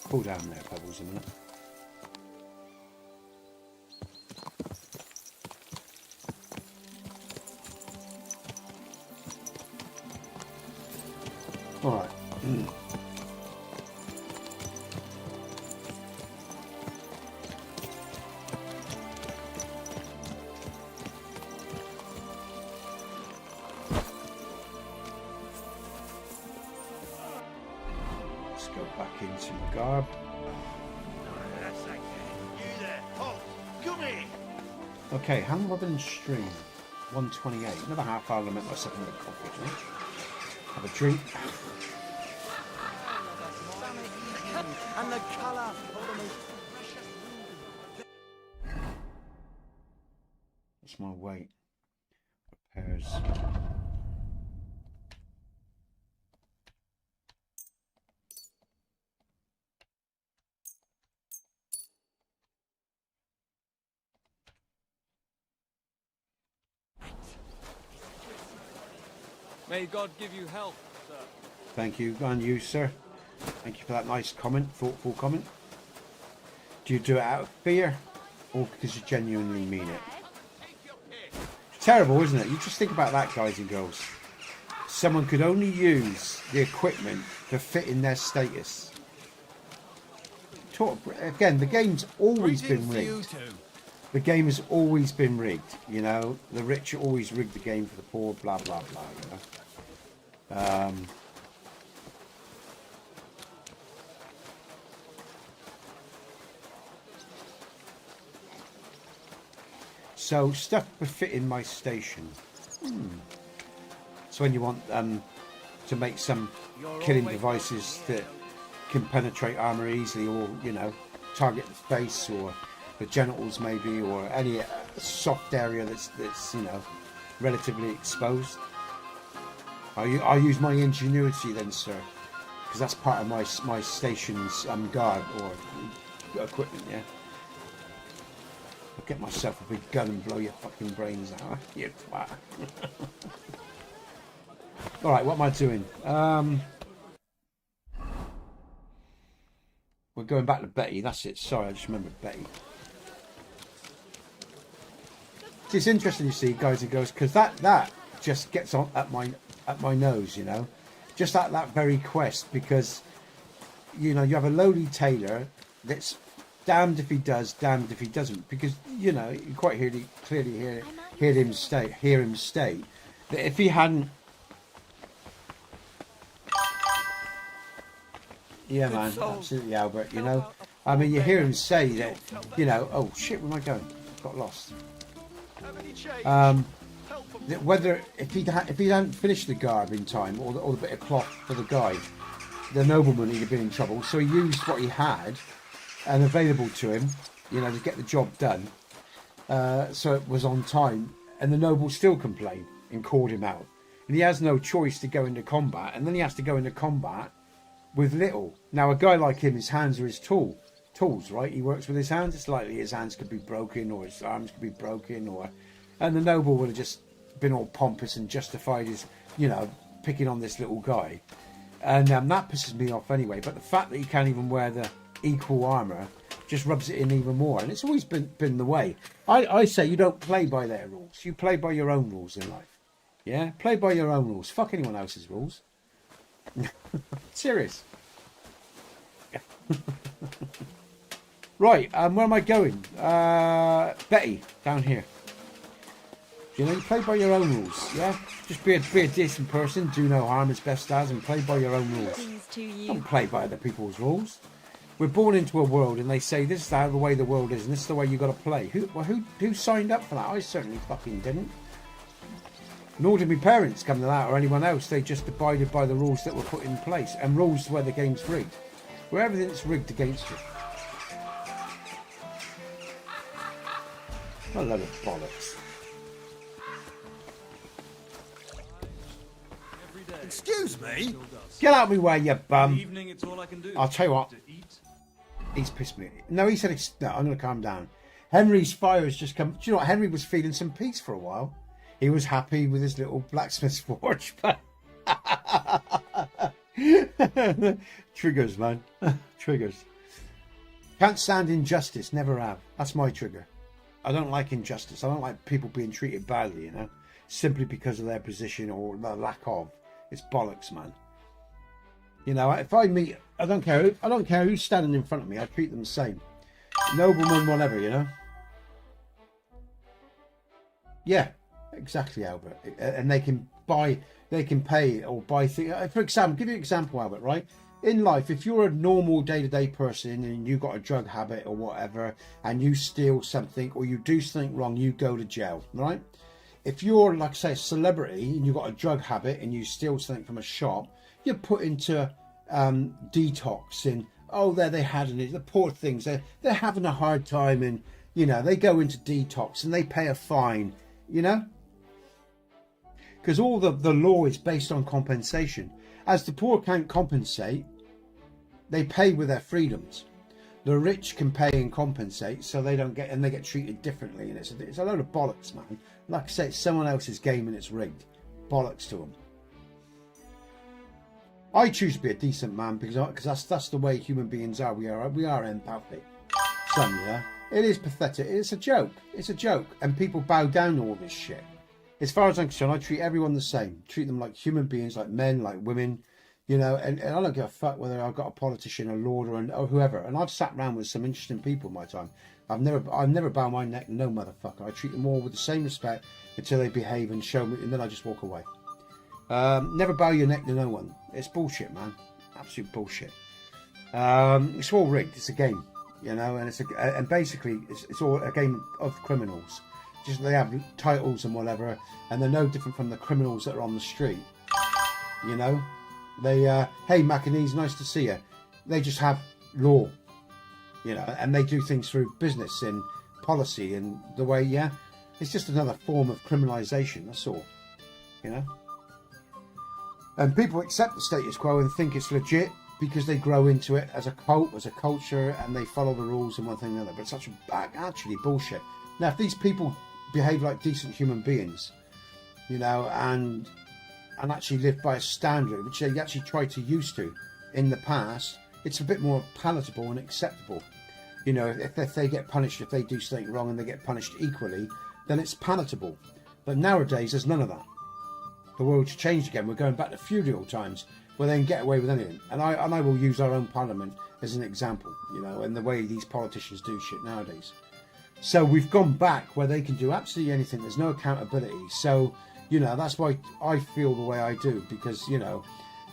Pull down there, Pebbles, a minute. All right. Let's go back into my garb. Okay, hand robin stream, 128. Another half hour to make myself another coffee, do I? Have a drink. And the colour. What's my weight? Repairs. May God give you health, sir. Thank you, and you, sir. Thank you for that nice comment, thoughtful comment. Do you do it out of fear or because you genuinely mean it? It's terrible, isn't it? You just think about that, guys and girls. Someone could only use the equipment to fit in their status. Again, the game's always been rigged. The game has always been rigged, you know. The rich always rig the game for the poor, blah, blah, blah, you know. So, stuff befitting my station. So when you want to make some killing devices that can penetrate armor easily, or, you know, target the face or the genitals maybe, or any soft area that's you know, relatively exposed. I use my ingenuity then, sir, because that's part of my station's guard or equipment. Yeah, I'll get myself a big gun and blow your fucking brains out, you twat. All right, what am I doing? We're going back to Betty. That's it. Sorry, I just remembered Betty. It's interesting, you see, guys and girls, because that just gets on at my nose, you know. just at that very quest, because you know you have a lowly tailor that's damned if he does, damned if he doesn't, because you know you quite clearly hear him state that if he hadn't, yeah man, absolutely Albert, you know, I mean you hear him say that, you know, oh shit, where am I going? Got lost. That whether if he hadn't finished the garb in time, or the bit of cloth for the guide, the nobleman he'd have been in trouble. So he used what he had and available to him, you know, to get the job done. So it was on time, and the noble still complained and called him out. And he has no choice to go into combat, and then he has to go into combat with little. Now a guy like him, his hands are his tools, right? He works with his hands. It's likely his hands could be broken, or his arms could be broken, and the noble would have just been all pompous and justified his, you know, picking on this little guy. And that pisses me off anyway. But the fact that he can't even wear the equal armour just rubs it in even more. And it's always been the way. I say you don't play by their rules. You play by your own rules in life. Yeah? Play by your own rules. Fuck anyone else's rules. Serious. Right, where am I going? Betty, down here. You know, you play by your own rules, yeah? Just be a decent person, do no harm as best as, and play by your own rules. Don't play by other people's rules. We're born into a world, and they say this is how the way the world is, and this is the way you got to play. Who signed up for that? I certainly fucking didn't. Nor did my parents come to that, or anyone else. They just abided by the rules that were put in place, and rules where the game's rigged, where everything's rigged against you. A load of bollocks. Excuse me? Get out of my way, you bum. Evening, it's all I can do. I'll tell you what. He's pissed me. No, he said, no, I'm going to calm down. Henry's fire has just come. Do you know what? Henry was feeling some peace for a while. He was happy with his little blacksmith's forge. But triggers, man. Triggers. Can't stand injustice. Never have. That's my trigger. I don't like injustice. I don't like people being treated badly, you know, simply because of their position or the lack of. It's bollocks, man. You know, if I meet, I don't care who's standing in front of me. I treat them the same. Nobleman, whatever, you know. Yeah, exactly, Albert. And they can pay or buy things. For example, give you an example, Albert. Right? In life, if you're a normal day-to-day person and you've got a drug habit or whatever, and you steal something or you do something wrong, you go to jail, right? If you're, like, say, a celebrity and you've got a drug habit and you steal something from a shop, you're put into detox. And oh, there they had it. The poor things, they're having a hard time, and you know they go into detox and they pay a fine, you know, because all the law is based on compensation. As the poor can't compensate, they pay with their freedoms. The rich can pay and compensate, so they don't get, and they get treated differently. And it's a load of bollocks, man. Like I say, it's someone else's game and it's rigged. Bollocks to them. I choose to be a decent man because that's the way human beings are. We are empathic. Some, yeah. It is pathetic. It's a joke. It's a joke, and people bow down to all this shit. As far as I'm concerned, I treat everyone the same. Treat them like human beings, like men, like women. You know, and I don't give a fuck whether I've got a politician, a lord, or whoever. And I've sat around with some interesting people in my time. I've never bowed my neck to no motherfucker. I treat them all with the same respect until they behave and show me, and then I just walk away. Never bow your neck to no one. It's bullshit, man. Absolute bullshit. It's all rigged. It's a game, you know, and basically it's all a game of criminals. Just they have titles and whatever, and they're no different from the criminals that are on the street. You know. They, hey Macanese, nice to see you. They just have law, you know, and they do things through business and policy and the way, yeah. It's just another form of criminalisation, that's all, you know. And people accept the status quo and think it's legit because they grow into it as a cult, as a culture, and they follow the rules and one thing or another. But it's such actually bullshit. Now, if these people behave like decent human beings, you know, and actually live by a standard which they actually tried to used to in the past, it's a bit more palatable and acceptable. You know, if they get punished, if they do something wrong and they get punished equally, then it's palatable. But nowadays there's none of that. The world's changed again. We're going back to feudal times. where they can get away with anything. And I will use our own parliament as an example, you know, and the way these politicians do shit nowadays. So we've gone back where they can do absolutely anything. There's no accountability. So, you know, that's why I feel the way I do, because, you know,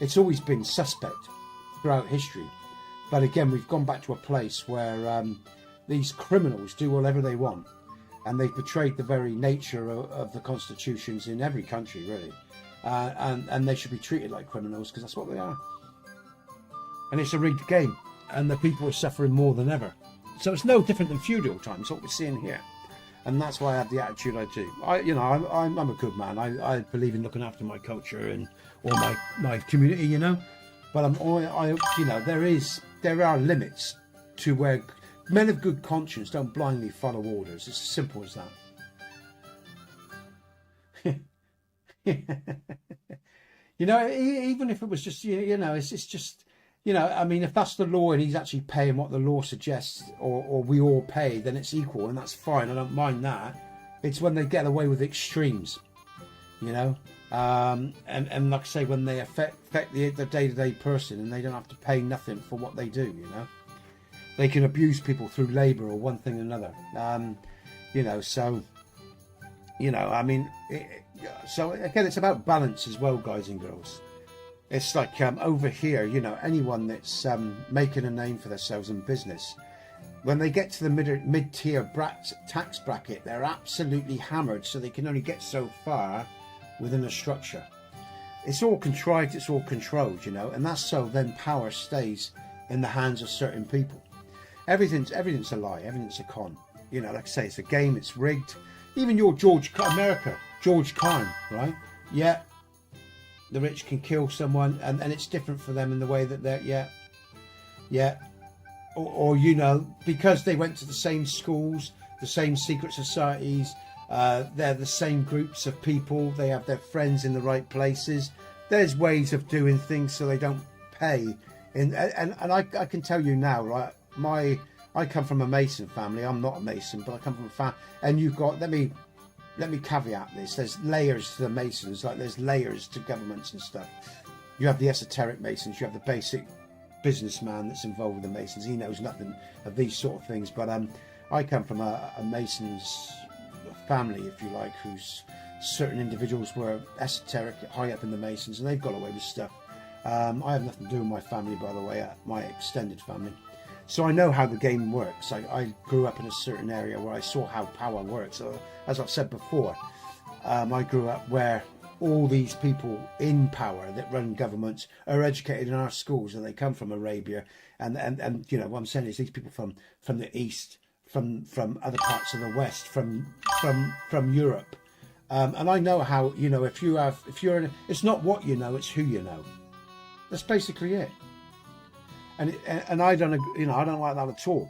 it's always been suspect throughout history. But again, we've gone back to a place where these criminals do whatever they want. And they've betrayed the very nature of the constitutions in every country, really. And they should be treated like criminals, because that's what they are. And it's a rigged game. And the people are suffering more than ever. So it's no different than feudal times, what we're seeing here. And that's why I have the attitude I do. I'm a good man. I believe in looking after my culture and or my community, you know. But you know, there are limits to where men of good conscience don't blindly follow orders. It's as simple as that. You know, even if it was just, you know, it's just, you know, I mean, if that's the law and he's actually paying what the law suggests, or we all pay, then it's equal, and that's fine. I don't mind that. It's when they get away with extremes, you know, and like I say, when they affect the day-to-day person, and they don't have to pay nothing for what they do, you know. They can abuse people through labour or one thing or another, you know. So, you know, I mean, so again, it's about balance as well, guys and girls. It's like over here, you know, anyone that's making a name for themselves in business, when they get to the mid-tier tax bracket, they're absolutely hammered, so they can only get so far within a structure. It's all contrived, it's all controlled, you know, and that's so then power stays in the hands of certain people. Everything's a lie, everything's a con. You know, like I say, it's a game, it's rigged. Even your George Carlin, right? Yeah. The rich can kill someone, and it's different for them in the way that they're, or you know, because they went to the same schools, the same secret societies, they're the same groups of people, they have their friends in the right places. There's ways of doing things so they don't pay. And I can tell you now, right, I come from a Mason family. I'm not a Mason, but I come from a family, and you've got, let me caveat this. There's layers to the Masons, like there's layers to governments and stuff. You have the esoteric Masons, you have the basic businessman that's involved with the Masons. He knows nothing of these sort of things. But I come from a Masons family, if you like, whose certain individuals were esoteric, high up in the Masons, and they've got away with stuff. I have nothing to do with my family, by the way, my extended family. So I know how the game works. I grew up in a certain area where I saw how power works. So, as I've said before, I grew up where all these people in power that run governments are educated in our schools, and they come from Arabia. And you know, what I'm saying is these people from the East, from other parts of the West, from Europe. And I know how, you know, it's not what you know, it's who you know. That's basically it. And I don't, you know, I don't like that at all.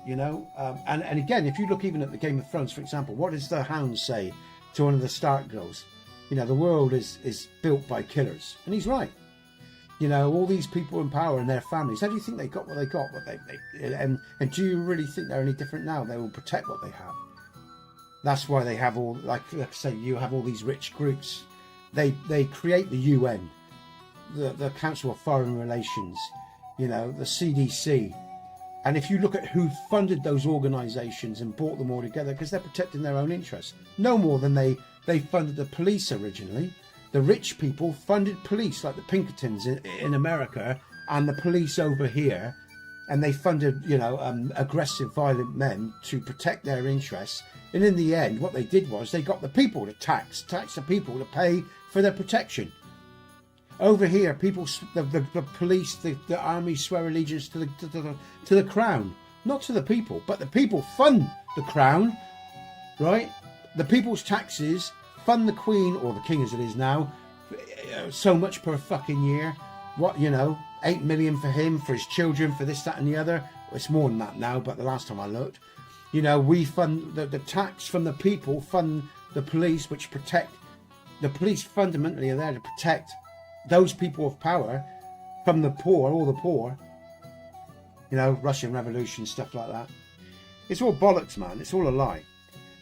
You know, and again, if you look even at the Game of Thrones, for example, what does the Hound say to one of the Stark girls? You know, the world is built by killers, and he's right. You know, all these people in power and their families. How do you think they got what they got? And do you really think they're any different now? They will protect what they have. That's why they have all, like I say, you have all these rich groups. They create the UN, the Council of Foreign Relations. You know, the CDC. And if you look at who funded those organisations and brought them all together, because they're protecting their own interests, no more than they funded the police originally. The rich people funded police, like the Pinkertons in America, and the police over here, and they funded, you know, aggressive, violent men to protect their interests. And in the end, what they did was they got the people to tax the people to pay for their protection. Over here, people, the police, the army swear allegiance to the crown, not to the people, but the people fund the crown, right? The people's taxes fund the Queen, or the King as it is now, so much per fucking year. What, you know, 8 million for him, for his children, for this, that, and the other. It's more than that now, but the last time I looked, you know, we fund the tax from the people, fund the police, which protect. The police fundamentally are there to protect those people of power from the poor, all the poor. You know, Russian Revolution, stuff like that. It's all bollocks, man. It's all a lie.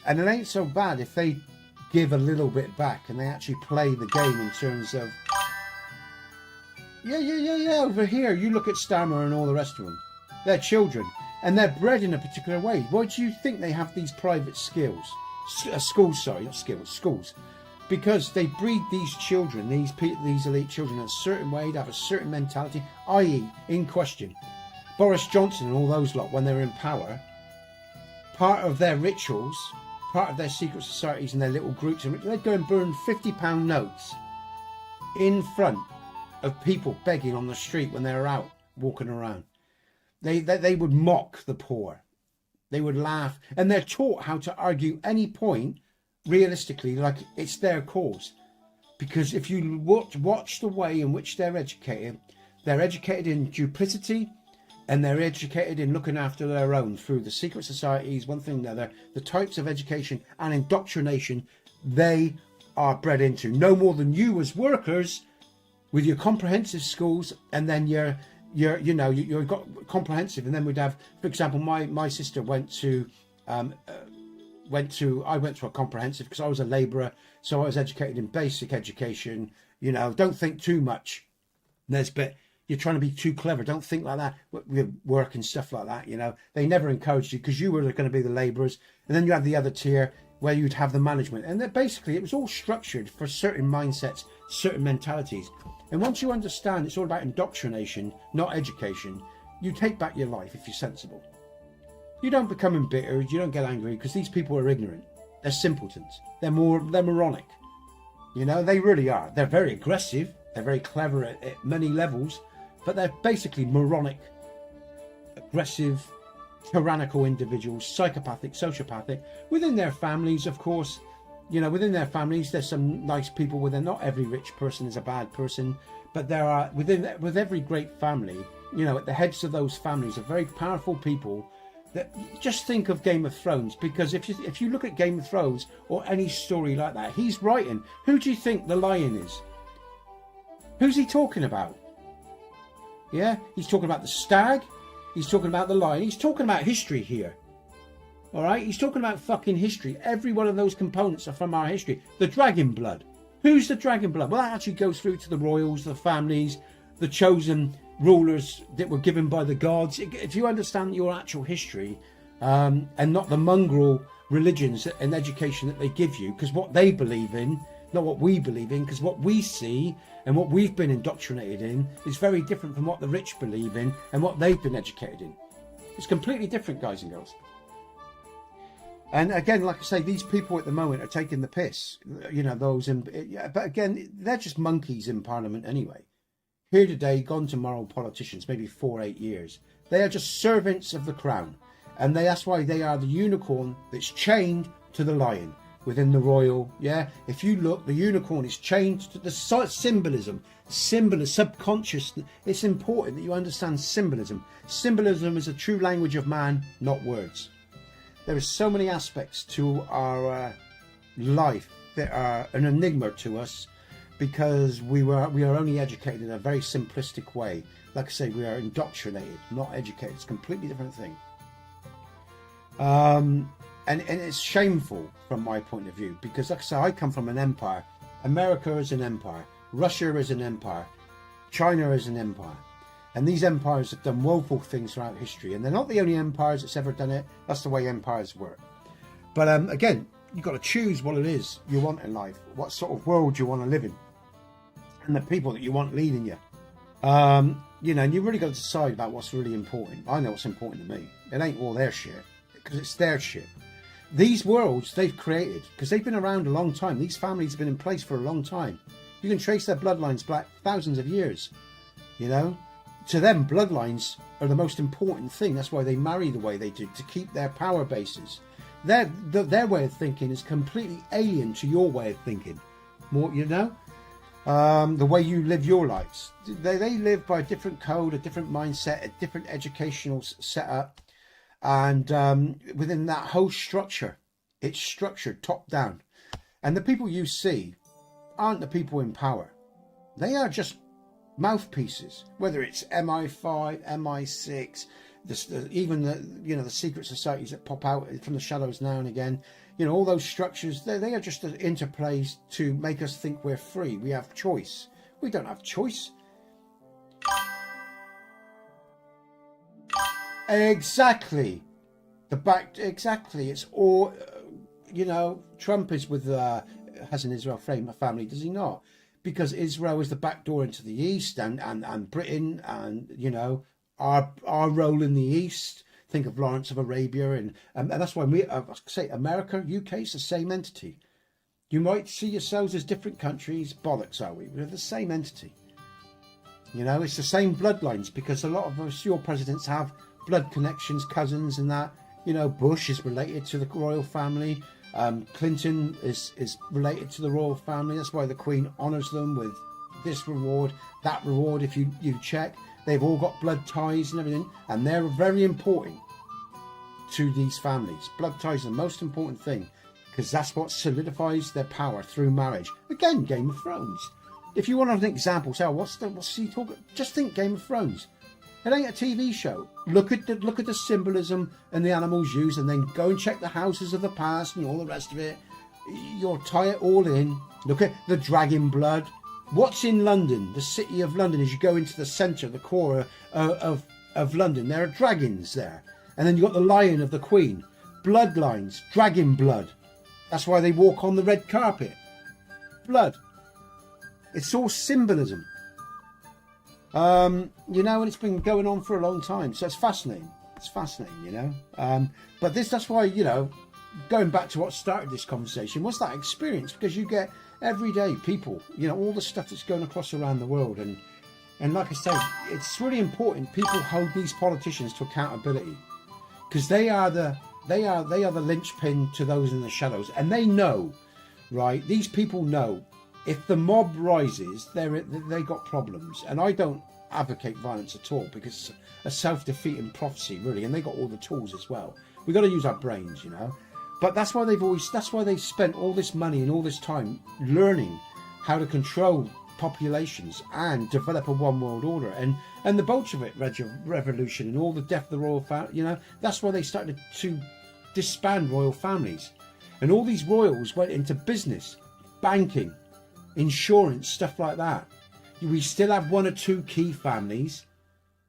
And it ain't so bad if they give a little bit back and they actually play the game in terms of Yeah. Over here, you look at Stammer and all the rest of them. They're children, and they're bred in a particular way. Why do you think they have these private schools? Schools. Because they breed these children, these elite children, in a certain way, to have a certain mentality, i.e., in question. Boris Johnson and all those lot, when they were in power, part of their rituals, part of their secret societies and their little groups, they'd go and burn £50 notes in front of people begging on the street when they were out walking around. They would mock the poor. They would laugh, and they're taught how to argue any point realistically, like it's their cause. Because if you watch the way in which they're educated in duplicity, and they're educated in looking after their own through the secret societies, one thing or another, the types of education and indoctrination they are bred into. No more than you as workers with your comprehensive schools, and then you've got comprehensive, and then we'd have, for example, my sister I went to a comprehensive because I was a labourer, so I was educated in basic education. Don't think too much, Nesbit. You're trying to be too clever. Don't think like that with work and stuff like that. They never encouraged you because you were going to be the labourers, and then you have the other tier where you'd have the management, and then basically it was all structured for certain mindsets, certain mentalities. And once you understand it's all about indoctrination, not education, you take back your life if you're sensible. You don't become embittered, you don't get angry, because these people are ignorant. They're simpletons. They're moronic. They really are. They're very aggressive. They're very clever at many levels, but they're basically moronic, aggressive, tyrannical individuals, psychopathic, sociopathic. Within their families, of course, within their families, there's some nice people within. Not every rich person is a bad person, but there are, with every great family, at the heads of those families are very powerful people. That, just think of Game of Thrones, because if you look at Game of Thrones or any story like that, he's writing. Who do you think the lion is? Who's he talking about? Yeah, he's talking about the stag. He's talking about the lion. He's talking about history here. All right, he's talking about fucking history. Every one of those components are from our history. The dragon blood. Who's the dragon blood? Well, that actually goes through to the royals, the families, the chosen rulers that were given by the gods. If you understand your actual history, and not the mongrel religions and education that they give you, because what they believe in, not what we believe in, because what we see and what we've been indoctrinated in is very different from what the rich believe in and what they've been educated in. It's completely different, guys and girls. And again, like I say, these people at the moment are taking the piss, but again, they're just monkeys in Parliament anyway. Here today, gone tomorrow politicians, maybe 4 or 8 years. They are just servants of the crown. And that's why they are the unicorn that's chained to the lion within the royal. Yeah, if you look, the unicorn is chained to the symbolism, subconscious. It's important that you understand symbolism. Symbolism is a true language of man, not words. There are so many aspects to our life that are an enigma to us, because we are only educated in a very simplistic way. Like I say, we are indoctrinated, not educated. It's a completely different thing. And it's shameful from my point of view, because like I say, I come from an empire. America is an empire. Russia is an empire. China is an empire. And these empires have done woeful things throughout history. And they're not the only empires that's ever done it. That's the way empires work. But again, you've got to choose what it is you want in life. What sort of world you want to live in. And the people that you want leading you. And you really got to decide about what's really important. I know what's important to me. It ain't all their shit, because it's their shit. These worlds they've created, because they've been around a long time. These families have been in place for a long time. You can trace their bloodlines back thousands of years. To them, bloodlines are the most important thing. That's why they marry the way they do, to keep their power bases. Their way of thinking is completely alien to your way of thinking. The way you live your lives. They live by a different code, a different mindset, a different educational setup. And within that whole structure, it's structured top down. And the people you see aren't the people in power. They are just mouthpieces, whether it's MI5, MI6, even the secret societies that pop out from the shadows now and again. All those structures, they are just interplays to make us think we're free. We have choice. We don't have choice. Exactly. Exactly. It's all, you know, Trump is with, has an Israel family, does he not? Because Israel is the back door into the East, and Britain, and, you know, our role in the East. Think of Lawrence of Arabia, and that's why we say America, UK is the same entity. You might see yourselves as different countries. Bollocks, are we? We're the same entity. You know, it's the same bloodlines, because a lot of us, your presidents have blood connections, cousins and that. You know, Bush is related to the royal family. Clinton is related to the royal family. That's why the Queen honours them with this reward, that reward. If you check, they've all got blood ties and everything, and they're very important to these families. Blood ties are the most important thing, because that's what solidifies their power through marriage. Again, Game of Thrones. If you want an example, say, what's he talking? Just think Game of Thrones. It ain't a TV show. Look at the symbolism and the animals used, and then go and check the houses of the past and all the rest of it. You'll tie it all in. Look at the dragon blood. What's in London, the city of London, as you go into the centre, the core of London, there are dragons there. And then you've got the lion of the Queen. Bloodlines, dragon blood. That's why they walk on the red carpet. Blood. It's all symbolism. You know, and it's been going on for a long time. So it's fascinating. It's fascinating, you know. But that's why, you know, going back to what started this conversation, was that experience, because you get everyday people, you know, all the stuff that's going across around the world, and like I said, it's really important people hold these politicians to accountability, because they are the linchpin to those in the shadows, and they know, right? These people know if the mob rises, they got problems, and I don't advocate violence at all, because it's a self-defeating prophecy, really, and they got all the tools as well. We got to use our brains, you know. But that's why they've spent all this money and all this time learning how to control populations and develop a one world order, and the Bolshevik revolution and all the death of the royal family, you know, that's why they started to disband royal families, and all these royals went into business, banking, insurance, stuff like that. We still have one or two key families,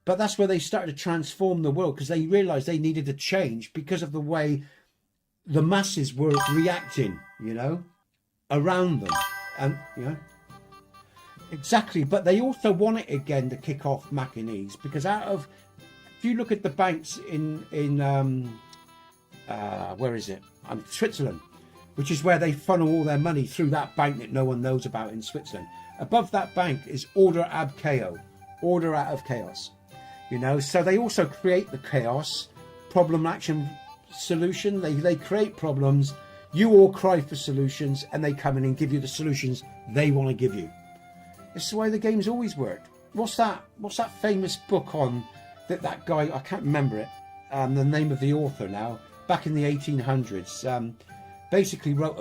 but that's where they started to transform the world, because they realized they needed to change because of the way the masses were reacting, you know, around them. And, you know, exactly. But they also want it again to kick off Maccabees, because if you look at the banks in where is it? Switzerland, which is where they funnel all their money, through that bank that no one knows about in Switzerland. Above that bank is order ab chaos, order out of chaos, you know. So they also create the chaos, problem, action, solution. They create problems, you all cry for solutions, and they come in and give you the solutions they want to give you. It's the way the game's always worked. What's that famous book on that guy, I can't remember it, the name of the author now, back in the 1800s, basically wrote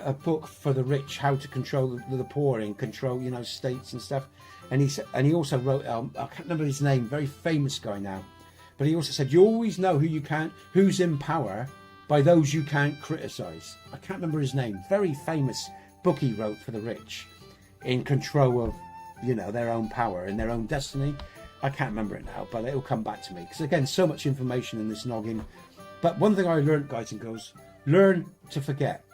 a book for the rich, how to control the poor and control, you know, states and stuff. And he also wrote, I can't remember his name, very famous guy now. But he also said, you always know who's in power by those you can't criticise. I can't remember his name. Very famous book he wrote for the rich, in control of, you know, their own power and their own destiny. I can't remember it now, but it'll come back to me. Because again, so much information in this noggin. But one thing I learned, guys and girls, learn to forget.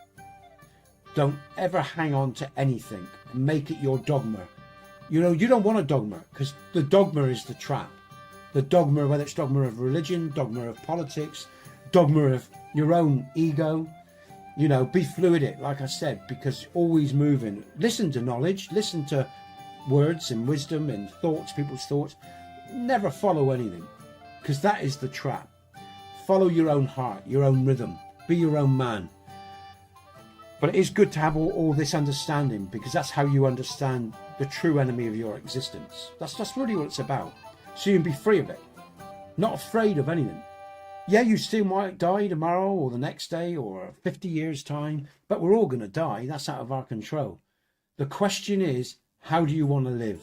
Don't ever hang on to anything. Make it your dogma. You know, you don't want a dogma, because the dogma is the trap. The dogma, whether it's dogma of religion, dogma of politics, dogma of your own ego, you know, be fluid, like I said, because always moving. Listen to knowledge, listen to words and wisdom and thoughts, people's thoughts. Never follow anything, because that is the trap. Follow your own heart, your own rhythm, be your own man. But it is good to have all this understanding, because that's how you understand the true enemy of your existence. That's really what it's about. So you can be free of it, not afraid of anything. Yeah, you still might die tomorrow or the next day or 50 years' time, but we're all going to die. That's out of our control. The question is, how do you want to live?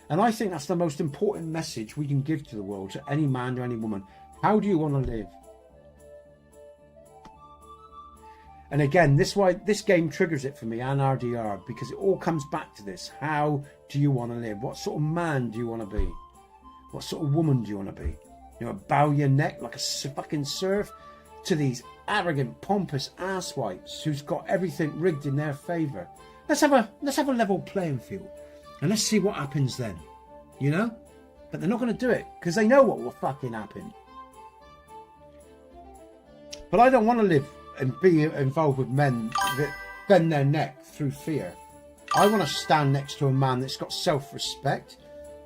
And I think that's the most important message we can give to the world, to any man or any woman. How do you want to live? And again, this game triggers it for me, and RDR, because it all comes back to this. How do you want to live? What sort of man do you want to be? What sort of woman do you want to be? You know, bow your neck like a fucking serf to these arrogant, pompous asswipes who's got everything rigged in their favour. Let's have a level playing field, and let's see what happens then. You know, but they're not going to do it because they know what will fucking happen. But I don't want to live and be involved with men that bend their neck through fear. I want to stand next to a man that's got self-respect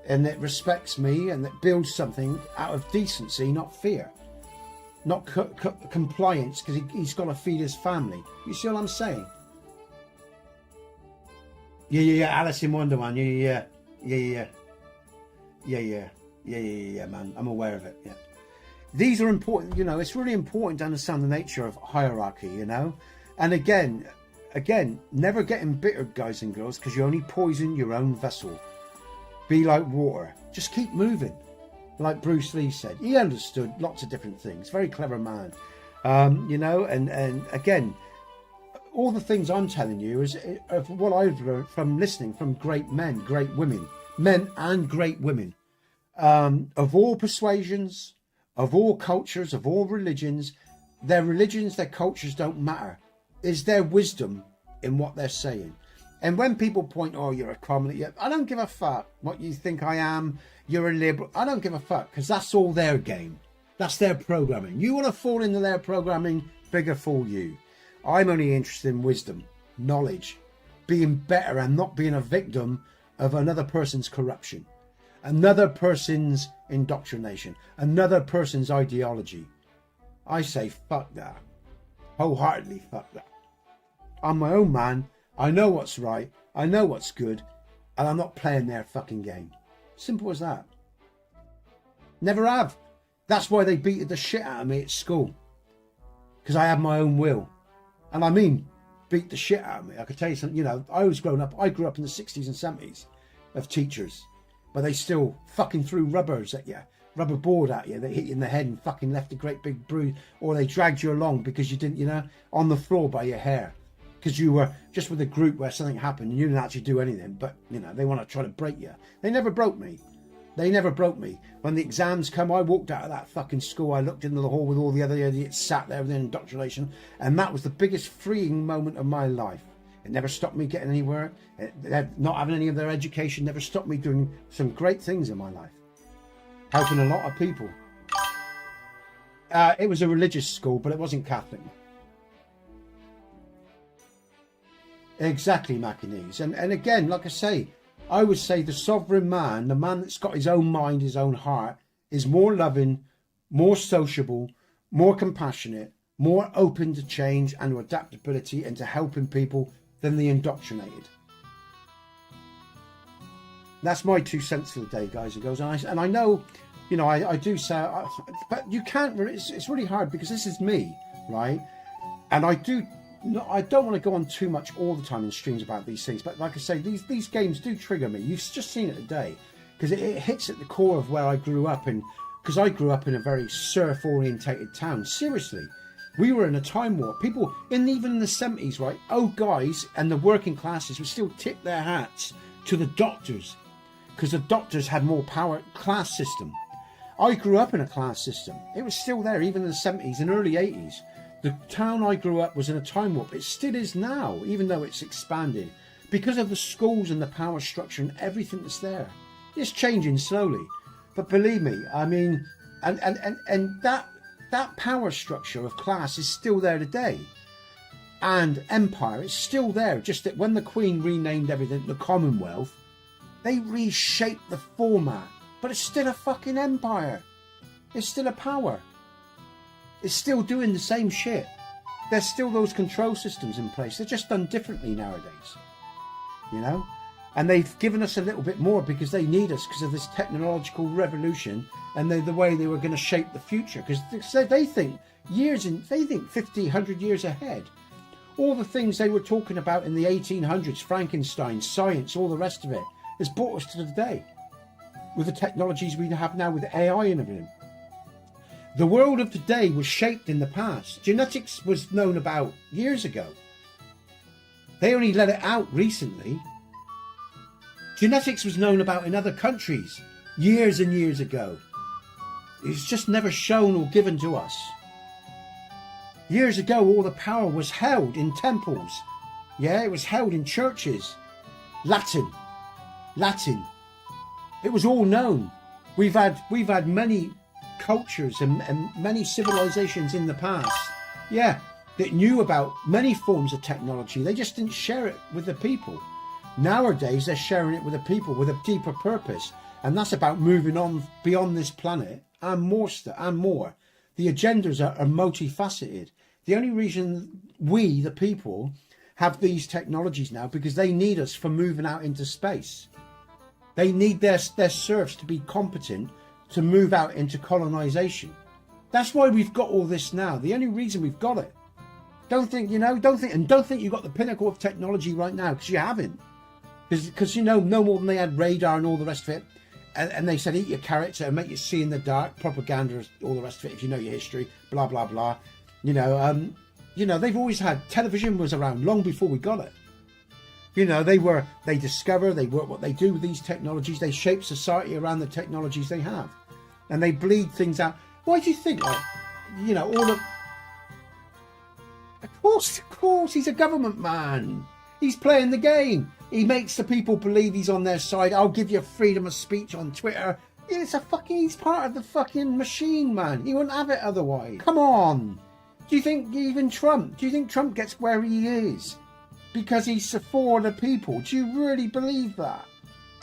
and that respects me and that builds something out of decency, not fear. Not compliance because he's got to feed his family. You see what I'm saying? Yeah, Alice in Wonderland. Yeah, man. I'm aware of it, yeah. These are important, you know, it's really important to understand the nature of hierarchy, you know. And again, never get embittered, guys and girls, because you only poison your own vessel. Be like water. Just keep moving. Like Bruce Lee said. He understood lots of different things. Very clever man. You know, and again, all the things I'm telling you is of what I've learned from listening from great men, great women. Men and great women. Of all persuasions, of all cultures, of all religions, their cultures don't matter. Is their wisdom in what they're saying. And when people point, oh, you're a communist, I don't give a fuck what you think I am, you're a liberal, I don't give a fuck, because that's all their game. That's their programming. You want to fall into their programming, bigger fool you. I'm only interested in wisdom, knowledge, being better and not being a victim of another person's corruption, another person's indoctrination, another person's ideology. I say fuck that. Wholeheartedly fuck that. I'm my own man. I know what's right. I know what's good. And I'm not playing their fucking game. Simple as that. Never have. That's why they beat the shit out of me at school. Because I had my own will. And I mean, beat the shit out of me. I could tell you something, you know, I grew up in the 60s and 70s of teachers. But they still fucking threw rubbers at you. Rubber board at you. They hit you in the head and fucking left a great big bruise. Or they dragged you along because you didn't, you know, on the floor by your hair. Because you were just with a group where something happened and you didn't actually do anything. But, you know, they want to try to break you. They never broke me. They never broke me. When the exams come, I walked out of that fucking school. I looked into the hall with all the other idiots sat there with their indoctrination. And that was the biggest freeing moment of my life. It never stopped me getting anywhere. Not having any of their education never stopped me doing some great things in my life. Helping a lot of people. It was a religious school, but it wasn't Catholic. Exactly, Mackinese. And again, like I say, I would say the sovereign man, the man that's got his own mind, his own heart, is more loving, more sociable, more compassionate, more open to change and to adaptability and to helping people than the indoctrinated. That's my 2 cents for the day, guys and girls. And I know, you know, I do say, but you can't, it's really hard because this is me, right? And I don't want to go on too much all the time in streams about these things, but like I say, these games do trigger me. You've just seen it today because it hits at the core of where I grew up, and because I grew up in a very surf-orientated town. Seriously, we were in a time warp. People, even in the 70s, right? Old guys and the working classes would still tip their hats to the doctors because the doctors had more power. Class system. I grew up in a class system. It was still there even in the 70s and early 80s. The town I grew up was in a time warp. It still is now, even though it's expanded, because of the schools and the power structure and everything that's there. It's changing slowly, but believe me, I mean, and that power structure of class is still there today, and empire is still there. Just that when the Queen renamed everything the Commonwealth, they reshaped the format, but it's still a fucking empire. It's still a power. It's still doing the same shit. There's still those control systems in place. They're just done differently nowadays. You know? And they've given us a little bit more because they need us because of this technological revolution and the way they were going to shape the future. Because they think 50, 100 years ahead. All the things they were talking about in the 1800s, Frankenstein, science, all the rest of it, has brought us to today. With the technologies we have now with AI and everything. The world of today was shaped in the past. Genetics was known about years ago. They only let it out recently. Genetics was known about in other countries years and years ago. It's just never shown or given to us. Years ago, all the power was held in temples. Yeah, it was held in churches. Latin. It was all known. We've had many cultures and many civilizations in the past. Yeah, that knew about many forms of technology. They just didn't share it with the people. Nowadays, they're sharing it with the people with a deeper purpose. And that's about moving on beyond this planet and more stuff and more. The agendas are multifaceted. The only reason we, the people, have these technologies now because they need us for moving out into space. They need their serfs to be competent to move out into colonization. That's why we've got all this now. The only reason we've got it. Don't think you've got the pinnacle of technology right now, because you haven't. Because no more than they had radar and all the rest of it. And they said, eat your carrots and make you see in the dark, propaganda, all the rest of it, if you know your history, blah, blah, blah. They've always had, television was around long before we got it. They discover, they work what they do with these technologies, they shape society around the technologies they have. And they bleed things out. Why do you think, Of course, he's a government man. He's playing the game. He makes the people believe he's on their side. I'll give you freedom of speech on Twitter. He's part of the fucking machine, man. He wouldn't have it otherwise. Come on. Do you think Trump gets where he is because he's for the people? Do you really believe that?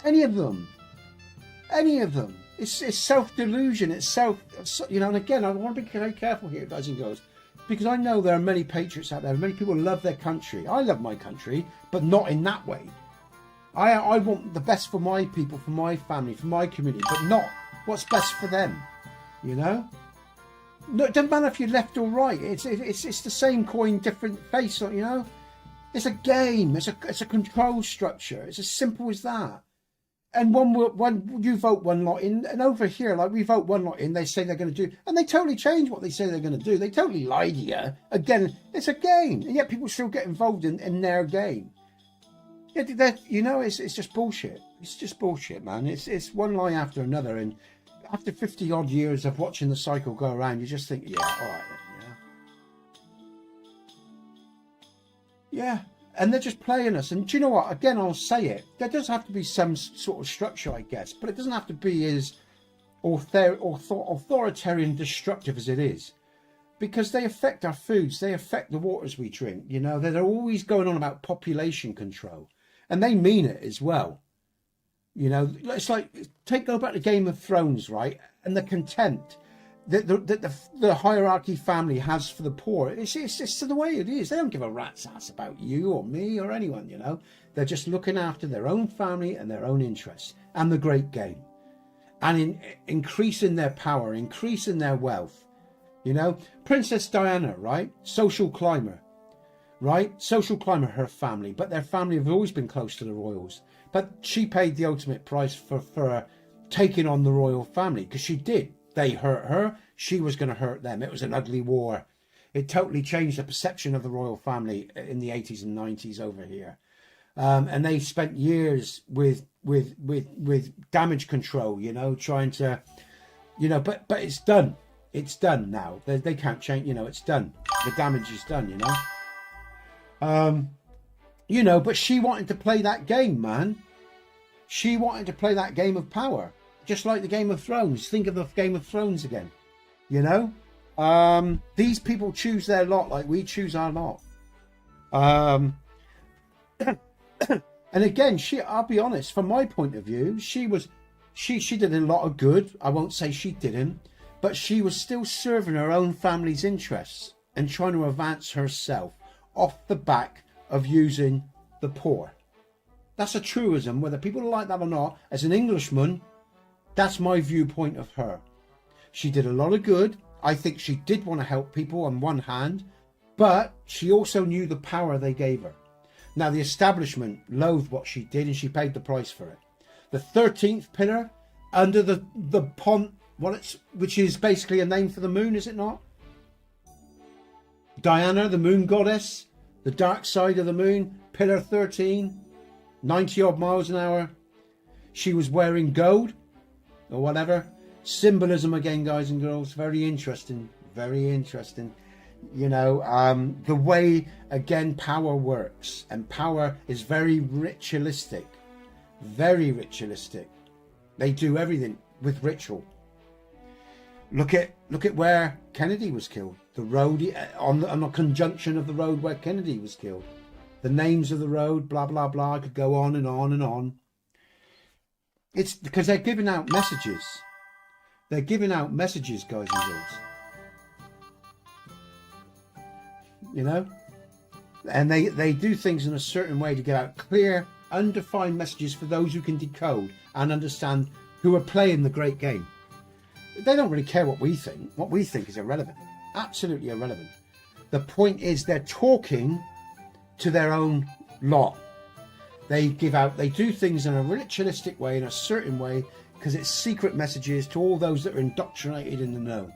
Any of them? It's self-delusion. It's and again, I want to be very careful here, guys and girls, because I know there are many patriots out there. Many people love their country. I love my country, but not in that way. I want the best for my people, for my family, for my community, but not what's best for them. No, it doesn't matter if you're left or right. It's the same coin, different face. It's a game. It's a control structure. It's as simple as that. And when you vote one lot in, and over here, like we vote one lot in, they say they're going to do, and they totally change what they say they're going to do. They totally lie to you. Again, it's a game, and yet people still get involved in their game. It's just bullshit. It's just bullshit, man. It's one lie after another, and after 50 odd years of watching the cycle go around, you just think, yeah, all right, yeah. And they're just playing us. And do you know what? Again, I'll say it. There does have to be some sort of structure, I guess. But it doesn't have to be as authoritarian, destructive as it is. Because they affect our foods. They affect the waters we drink. They're always going on about population control. And they mean it as well. It's like, go back to Game of Thrones, right? And the contempt that the hierarchy family has for the poor. It's just the way it is. They don't give a rat's ass about you or me or anyone, They're just looking after their own family and their own interests and the great game. And increasing their power, increasing their wealth. Princess Diana, right? Social climber, right? Social climber, her family. But their family have always been close to the royals. But she paid the ultimate price for taking on the royal family, because she did. They hurt her. She was going to hurt them. It was an ugly war. It totally changed the perception of the royal family in the 80s and 90s over here. And they spent years with damage control, trying to, but it's done. It's done now. They can't change, it's done. The damage is done, but she wanted to play that game, man. She wanted to play that game of power. Just like the Game of Thrones. Think of the Game of Thrones again. These people choose their lot like we choose our lot. And again, I'll be honest, from my point of view, she did a lot of good. I won't say she didn't, but she was still serving her own family's interests and trying to advance herself off the back of using the poor. That's a truism, whether people like that or not. As an Englishman, that's my viewpoint of her. She did a lot of good. I think she did want to help people on one hand, but she also knew the power they gave her. Now, the establishment loathed what she did, and she paid the price for it. The 13th pillar, under the pont, which is basically a name for the moon, is it not? Diana, the moon goddess, the dark side of the moon, pillar 13, 90 odd miles an hour. She was wearing gold, or whatever, Symbolism again, guys and girls, very interesting, very interesting. You know, the way, again, power works, and power is very ritualistic, very ritualistic. They do everything with ritual. Look at where Kennedy was killed. The road on the conjunction of the road where Kennedy was killed. The names of the road, blah blah blah. I could go on and on and on. It's because they're giving out messages. They're giving out messages, guys and girls. You know, and they do things in a certain way to get out clear, undefined messages for those who can decode and understand, who are playing the great game. They don't really care what we think. What we think is irrelevant, absolutely irrelevant. The point is they're talking to their own lot. They do things in a ritualistic way, in a certain way, because it's secret messages to all those that are indoctrinated in the know.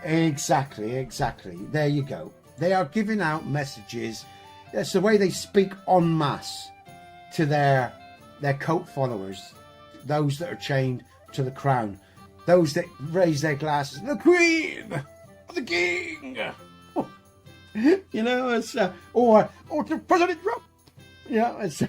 Exactly. There you go. They are giving out messages. That's the way they speak en masse to their cult followers, those that are chained to the crown, those that raise their glasses, the Queen, the King, you know, it's or to President Trump. You know, it's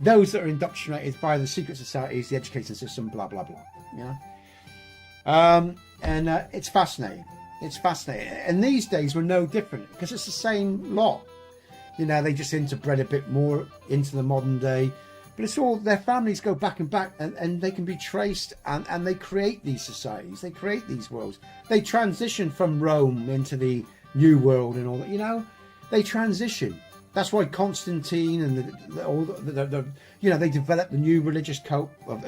those that are indoctrinated by the secret societies, the education system, blah blah blah. You know. And it's fascinating. It's fascinating. And these days we're no different, because it's the same lot. You know, they just interbred a bit more into the modern day. But it's all, their families go back and back, and they can be traced, and they create these societies. They create these worlds. They transition from Rome into the New World and all that, you know. They transition. That's why Constantine and all the you know, they developed the new religious cult of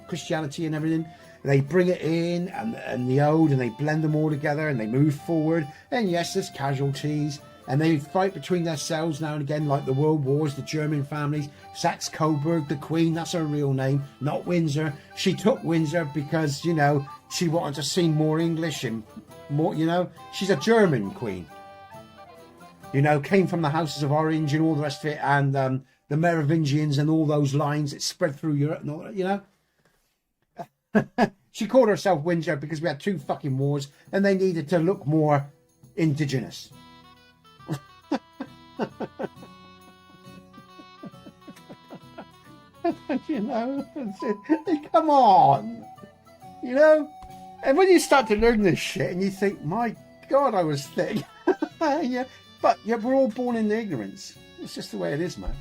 Christianity and everything. They bring it in and the old, and they blend them all together, and they move forward. And yes, there's casualties, and they fight between themselves now and again, like the World Wars, the German families. Saxe-Coburg, the Queen, that's her real name, not Windsor. She took Windsor because, you know, she wanted to seem more English and more, you know, she's a German queen. You know, came from the houses of Orange and all the rest of it, and the Merovingians and all those lines that spread through Europe and all that, you know. She called herself Windsor because we had 2 fucking wars, and they needed to look more indigenous. You know, come on, you know. And when you start to learn this shit, and you think, my God, I was thick. Yeah, but yeah, we're all born in ignorance. It's just the way it is, man.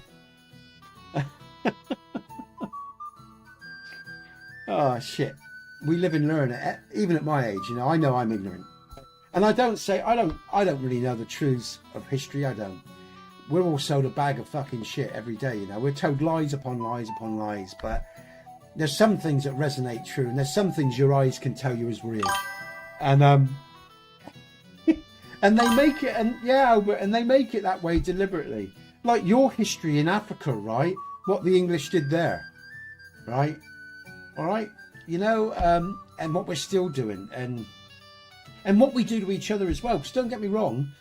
Oh shit, we live and learn. Even at my age, you know I'm ignorant, and I don't really know the truths of history. I don't. We're all sold a bag of fucking shit every day, you know. We're told lies upon lies upon lies, but there's some things that resonate true, and there's some things your eyes can tell you is real, and and they make it, and they make it that way deliberately. Like your history in Africa, right? What the English did there, right? All right, you know, and what we're still doing, and what we do to each other as well. Because don't get me wrong,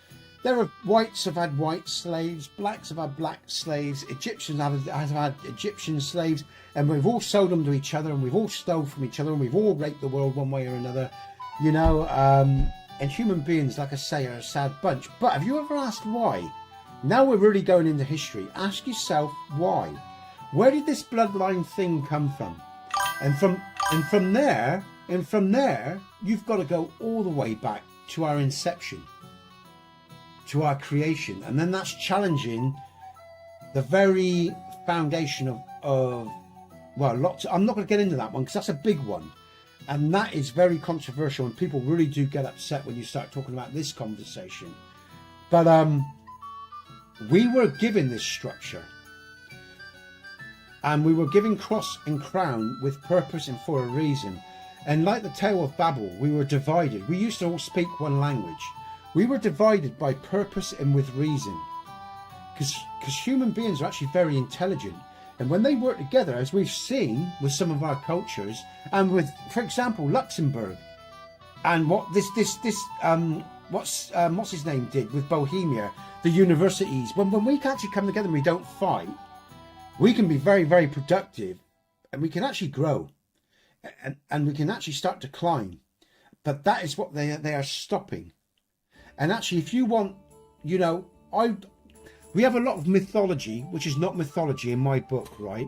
there are whites have had white slaves, blacks have had black slaves, Egyptians have had Egyptian slaves, and we've all sold them to each other, and we've all stole from each other, and we've all raped the world one way or another, you know. And human beings, like I say, are a sad bunch. But have you ever asked why? Now we're really going into history. Ask yourself why. Where did this bloodline thing come from? And from there, you've got to go all the way back to our inception, to our creation, and then that's challenging the very foundation of well, lots. I'm not going to get into that one because that's a big one, and that is very controversial, and people really do get upset when you start talking about this conversation. But we were given this structure. And we were given cross and crown with purpose and for a reason. And like the Tale of Babel, we were divided. We used to all speak one language. We were divided by purpose and with reason. Because human beings are actually very intelligent. And when they work together, as we've seen with some of our cultures, and with, for example, Luxembourg, and what what's his name did with Bohemia, the universities, when we can actually come together and we don't fight, we can be very, very productive and we can actually grow, and we can actually start to climb. But that is what they are stopping. And actually, if you want, you know, we have a lot of mythology, which is not mythology in my book, right?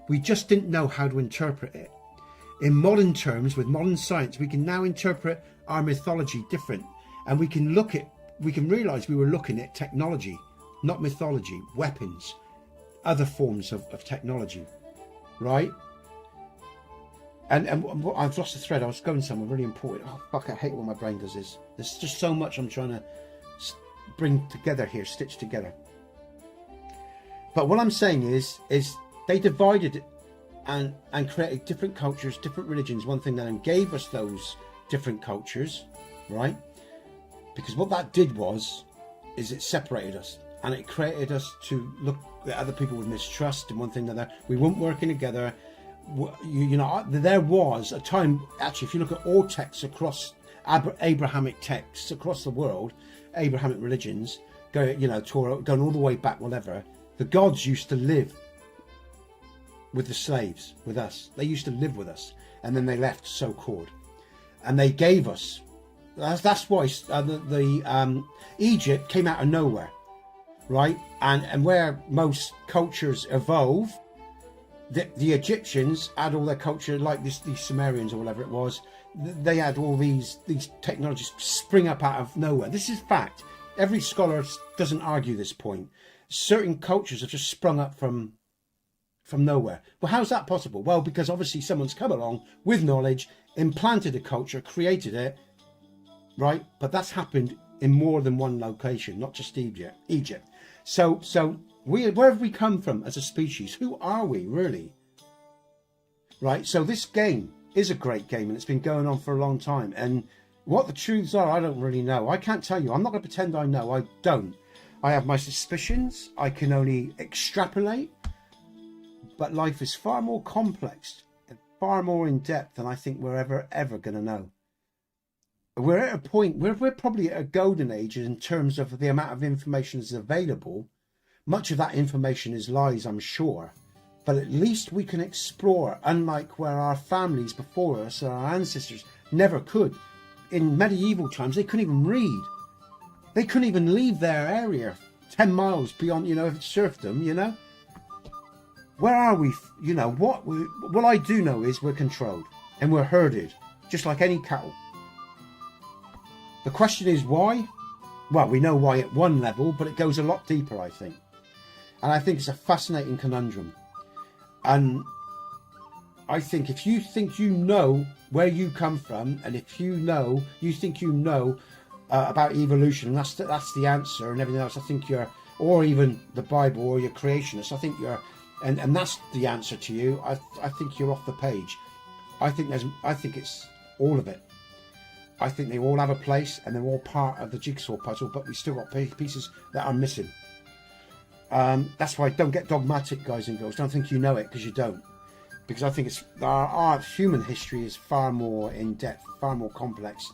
We just didn't know how to interpret it. In modern terms, with modern science, we can now interpret our mythology different, and we can realize we were looking at technology, not mythology, weapons, other forms of technology, right? And I've lost the thread. I was going somewhere really important. Oh fuck! I hate when my brain does this. There's just so much I'm trying to bring together here, stitch together. But what I'm saying is they divided and created different cultures, different religions. One thing then gave us those different cultures, right? Because what that did is it separated us, and it created us to look at other people with mistrust and one thing another. We weren't working together. You know, there was a time, actually, if you look at all texts across Abrahamic texts across the world, Abrahamic religions, Torah, going all the way back, whatever, the gods used to live with the slaves, with us. They used to live with us, and then they left, so-called, and they gave us. That's why Egypt came out of nowhere, right? And where most cultures evolve. The Egyptians had all their culture, like these Sumerians or whatever it was. They had all these technologies spring up out of nowhere. This is fact. Every scholar doesn't argue this point. Certain cultures have just sprung up from nowhere. Well, how's that possible? Well, because obviously someone's come along with knowledge, implanted a culture, created it, right? But that's happened in more than one location, not just Egypt. So where have we come from as a species? Who are we really? Right, so this game is a great game, and it's been going on for a long time. And what the truths are, I don't really know. I can't tell you. I'm not going to pretend I know. I don't. I have my suspicions. I can only extrapolate. But life is far more complex and far more in depth than I think we're ever going to know. We're at a point where we're probably at a golden age in terms of the amount of information that's available. Much of that information is lies, I'm sure, but at least we can explore, unlike where our families before us or our ancestors never could. In medieval times, they couldn't even read. They couldn't even leave their area 10 miles beyond, if it's serfdom, Where are we? What I do know is we're controlled and we're herded, just like any cattle. The question is why? Well, we know why at one level, but it goes a lot deeper, I think. And I think it's a fascinating conundrum. And I think if you think you know where you come from, and if you think you know about evolution, and that's the answer, and everything else, I think you're, or even the Bible or your creationists, I think you're, and that's the answer to you. I think you're off the page. I think it's all of it. I think they all have a place, and they're all part of the jigsaw puzzle, but we still got pieces that are missing. That's why don't get dogmatic, guys and girls. Don't think you know it, because you don't. Because I think it's our human history is far more in depth, far more complex.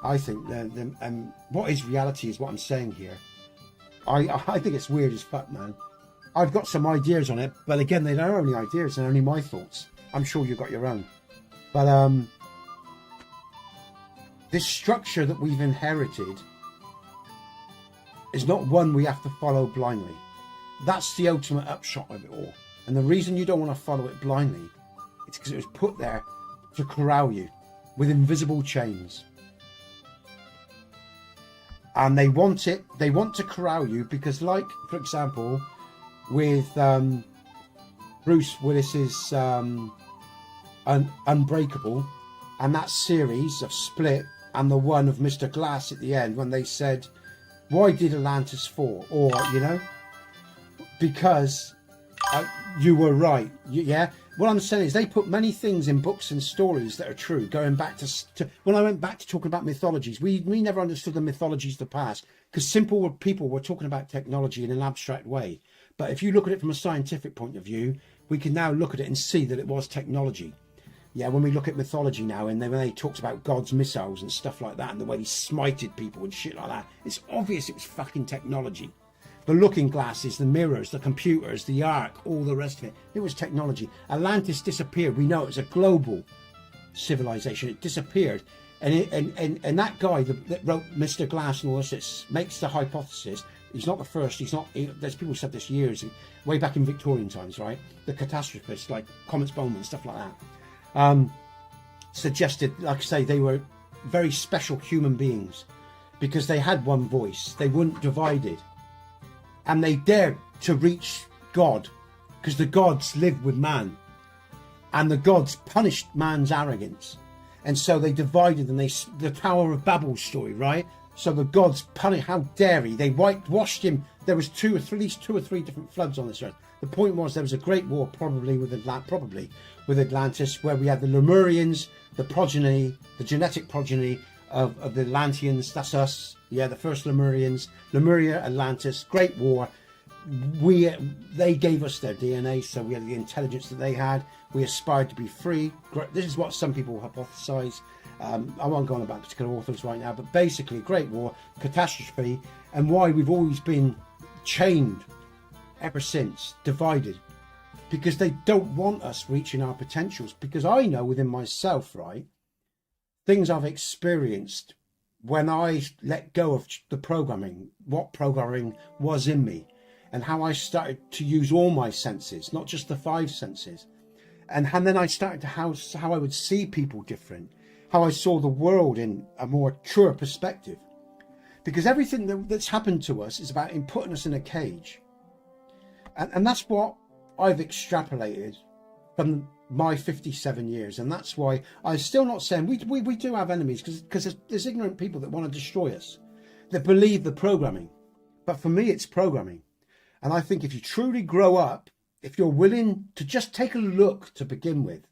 I think and what is reality is what I'm saying here. I think it's weird as fuck, man. I've got some ideas on it, but again, they're not only ideas, they're only my thoughts. I'm sure you've got your own. But this structure that we've inherited is not one we have to follow blindly. That's the ultimate upshot of it all. And the reason you don't want to follow it blindly is because it was put there to corral you with invisible chains. And they want to corral you because, like, for example, with Bruce Willis's Unbreakable, and that series of Split, and the one of Mr. Glass at the end, when they said, why did Atlantis fall? Or, because you were right. Yeah. What I'm saying is they put many things in books and stories that are true. Going back to when I went back to talking about mythologies, we never understood the mythologies of the past because simple people were talking about technology in an abstract way. But if you look at it from a scientific point of view, we can now look at it and see that it was technology. Yeah, when we look at mythology now, and when they talked about God's missiles and stuff like that, and the way he smited people and shit like that, it's obvious it was fucking technology. The looking glasses, the mirrors, the computers, the ark, all the rest of it. It was technology. Atlantis disappeared. We know it was a global civilization. It disappeared. And that guy that wrote Mr. Glass and all this makes the hypothesis. He's not the first. There's people who said this years, way back in Victorian times, right? The catastrophists like Comets Bowman, stuff like that, suggested, like I say, they were very special human beings because they had one voice. They weren't divided, and they dared to reach God because the gods lived with man, and the gods punished man's arrogance. And so they divided, and the Tower of Babel story, right? So the gods punished, how dare he? They whitewashed him. There was at least two or three different floods on this earth. The point was there was a great war, probably with Atlantis, where we had the Lemurians, the progeny, the genetic progeny of the Atlanteans. That's us. Yeah, the first Lemurians, Lemuria, Atlantis, great war. They gave us their DNA, so we had the intelligence that they had. We aspired to be free. This is what some people hypothesize. I won't go on about particular authors right now, but basically, Great War, catastrophe, and why we've always been chained ever since, divided, because they don't want us reaching our potentials. Because I know within myself, right, things I've experienced when I let go of the programming, what programming was in me, and how I started to use all my senses, not just the 5 senses. And then I started to how I would see people different, how I saw the world in a more truer perspective. Because everything that's happened to us is about putting us in a cage. And that's what I've extrapolated from my 57 years. And that's why I'm still not saying, we do have enemies, because there's ignorant people that want to destroy us, that believe the programming. But for me, it's programming. And I think if you truly grow up, if you're willing to just take a look to begin with,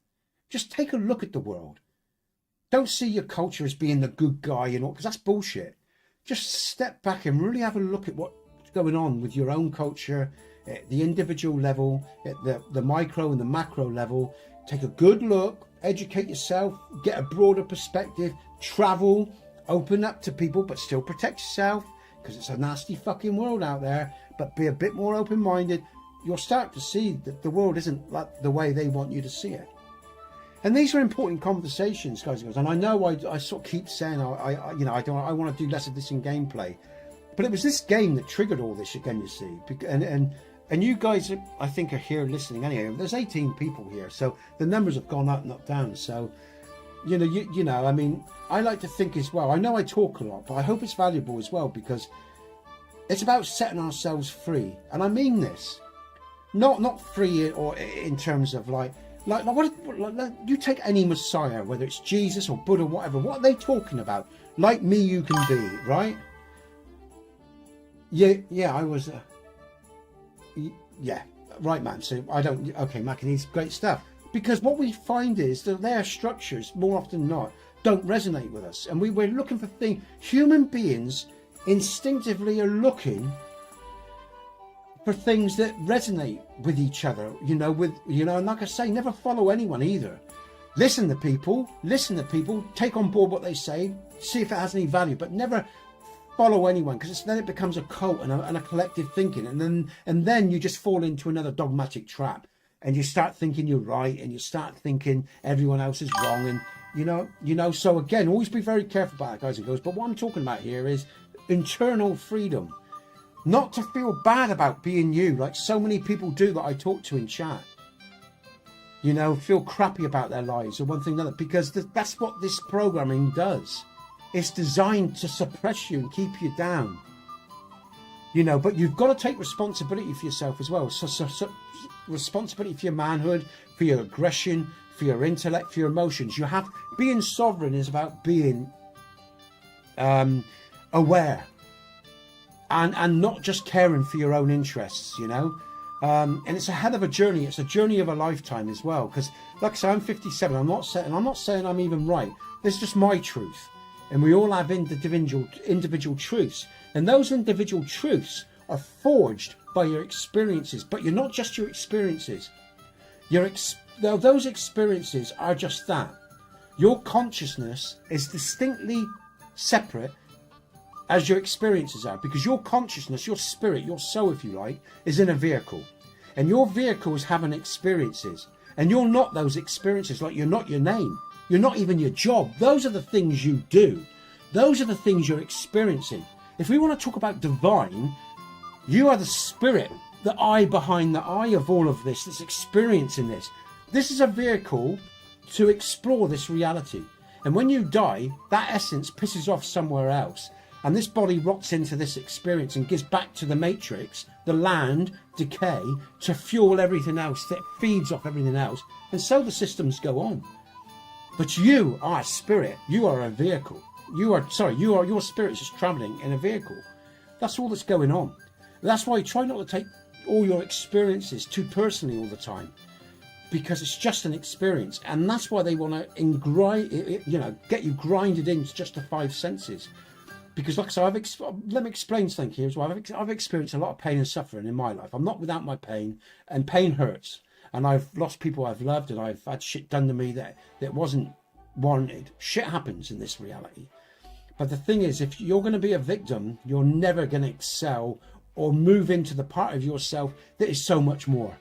just take a look at the world. Don't see your culture as being the good guy, because that's bullshit. Just step back and really have a look at what's going on with your own culture, at the individual level, at the micro and the macro level. Take a good look, educate yourself, get a broader perspective, travel, open up to people, but still protect yourself, because it's a nasty fucking world out there. But be a bit more open-minded. You'll start to see that the world isn't like the way they want you to see it. And these are important conversations, guys and girls. And I know I sort of keep saying I want to do less of this in gameplay, but it was this game that triggered all this again. You see, and you guys, I think, are here listening anyway. There's 18 people here, so the numbers have gone up, not down. So, I mean, I like to think as well. I know I talk a lot, but I hope it's valuable as well, because it's about setting ourselves free, and I mean this. Not free or in terms of like you take any Messiah, whether it's Jesus or Buddha, whatever. What are they talking about? Like me, you can be, right? Yeah, I was. Yeah, right, man. So I don't. Okay, Macanese, great stuff. Because what we find is that their structures, more often than not, don't resonate with us, and we're looking for things. Human beings instinctively are looking for things that resonate with each other, and like I say, never follow anyone either. Listen to people, take on board what they say, see if it has any value, but never follow anyone, because then it becomes a cult and a collective thinking, and then you just fall into another dogmatic trap, and you start thinking you're right, and you start thinking everyone else is wrong, and so again, always be very careful about it, guys and girls. But what I'm talking about here is internal freedom. Not to feel bad about being you, like so many people do that I talk to in chat. Feel crappy about their lives or one thing or another, because that's what this programming does. It's designed to suppress you and keep you down. But you've got to take responsibility for yourself as well. So responsibility for your manhood, for your aggression, for your intellect, for your emotions. Being sovereign is about being aware. And not just caring for your own interests, and it's a hell of a journey. It's a journey of a lifetime as well. Because, like I say, I'm 57. I'm not saying I'm even right. This is just my truth, and we all have individual truths, and those individual truths are forged by your experiences. But you're not just your experiences. Those experiences are just that. Your consciousness is distinctly separate as your experiences are, because your consciousness, your spirit, your soul, if you like, is in a vehicle, and your vehicle is having experiences, and you're not those experiences. Like, you're not your name, you're not even your job. Those are the things you do. Those are the things you're experiencing. If we want to talk about divine, you are the spirit, the eye behind the eye of all of this, that's experiencing this. This is a vehicle to explore this reality. And when you die, that essence pisses off somewhere else. And this body rots into this experience and gives back to the matrix, the land, decay, to fuel everything else that feeds off everything else. And so the systems go on. But you are a spirit. You are a vehicle. Your spirit is just travelling in a vehicle. That's all that's going on. That's why you try not to take all your experiences too personally all the time, because it's just an experience. And that's why they want to get you grinded into just the five senses. Because, like I said, let me explain something here as well. I've experienced a lot of pain and suffering in my life. I'm not without my pain, and pain hurts. And I've lost people I've loved, and I've had shit done to me that wasn't warranted. Shit happens in this reality. But the thing is, if you're going to be a victim, you're never going to excel or move into the part of yourself that is so much more.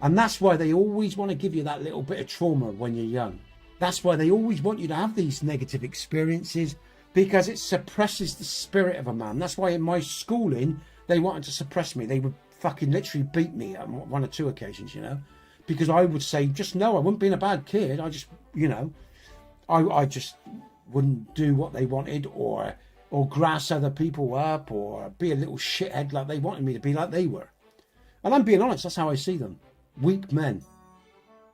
And that's why they always want to give you that little bit of trauma when you're young. That's why they always want you to have these negative experiences, because it suppresses the spirit of a man. That's why in my schooling, they wanted to suppress me. They would fucking literally beat me on one or two occasions, because I would say, just no, I wouldn't be a bad kid. I just, I just wouldn't do what they wanted, or grass other people up, or be a little shithead like they wanted me to be, like they were. And I'm being honest, that's how I see them. Weak men,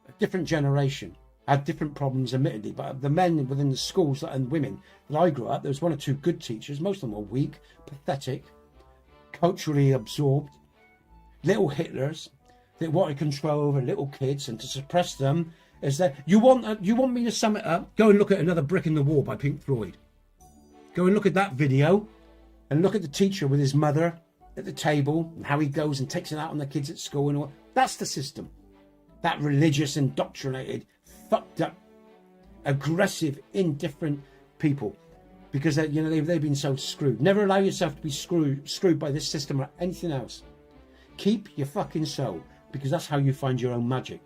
a different generation, had different problems, admittedly, but the men within the schools and women that I grew up, there was one or two good teachers. Most of them were weak, pathetic, culturally absorbed, little Hitlers that wanted control over little kids, and to suppress them is that you want me to sum it up? Go and look at Another Brick in the Wall by Pink Floyd. Go and look at that video, and look at the teacher with his mother at the table, and how he goes and takes it out on the kids at school and all. That's the system. That religious, indoctrinated, fucked up, aggressive, indifferent people, because they've been so screwed. Never allow yourself to be screwed by this system or anything else. Keep your fucking soul, because that's how you find your own magic.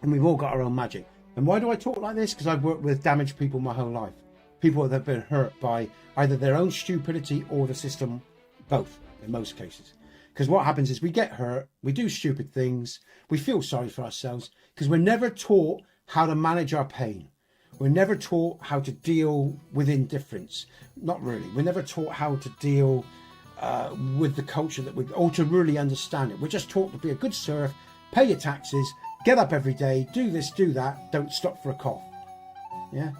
And we've all got our own magic. And why do I talk like this? Because I've worked with damaged people my whole life. People that have been hurt by either their own stupidity or the system, both in most cases. Because what happens is we get hurt, we do stupid things, we feel sorry for ourselves, because we're never taught how to manage our pain. We're never taught how to deal with indifference. Not really. We're never taught how to deal with the culture or to really understand it. We're just taught to be a good serf, pay your taxes, get up every day, do this, do that, don't stop for a cough. Yeah?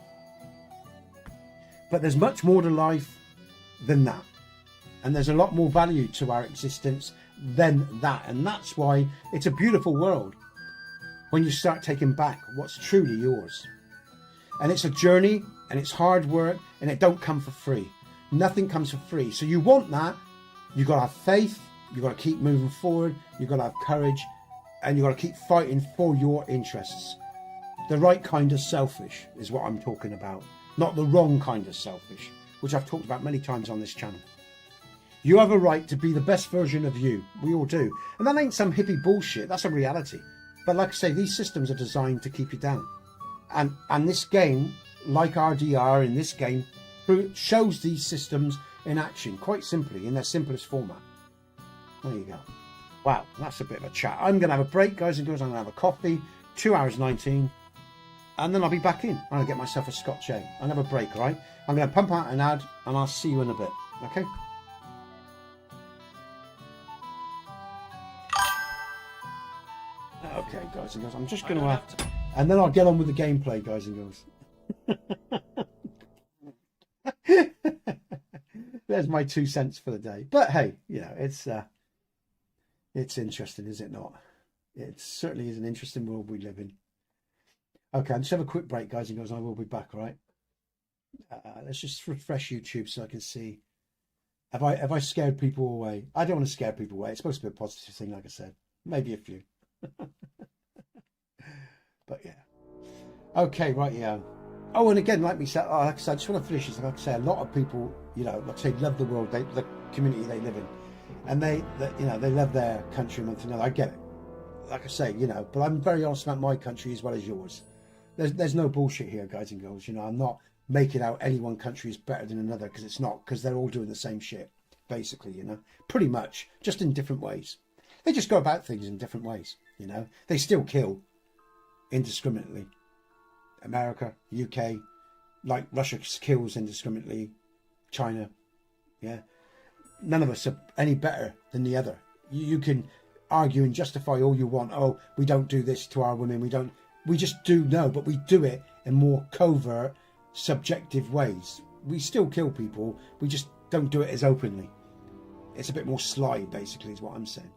But there's much more to life than that. And there's a lot more value to our existence than that. And that's why it's a beautiful world when you start taking back what's truly yours. And it's a journey, and it's hard work, and it don't come for free. Nothing comes for free. So you want that, you've got to have faith, you've got to keep moving forward, you've got to have courage, and you've got to keep fighting for your interests. The right kind of selfish is what I'm talking about, not the wrong kind of selfish, which I've talked about many times on this channel. You have a right to be the best version of you. We all do. And that ain't some hippie bullshit. That's a reality. But like I say, these systems are designed to keep you down. And this game, like RDR in this game, shows these systems in action, quite simply, in their simplest format. There you go. Wow, that's a bit of a chat. I'm going to have a break, guys and girls. I'm going to have a coffee, 2 hours 19, and then I'll be back in. I'm going to get myself a Scotch ale. I'll have a break, all right? I'm going to pump out an ad, and I'll see you in a bit, okay? Okay, guys and girls, I'm just going to have to... And then I'll get on with the gameplay, guys and girls. There's my 2 cents for the day. But hey, it's interesting, is it not? It certainly is an interesting world we live in. Okay, I'll just have a quick break, guys and girls, and I will be back, all right? Let's just refresh YouTube so I can see. Have I scared people away? I don't want to scare people away. It's supposed to be a positive thing, like I said. Maybe a few. But yeah. Okay, right, yeah. Oh, and again, like I said, I just want to finish this. Like I say, a lot of people You know, like I say, love the world, the community they live in, and they love their country amongst another. I get it. Like I say, you know, but I'm very honest about my country as well as yours. There's no bullshit here, guys and girls. You know, I'm not making out any one country is better than another, because it's not, because they're all doing the same shit, basically, you know, pretty much, just in different ways. They just go about things in different ways, you know. They still kill indiscriminately. America, UK, like Russia kills indiscriminately. China, yeah. None of us are any better than the other. You can argue and justify all you want. Oh, we don't do this to our women. We just do, no, but we do it in more covert, subjective ways. We still kill people. We just don't do it as openly. It's a bit more sly, basically, is what I'm saying.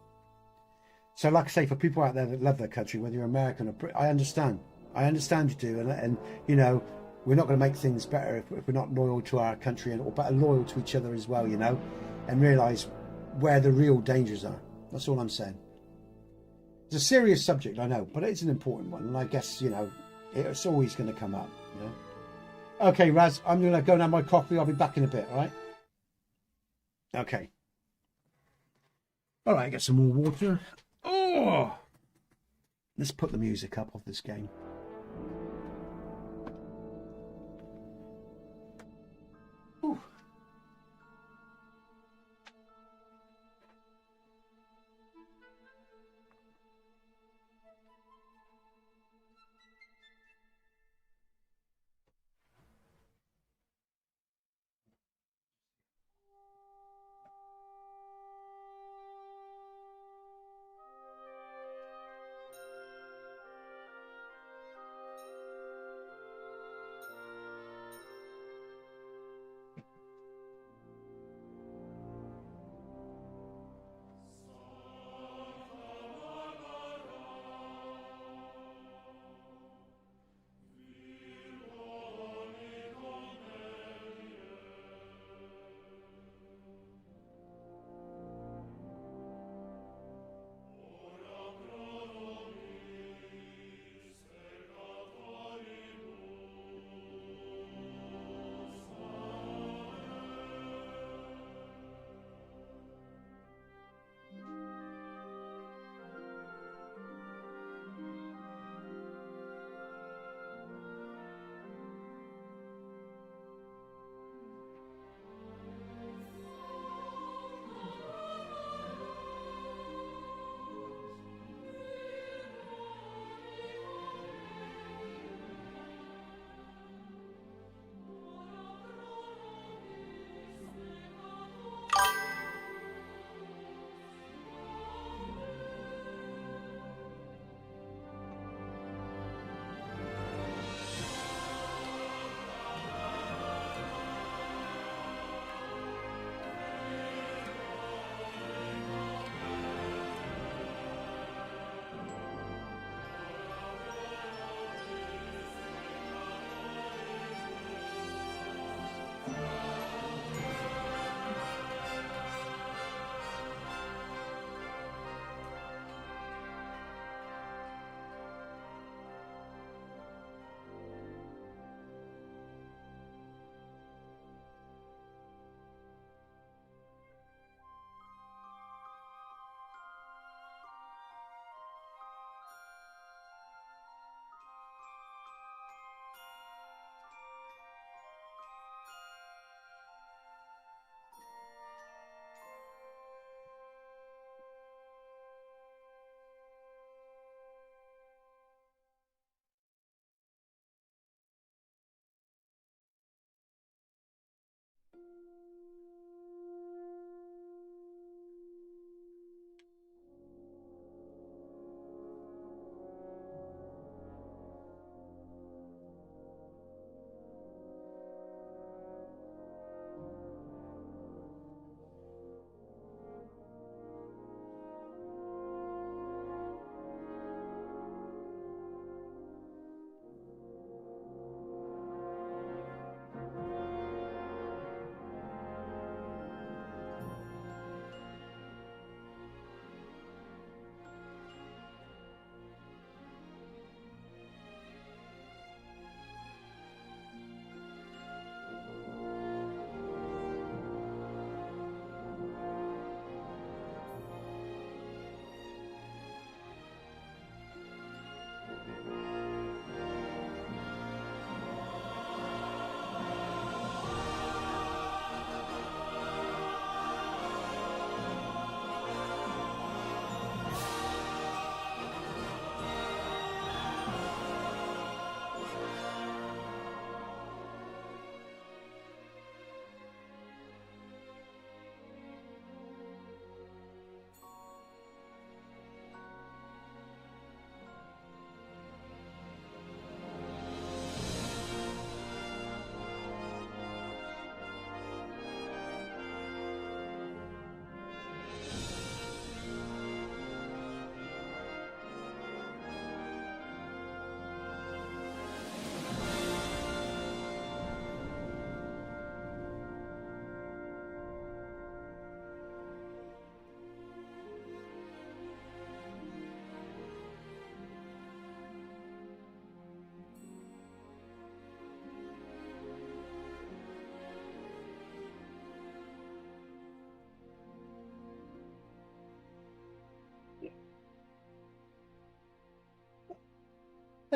So, like I say, for people out there that love their country, whether you're American or British, I understand. I understand you do, and you know, we're not going to make things better if we're not loyal to our country, or better loyal to each other as well, you know, and realise where the real dangers are. That's all I'm saying. It's a serious subject, I know, but it's an important one, and I guess, you know, it's always going to come up, you know. Okay, Raz, I'm going to go and have my coffee. I'll be back in a bit, all right? Okay. All right, get some more water. Oh! Let's put the music up of this game. Ooh.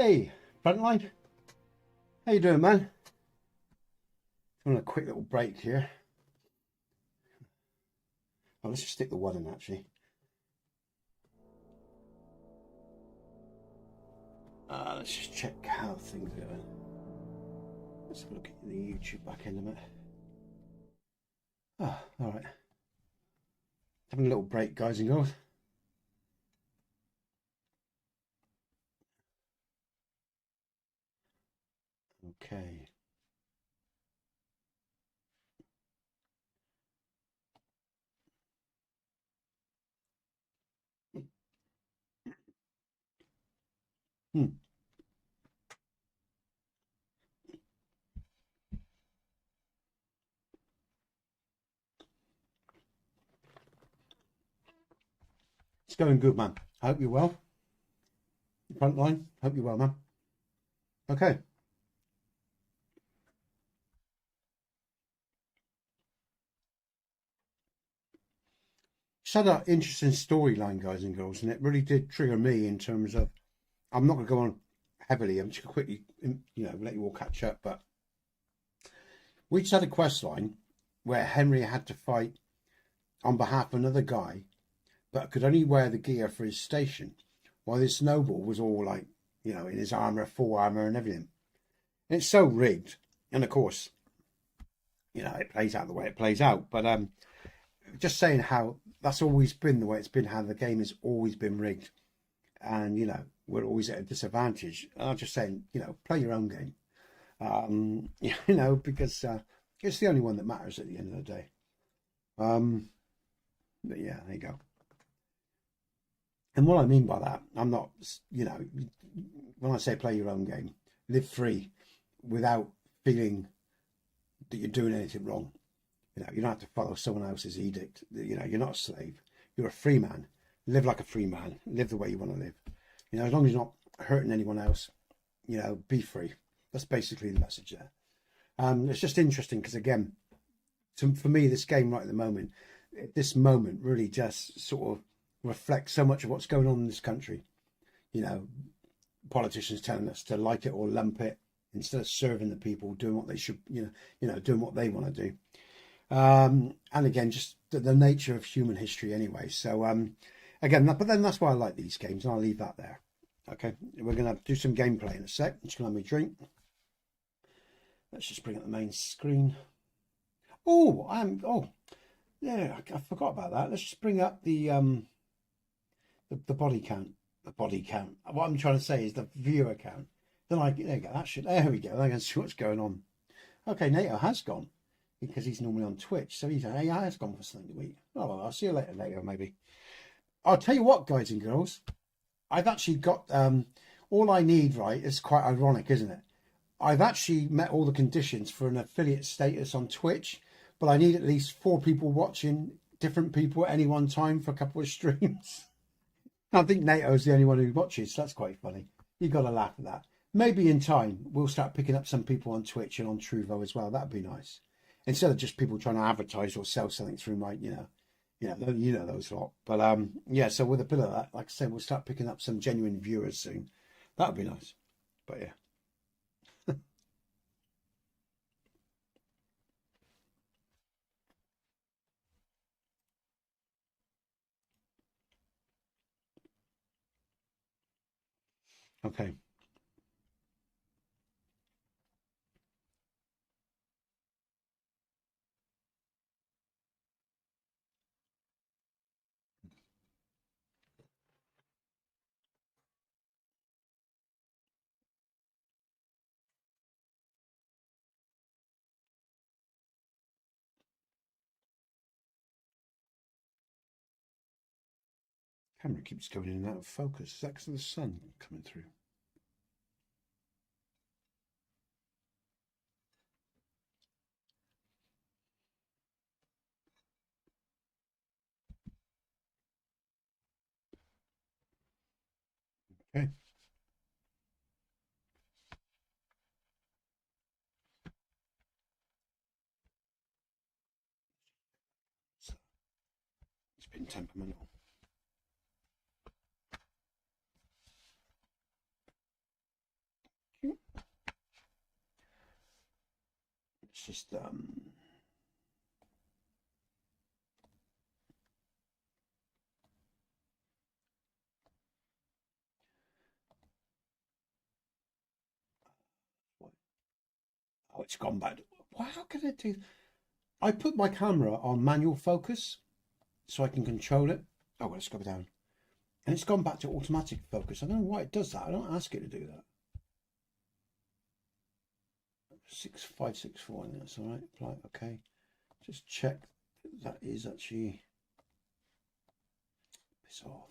Hey, Frontline. How you doing, man? I'm on a quick little break here. Oh, let's just stick the one in, actually. Let's just check how things are going. Let's have a look at the YouTube back end a minute. Ah, all right. Having a little break, guys and girls. Okay. It's going good, man. I hope you're well. Frontline, hope you're well, man. Okay. It's had an interesting storyline, guys and girls, and it really did trigger me in terms of, I'm not going to go on heavily, I'm just going to quickly, let you all catch up, but we just had a quest line where Henry had to fight on behalf of another guy, but could only wear the gear for his station, while this noble was all like, in his armour, full armour and everything. And it's so rigged, and of course, it plays out the way it plays out, but just saying how that's always been the way it's been, how the game has always been rigged, and we're always at a disadvantage. I'm just saying, play your own game, because it's the only one that matters at the end of the day. But yeah, there you go. And what I mean by that, I'm not, when I say play your own game, live free without feeling that you're doing anything wrong. You don't have to follow someone else's edict. You're not a slave. You're a free man. Live like a free man. Live the way you want to live. As long as you're not hurting anyone else, be free. That's basically the message there. It's just interesting because, again, for me, this game right at the moment, this moment really just sort of reflects so much of what's going on in this country. Politicians telling us to like it or lump it instead of serving the people, doing what they should, doing what they want to do. And again, just the nature of human history anyway. So again, but then that's why I like these games, and I'll leave that there. Okay, we're going to do some gameplay in a sec. I'm just going to have my drink. Let's just bring up the main screen. Yeah, I forgot about that. Let's just bring up the body count. The body count. What I'm trying to say is the viewer count. Then there you go. There we go. I can see what's going on. Okay, NATO has gone because he's normally on Twitch, so he has gone for something to eat. Oh, well, I'll see you later, maybe. I'll tell you what, guys and girls. I've actually got all I need. Right, it's quite ironic, isn't it? I've actually met all the conditions for an affiliate status on Twitch, but I need at least 4 people watching, different people at any one time for a couple of streams. I think NATO's the only one who watches, so that's quite funny. You've got to laugh at that. Maybe in time, we'll start picking up some people on Twitch and on TROVO as well. That'd be nice. Instead of just people trying to advertise or sell something through my, those lot. But yeah, so with a bit of that, like I said, we'll start picking up some genuine viewers soon. That'd be nice. But yeah. Okay. Camera keeps going in and out of focus. Is that because of the sun coming through? Okay. It's been temperamental. just oh, it's gone back. Why? How can I do? I put my camera on manual focus so I can control it. Oh, well, let's go down. And it's gone back to automatic focus. I don't know why it does that. I don't ask it to do that. 6564, that's all right. Apply, okay. Just check that is actually piss off.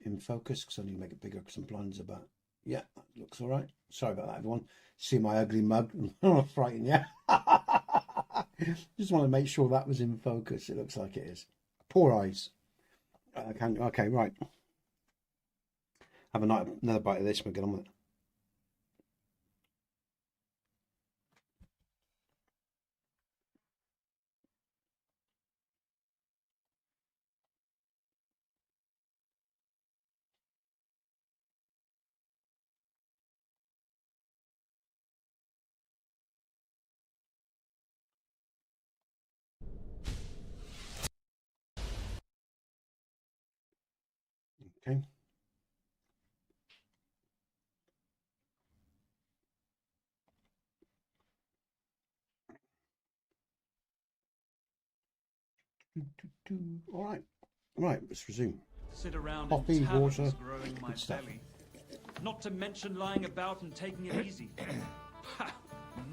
In focus, because I need to make it bigger because I'm blind about. Yeah, that looks all right. Sorry about that, everyone. See my ugly mug. I'm not frightened, yeah. Just want to make sure that was in focus. It looks like it is. Poor eyes. I can. Okay, right. Have another bite of this. We'll get on with it. Okay. All right. Right, let's resume. Sit around Coffee, in taverns water, growing my good stuff. belly. Not to mention lying about and taking it easy. Ha!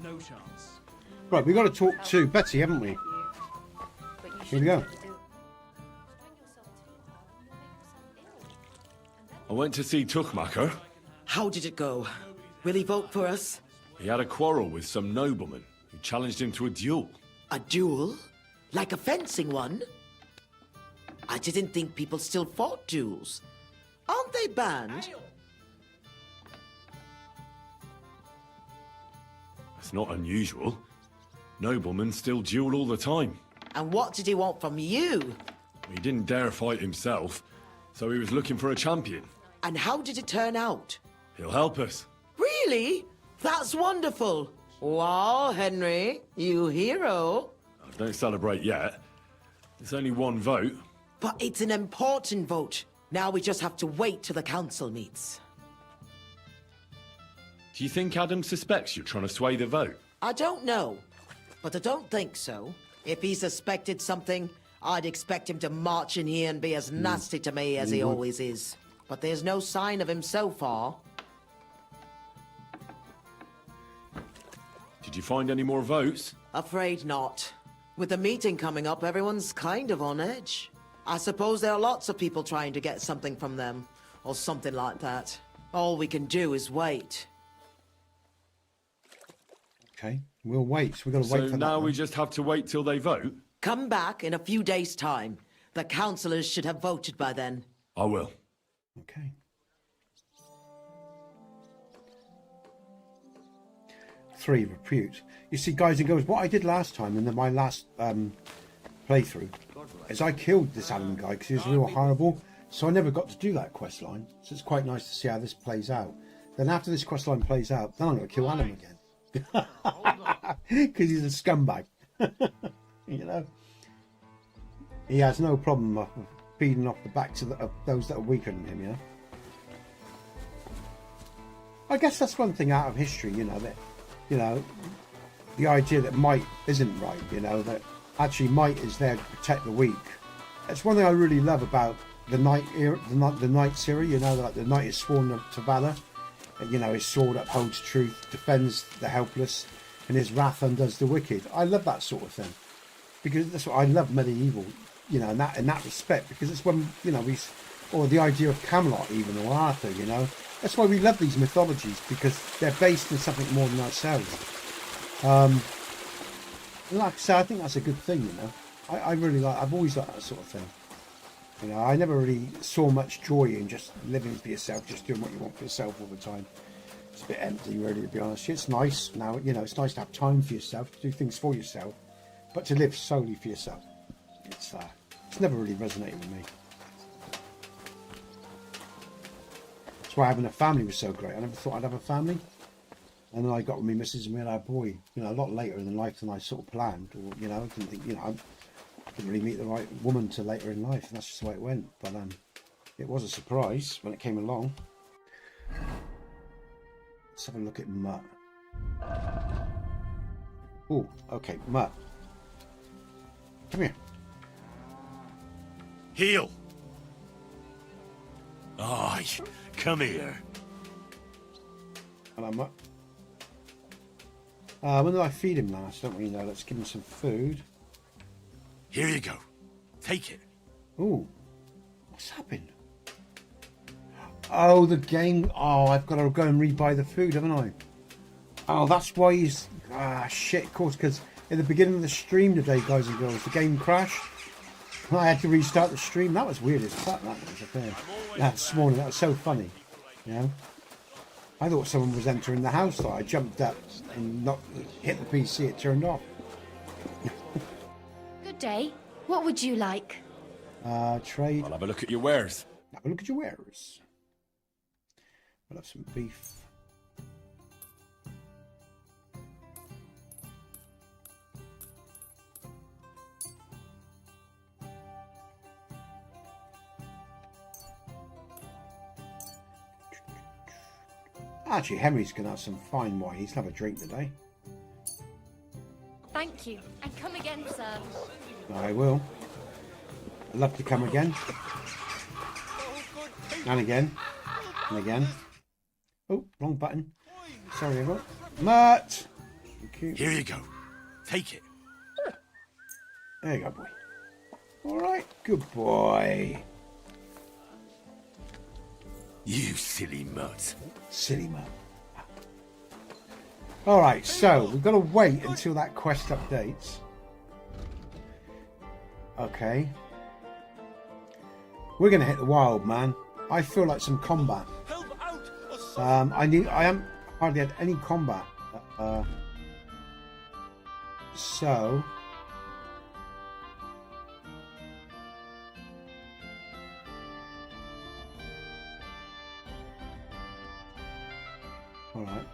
No chance. Right, we've got to talk to Betty, haven't we? Here we go. I went to see Tuchmacher. How did it go? Will he vote for us? He had a quarrel with some nobleman who challenged him to a duel. A duel? Like a fencing one? I didn't think people still fought duels. Aren't they banned? It's not unusual. Noblemen still duel all the time. And what did he want from you? He didn't dare fight himself, so he was looking for a champion. And how did it turn out? He'll help us. Really? That's wonderful. Wow, Henry, you hero. Don't celebrate yet. It's only one vote. But it's an important vote. Now we just have to wait till the council meets. Do you think Adam suspects you're trying to sway the vote? I don't know, but I don't think so. If he suspected something, I'd expect him to march in here and be as nasty to me as he always is. But there's no sign of him so far. Did you find any more votes? Afraid not. With the meeting coming up, everyone's kind of on edge. I suppose there are lots of people trying to get something from them, or something like that. All we can do is wait. Okay, we'll wait. We've got to wait for So that. now we just have to wait till they vote? Come back in a few days' time. The councillors should have voted by then. I will. Okay. 3 repute. You see, guys and girls, what I did last time in my last playthrough is I killed this Adam guy because he was real horrible. So I never got to do that quest line. So it's quite nice to see how this plays out. Then after this quest line plays out, then I'm going to kill Adam again. Because he's a scumbag. You know? He has no problem feeding off the backs of those that are weaker than him, you know? I guess that's one thing out of history, you know, that, you know, the idea that might isn't right, you know, that actually might is there to protect the weak. That's one thing I really love about the knight era, the knight's era, you know, like the knight is sworn to valor, and, you know, his sword upholds truth, defends the helpless, and his wrath undoes the wicked. I love that sort of thing, because that's what I love medieval, you know, in that respect, because it's when, you know, or the idea of Camelot even, or Arthur, you know, that's why we love these mythologies, because they're based in something more than ourselves. Like I say, I think that's a good thing, you know. I really like, I've always liked that sort of thing. You know, I never really saw much joy in just living for yourself, just doing what you want for yourself all the time. It's a bit empty, really, to be honest. It's nice now, you know, it's nice to have time for yourself, to do things for yourself, but to live solely for yourself, it's never really resonated with me. That's why having a family was so great. I never thought I'd have a family. And then I got with my missus and we had our boy, you know, a lot later in life than I sort of planned. Or, you know, I didn't think, you know, I didn't really meet the right woman till later in life. And that's just the way it went. But it was a surprise when it came along. Let's have a look at Mutt. Oh, okay, Mutt. Come here. Heel. Aye, come here. Hello, Mutt. When did I feed him last? Don't really know. Let's give him some food. Here you go. Take it. Ooh. What's happened? Oh, the game. Oh, I've got to go and rebuy the food, haven't I? Oh, that's why he's... Ah, shit, of course, because at the beginning of the stream today, guys and girls, the game crashed. I had to restart the stream. That was weird as fuck, that was affair. This morning, that was so funny. You know? I thought someone was entering the house, so I jumped up and hit the PC, it turned off. Good day. What would you like? Trade. I'll have a look at your wares. Have a look at your wares. We'll have some beef. Actually, Henry's going to have some fine wine. He's going to have a drink today. Thank you. And come again, sir. I will. I'd love to come again. And again. And again. Oh, wrong button. Sorry, everyone. Matt! Thank you. Here you go. Take it. There you go, boy. Alright, good boy. You silly mutt. Silly mutt. Alright, so we've got to wait until that quest updates. Okay. We're going to hit the wild, man. I feel like some combat. I haven't hardly had any combat. So... Alright.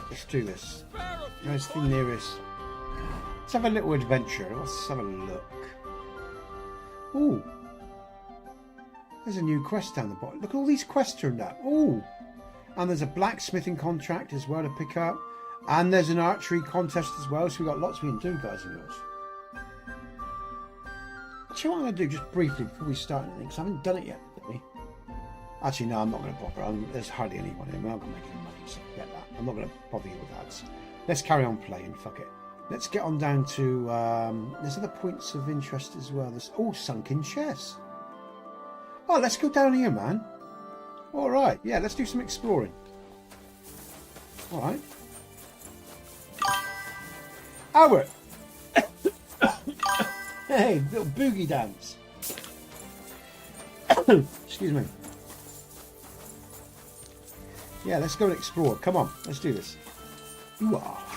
Let's do this. Where's the nearest? Let's have a little adventure. Let's have a look. Ooh. There's a new quest down the bottom. Look at all these quests turned up. Ooh. And there's a blacksmithing contract as well to pick up. And there's an archery contest as well. So we've got lots we can do, guys and girls. Actually, what I'm going to do just briefly before we start anything, because I haven't done it yet, did we? Actually, no, I'm not going to bother. There's hardly anyone in. We're not going to make any money, so forget that. I'm not going to bother you with that. Let's carry on playing. Fuck it. Let's get on down to... there's other points of interest as well. There's sunken chess. Oh, let's go down here, man. All right. Yeah, let's do some exploring. All right. Albert. Hey, little boogie dance. Excuse me. Yeah, let's go and explore. Come on, let's do this. Ooh-ah.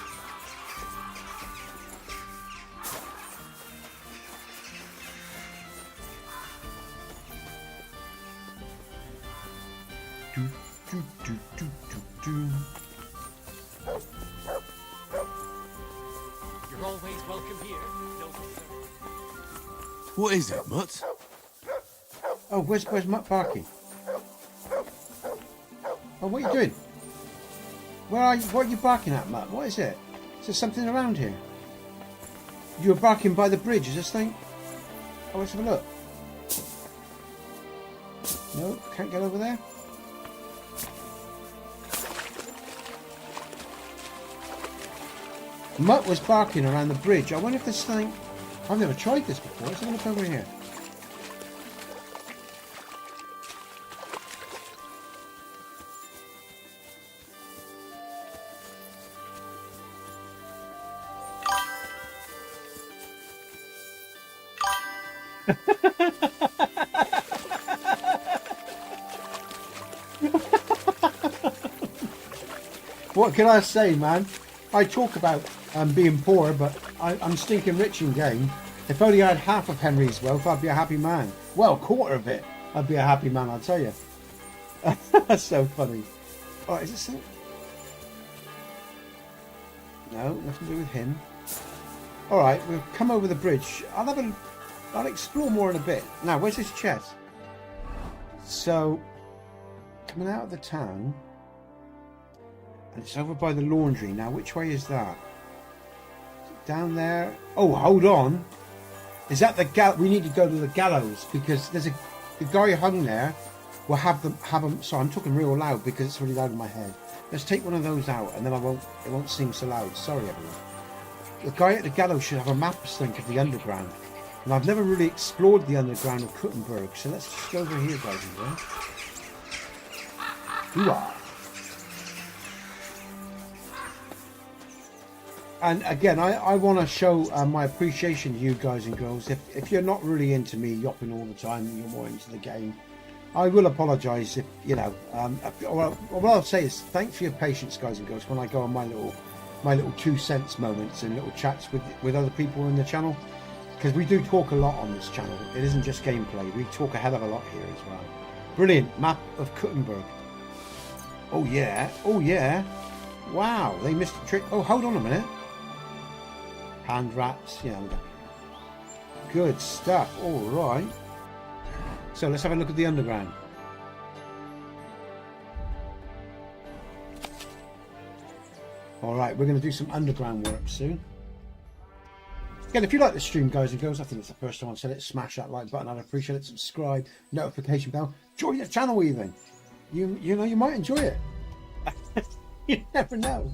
You're always welcome here. No, what is it, Mutt? Oh, where's Mutt barking? Oh, what are you doing? What are you barking at, Mutt? What is it? Is there something around here? You were barking by the bridge, is this thing? Oh, let's have a look. No, can't get over there. Mutt was barking around the bridge. I wonder if this thing... I've never tried this before. Let's have a look over here. What can I say, man? I talk about being poor, but I'm stinking rich in game. If only I had half of Henry's wealth, I'd be a happy man. Well, a quarter of it, I'd be a happy man, I'll tell you. That's so funny. Oh, is it so? No, nothing to do with him. Alright, we'll come over the bridge. I'll explore more in a bit. Now, where's this chest? So, coming out of the town, and it's over by the laundry. Now, which way is that? Is it down there? Oh, hold on. Is that the we need to go to the gallows because there's the guy hung there. We'll have them. So I'm talking real loud because it's really loud in my head. Let's take one of those out, and then it won't sing so loud. Sorry, everyone. The guy at the gallows should have a map link of the underground. And I've never really explored the underground of Kuttenberg, so let's just go over here, guys and girls. Hoo-ah. And again, I want to show my appreciation to you guys and girls. If you're not really into me yopping all the time and you're more into the game, I will apologise if, you know, what I'll say is thanks for your patience, guys and girls, when I go on my little 2 cents moments and little chats with other people in the channel. Because we do talk a lot on this channel. It isn't just gameplay. We talk a hell of a lot here as well. Brilliant. Map of Kuttenberg. Oh, yeah. Oh, yeah. Wow. They missed a trick. Oh, hold on a minute. Hand wraps. Yeah. Good stuff. All right. So let's have a look at the underground. All right. We're going to do some underground work soon. Again, if you like the stream, guys and girls, I think it's the first time I've said it, smash that like button. I'd appreciate it. Subscribe, notification bell, join the channel even. You know, you might enjoy it. You never know.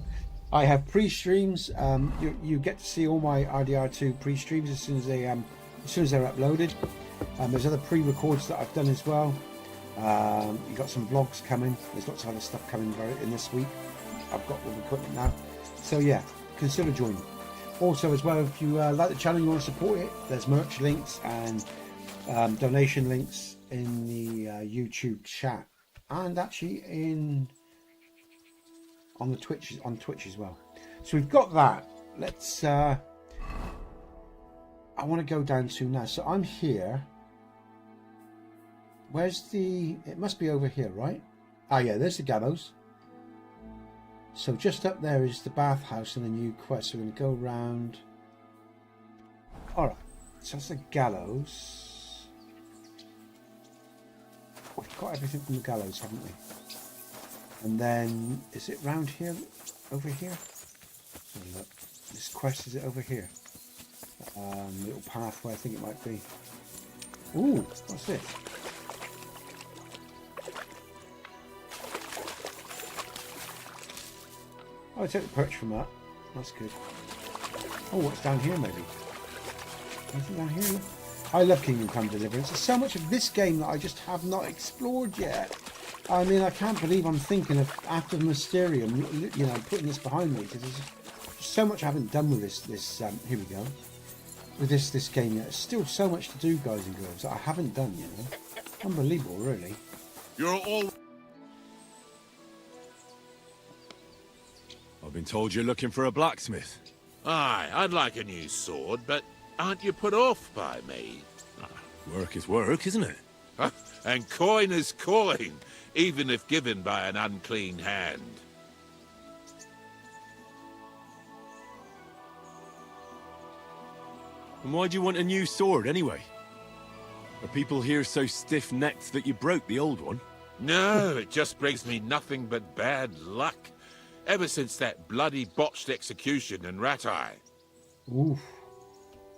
I have pre-streams. You get to see all my RDR2 pre-streams as soon as they're uploaded. There's other pre-records that I've done as well. You've got some vlogs coming. There's lots of other stuff coming in this week. I've got all the equipment now. So yeah, consider joining. Also, as well, if you like the channel, you want to support it, there's merch links and donation links in the YouTube chat, and actually on Twitch as well. So we've got that. Let's. I want to go down to now. So I'm here. Where's the? It must be over here, right? Ah, yeah. There's the gallows. So just up there is the bathhouse and the new quest. So we're going to go round. Alright, so that's the gallows. We've got everything from the gallows, haven't we? And then, is it round here? Over here? Look, this quest, is it over here? Little pathway, I think it might be. Ooh, what's this? Oh, I took the perch from that. That's good. Oh, what's down here, maybe? Anything down here? I love Kingdom Come Deliverance. There's so much of this game that I just have not explored yet. I mean, I can't believe I'm thinking of, after Mysterium, you know, putting this behind me, because there's so much I haven't done with this here we go. With this game yet. There's still so much to do, guys and girls, that I haven't done, you know. Unbelievable, really. You're all... I've been told you're looking for a blacksmith. Aye, I'd like a new sword, but aren't you put off by me? Work is work, isn't it? And coin is coin, even if given by an unclean hand. And why do you want a new sword, anyway? Are people here so stiff-necked that you broke the old one? No, it just brings me nothing but bad luck. Ever since that bloody botched execution in Ratai. Oof.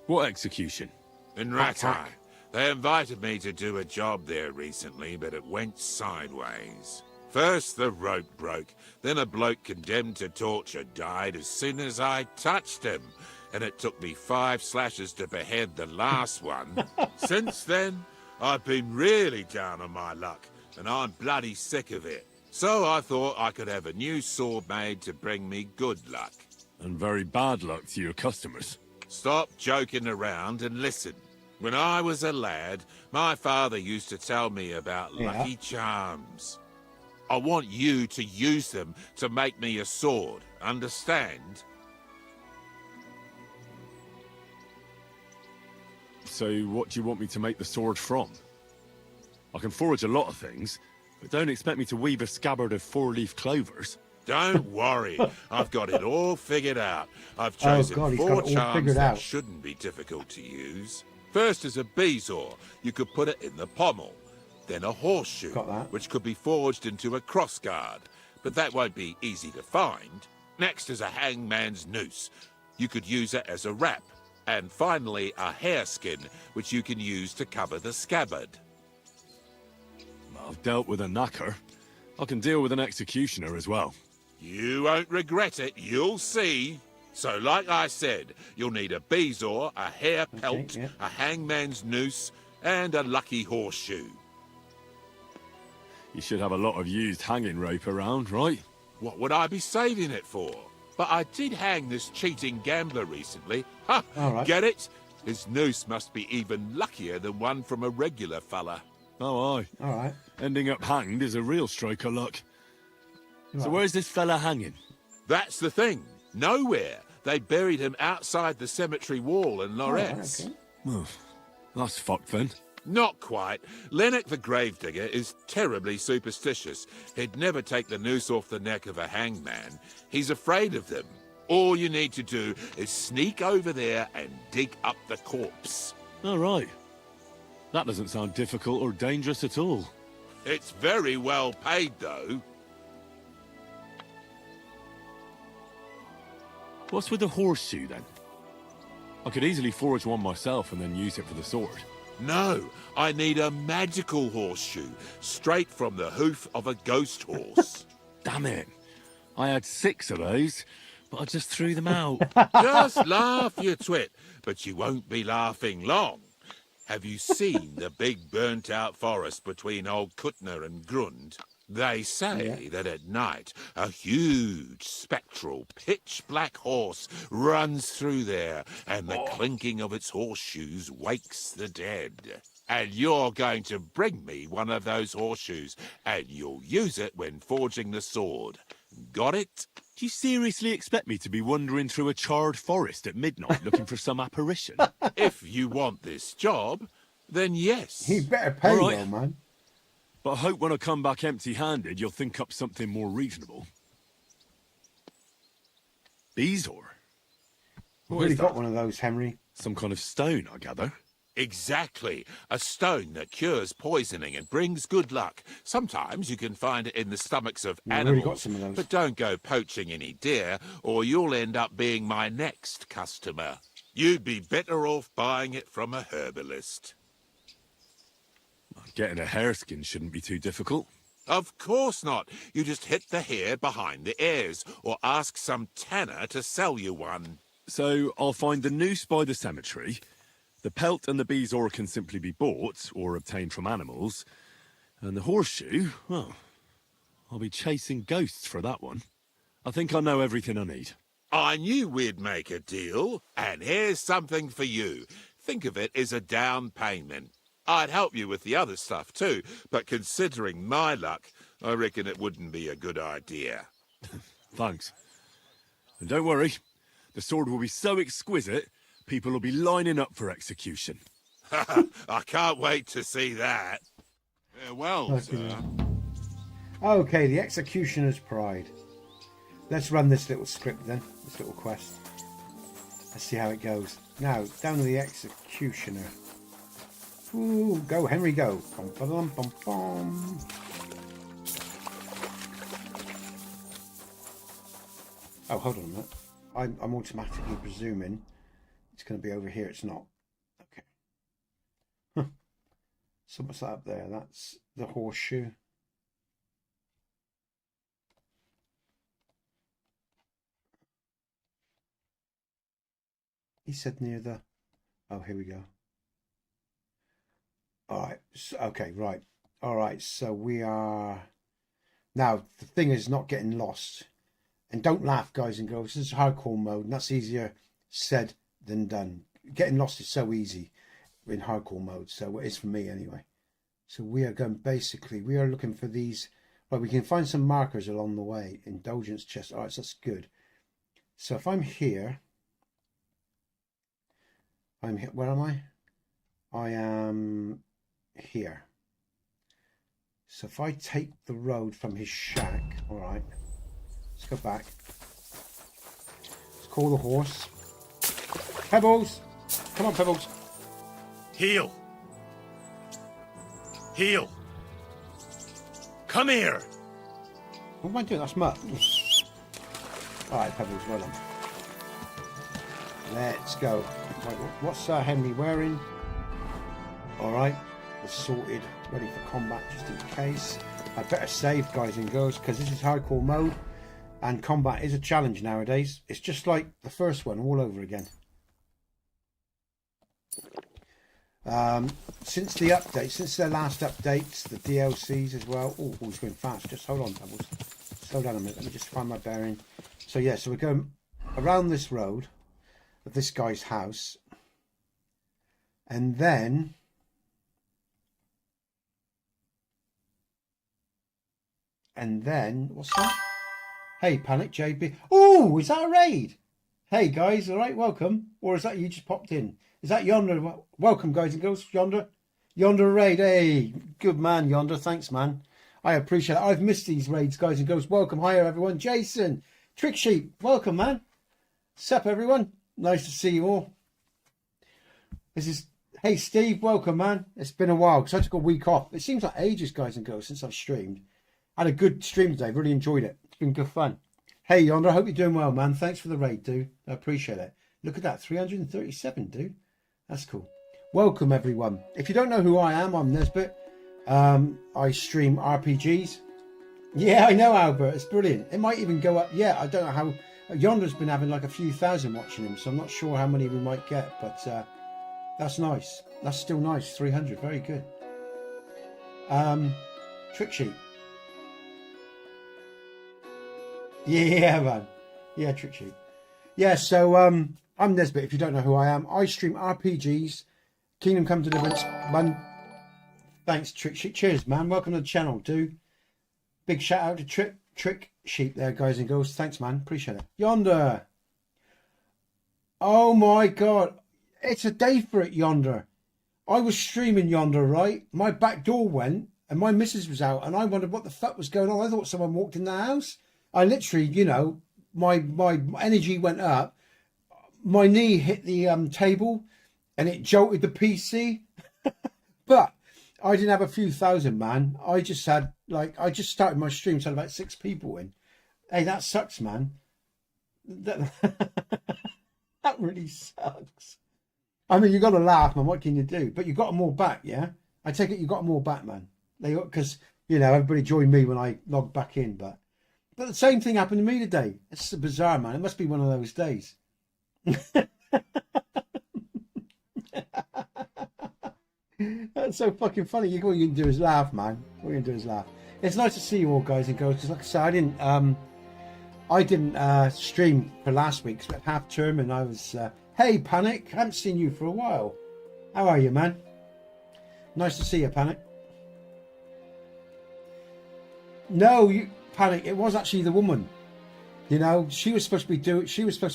What execution? In Ratai. They invited me to do a job there recently, but it went sideways. First the rope broke, then a bloke condemned to torture died as soon as I touched him. And it took me 5 slashes to behead the last one. Since then, I've been really down on my luck, and I'm bloody sick of it. So I thought I could have a new sword made to bring me good luck. And very bad luck to your customers. Stop joking around and listen. When I was a lad, my father used to tell me about lucky charms. I want you to use them to make me a sword, understand? So what do you want me to make the sword from? I can forge a lot of things, but don't expect me to weave a scabbard of 4-leaf clovers. Don't worry, I've got it all figured out. I've chosen God, he's got 4 it all charms figured that out. shouldn't be difficult to use. First is a bezoar. You could put it in the pommel. Then a horseshoe, Got that. which could be forged into a crossguard, but that won't be easy to find. Next is a hangman's noose. You could use it as a wrap. And finally, a hareskin, which you can use to cover the scabbard. I've dealt with a knacker. I can deal with an executioner as well. You won't regret it, you'll see. So like I said, you'll need a bezoar, a hair pelt, a hangman's noose, and a lucky horseshoe. You should have a lot of used hanging rope around, right? What would I be saving it for? But I did hang this cheating gambler recently. Ha! All right. Get it? His noose must be even luckier than one from a regular fella. Oh, aye. All right. Ending up hanged is a real stroke of luck. So Right. where's this fella hanging? That's the thing. Nowhere. They buried him outside the cemetery wall in Lorette. okay. Oh, that's fucked then. Not quite. Lennox the gravedigger is terribly superstitious. He'd never take the noose off the neck of a hangman. He's afraid of them. All you need to do is sneak over there and dig up the corpse. All right. That doesn't sound difficult or dangerous at all. It's very well paid, though. What's with the horseshoe, then? I could easily forge one myself and then use it for the sword. No, I need a magical horseshoe, straight from the hoof of a ghost horse. Damn it. I had 6 of those, but I just threw them out. Just laugh, you twit, but you won't be laughing long. Have you seen the big burnt-out forest between Old Kuttner and Grund? They say that at night, a huge, spectral, pitch-black horse runs through there, and the clinking of its horseshoes wakes the dead. And you're going to bring me one of those horseshoes, and you'll use it when forging the sword. Got it? Do you seriously expect me to be wandering through a charred forest at midnight looking for some apparition? If you want this job, then yes. He better pay All right. well, man. But I hope when I come back empty-handed, you'll think up something more reasonable. Bezoar? We've already got one of those, Henry. Some kind of stone, I gather. Exactly. A stone that cures poisoning and brings good luck. Sometimes you can find it in the stomachs of Yeah, we've already animals. got some of those. But don't go poaching any deer, or you'll end up being my next customer. You'd be better off buying it from a herbalist. Getting a hareskin shouldn't be too difficult. Of course not. You just hit the hair behind the ears, or ask some tanner to sell you one. So I'll find the noose by the cemetery. The pelt and the bezoar can simply be bought or obtained from animals. And the horseshoe, well, I'll be chasing ghosts for that one. I think I know everything I need. I knew we'd make a deal, and here's something for you. Think of it as a down payment. I'd help you with the other stuff too, but considering my luck, I reckon it wouldn't be a good idea. Thanks. And don't worry, the sword will be so exquisite, people will be lining up for execution. I can't wait to see that. Farewell, sir. Okay, the Executioner's Pride. Let's run this little script then, this little quest. Let's see how it goes. Now, down to the Executioner. Ooh, go, Henry, go. Bum, ba-dum, bum, bum. Oh, hold on a minute. I'm automatically presuming it's going to be over here. It's not. Okay. Huh. So what's that up there? That's the horseshoe. He said near the... Oh, here we go. All right. So, okay, right. All right. So we are... Now, the thing is not getting lost. And don't laugh, guys and girls. This is hardcore mode, and that's easier said than done. Getting lost is so easy in hardcore mode. So it is for me anyway. So we are going... Basically, we are looking for these... Well, we can find some markers along the way. Indulgence chest. All right, so that's good. So if I'm here... I'm here. Where am I? I am here. So if I take the road from his shack, all right. Let's go back. Let's call the horse. Pebbles! Come on, Pebbles. Heel. Heel. Come here. What am I doing? That's Mutt. Alright, Pebbles, well done. Let's go. Right, what's Henry wearing? Alright, we're sorted. Ready for combat just in case. I better save, guys and girls, because this is hardcore mode. And combat is a challenge nowadays. It's just like the first one all over again. Since the update, since their last updates, the DLCs as well. Oh, it's going fast. Just hold on, Pebbles. Slow down a minute. Let me just find my bearing. So yeah, so we're going around this road of this guy's house, and then what's that? Hey, Panic JB. Oh, is that a raid? Hey guys, all right, welcome. Or is that you just popped in? Is that Yonder? Welcome, guys and girls. Yonder raid. Hey, good man, Yonder. Thanks, man. I appreciate it. I've missed these raids, guys and girls. Welcome. Hi, everyone. Jason, Trick Sheep. Welcome, man. Sup, everyone. Nice to see you all. Hey, Steve. Welcome, man. It's been a while because I took a week off. It seems like ages, guys and girls, since I've streamed. I had a good stream today. Really enjoyed it. It's been good fun. Hey, Yonder. I hope you're doing well, man. Thanks for the raid, dude. I appreciate it. Look at that. 337, dude. That's cool. Welcome, everyone. If you don't know who I am, I'm Nesbit. I stream RPGs. Yeah, I know, Albert. It's brilliant. It might even go up. Yeah, I don't know how. Yonder's been having like a few thousand watching him, so I'm not sure how many we might get, but that's nice. That's still nice. 300. Very good. Trick Sheet. Yeah, man. Yeah, Trick Sheet. Yeah, so I'm Nesbit. If you don't know who I am, I stream RPGs. Kingdom Come Deliverance. Man, thanks, Trick Sheet. Cheers, man. Welcome to the channel, dude. Big shout out to Trick Sheep there, guys and girls. Thanks, man. Appreciate it. Yonder. Oh my god. It's a day for it, Yonder. I was streaming Yonder, right? My back door went and my missus was out and I wondered what the fuck was going on. I thought someone walked in the house. I literally, you know, my energy went up. My knee hit the table and it jolted the PC. But I didn't have a few thousand, man. I just had, like, I just started my stream, so I had about 6 people in. Hey, that sucks, man. That really sucks. I mean, you got to laugh, man. What can you do? But you got them all back, yeah? I take it you got them all back, man. Because, you know, everybody joined me when I logged back in. But the same thing happened to me today. It's so bizarre, man. It must be one of those days. That's so fucking funny. All you can do is laugh, man. All you can do is laugh. It's nice to see you all, guys and girls. Because, like I said, I didn't stream for last week. It's half term, and I was. Hey, Panic. I haven't seen you for a while. How are you, man? Nice to see you, Panic. No, you Panic. It was actually the woman. You know, she was supposed to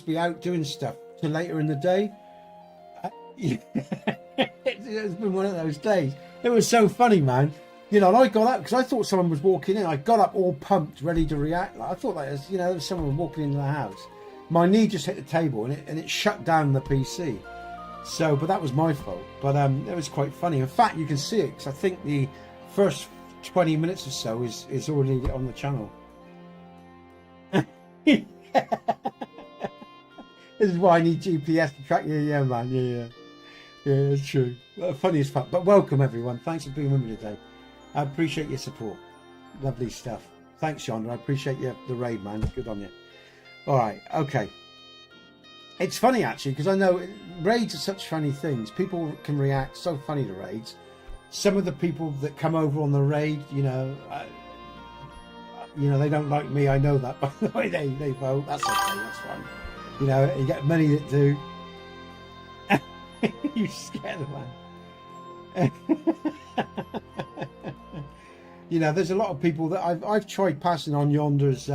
be out doing stuff till later in the day. It's been one of those days. It was so funny, man. You know, and I got up because I thought someone was walking in. I got up all pumped, ready to react. Like, I thought that was, you know, there was someone walking into the house. My knee just hit the table and it shut down the PC. So, but that was my fault. But it was quite funny. In fact, you can see it because I think the first 20 minutes or so is already on the channel. This is why I need GPS to track you. Yeah, man. Yeah, it's true. Funny as fuck. But welcome, everyone. Thanks for being with me today. I appreciate your support. Lovely stuff. Thanks, Yonder. I appreciate the raid, man. Good on you. All right. Okay. It's funny, actually, because I know raids are such funny things. People can react so funny to raids. Some of the people that come over on the raid, you know, they don't like me. I know that. By the way, they vote. That's okay. That's fine. You know, you get many that do. You scare the man. You know, there's a lot of people that I've tried passing on Yonder's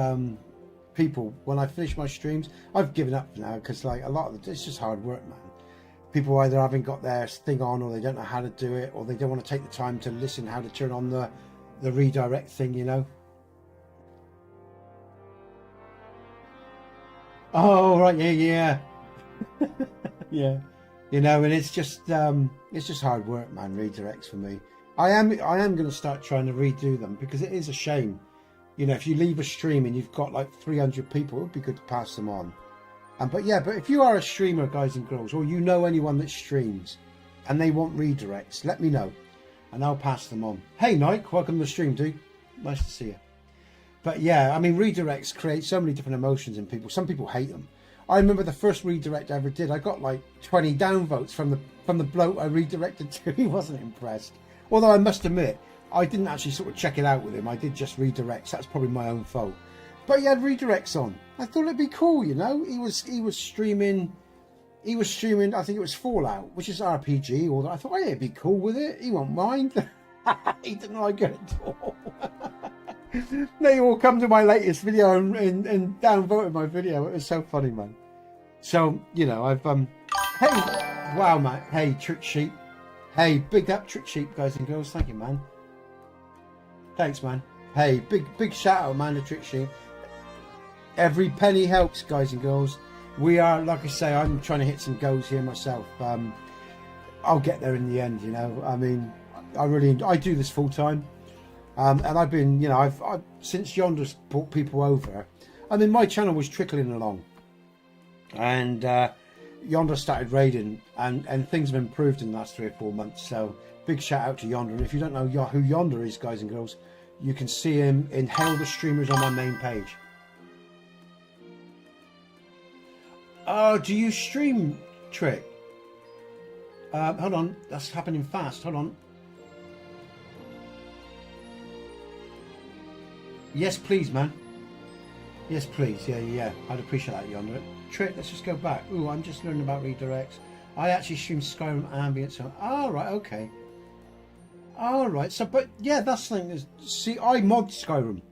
people when I finish my streams. I've given up now because, like, a lot of it's just hard work, man. People either haven't got their thing on, or they don't know how to do it, or they don't want to take the time to listen how to turn on the redirect thing, you know. Oh, right, yeah. Yeah. You know, and it's just hard work, man, redirects for me. I am going to start trying to redo them because it is a shame. You know, if you leave a stream and you've got like 300 people, it would be good to pass them on. But if you are a streamer, guys and girls, or you know anyone that streams and they want redirects, let me know and I'll pass them on. Hey, Nike, welcome to the stream, dude. Nice to see you. But yeah, I mean, redirects create so many different emotions in people. Some people hate them. I remember the first redirect I ever did, I got like 20 downvotes from the bloke I redirected to. He wasn't impressed. Although I must admit, I didn't actually sort of check it out with him. I did just redirects. That's probably my own fault. But he had redirects on. I thought it'd be cool, you know. He was streaming. He was streaming. I think it was Fallout, which is RPG. Or I thought, oh, yeah, it'd be cool with it. He won't mind. He didn't like it at all. They all come to my latest video and downvoted my video. It was so funny, man. So you know, I've hey, wow, man. Hey, Trick Sheep. Hey, big up Trick Sheep, guys and girls. Thank you, man. Thanks, man. Hey, big shout out, man, to Trick Sheep. Every penny helps, guys and girls. We are, like I say, I'm trying to hit some goals here myself. I'll get there in the end, you know. I mean, I do this full time. And I've been, you know, I've since Yonder's brought people over. I mean, my channel was trickling along, and Yonder started raiding, and things have improved in the last 3 or 4 months. So big shout out to Yonder. And if you don't know who Yonder is, guys and girls, you can see him in Hail the Streamers on my main page. Oh, do you stream, Trick? Hold on, that's happening fast. Hold on. Yes, please, man. Yes, please. Yeah. I'd appreciate that, Yonder. Trick, let's just go back. Ooh, I'm just learning about redirects. I actually stream Skyrim Ambient. So, right, okay. All right. So, but yeah, that's the thing. Is, see, I mod Skyrim,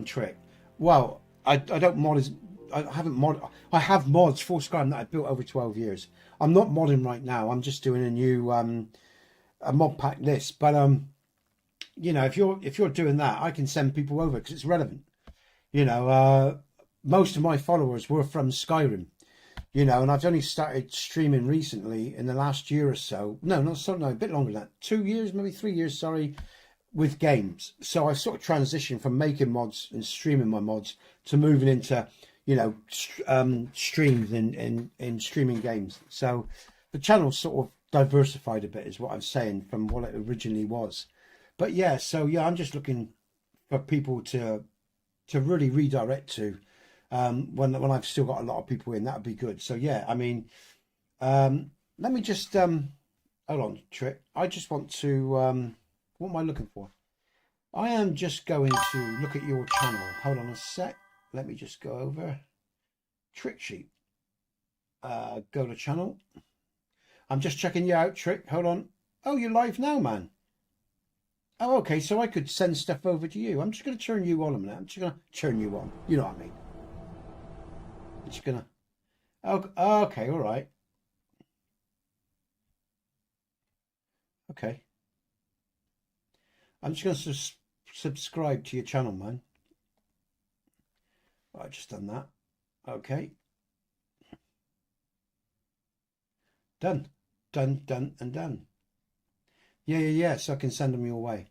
Trick. Well, I don't mod as I haven't mod. I have mods for Skyrim that I built over 12 years. I'm not modding right now. I'm just doing a new a mod pack list. But you know, if you're doing that, I can send people over because it's relevant. You know, most of my followers were from Skyrim. You know, and I've only started streaming recently in the last year or so. No, a bit longer than that. 2 years, maybe 3 years. Sorry, with games. So I sort of transitioned from making mods and streaming my mods to moving into, you know, streams in streaming games. So the channel's sort of diversified a bit, is what I'm saying, from what it originally was. But yeah, so yeah, I'm just looking for people to really redirect to when I've still got a lot of people in. That'd be good. So yeah, I mean, let me just hold on, Trick. I just want to what am I looking for? I am just going to look at your channel. Hold on a sec. Let me just go over Trick Sheet. Go to channel. I'm just checking you out, Trick. Hold on. Oh, you're live now, man. Oh, okay, so I could send stuff over to you. I'm just going to turn you on a minute. I'm just going to turn you on. You know what I mean? I'm just going to... Oh, okay, all right. Okay. I'm just going to subscribe to your channel, man. I've just done that. Okay. Done. Done, and done. Yeah, so I can send them your way.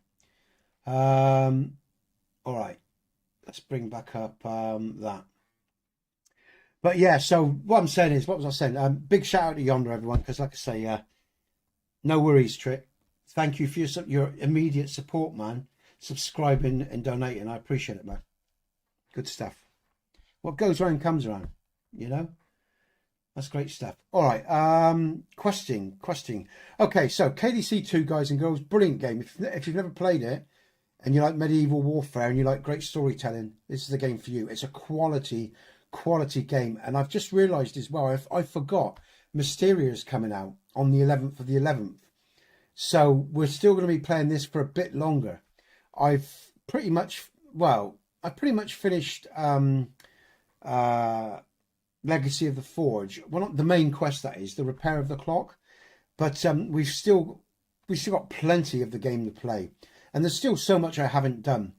All right, let's bring back up that. But yeah, so what I'm saying is, what was I saying? Big shout out to Yonder, everyone, because like I say, no worries, Trick. Thank you for your immediate support, man. Subscribing and donating, I appreciate it, man. Good stuff. What goes around comes around, you know. That's great stuff. All right, questing. Okay, so KDC 2, guys and girls, brilliant game. If you've never played it and you like medieval warfare and you like great storytelling, this is the game for you. It's a quality game. And I've just realised as well, I forgot Mysteria is coming out on the 11th of the 11th. So we're still going to be playing this for a bit longer. I've pretty much finished Legacy of the Forge. Well, not the main quest, that is the repair of the clock, but we've still got plenty of the game to play, and there's still so much I haven't done.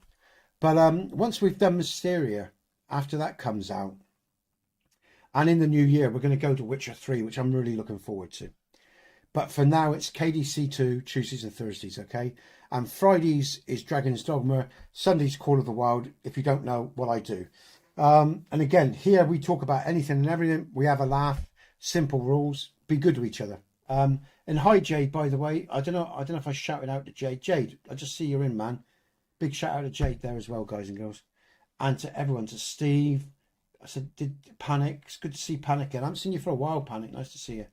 But once we've done Mysteria, after that comes out, And in the new year, we're going to go to Witcher 3, which I'm really looking forward to. But for now, it's KDC 2, Tuesdays and Thursdays, okay? And Fridays is Dragon's Dogma, Sundays Call of the Wild, if you don't know what I do. And again, here we talk about anything and everything. We have a laugh, simple rules, be good to each other. And hi, Jade, by the way. I don't know if I shouted out to Jade. Jade, I just see you're in, man. Big shout out to Jade there as well, guys and girls. And to everyone, to Steve. I said, did Panic? It's good to see Panic again. I haven't seen you for a while, Panic. Nice to see you.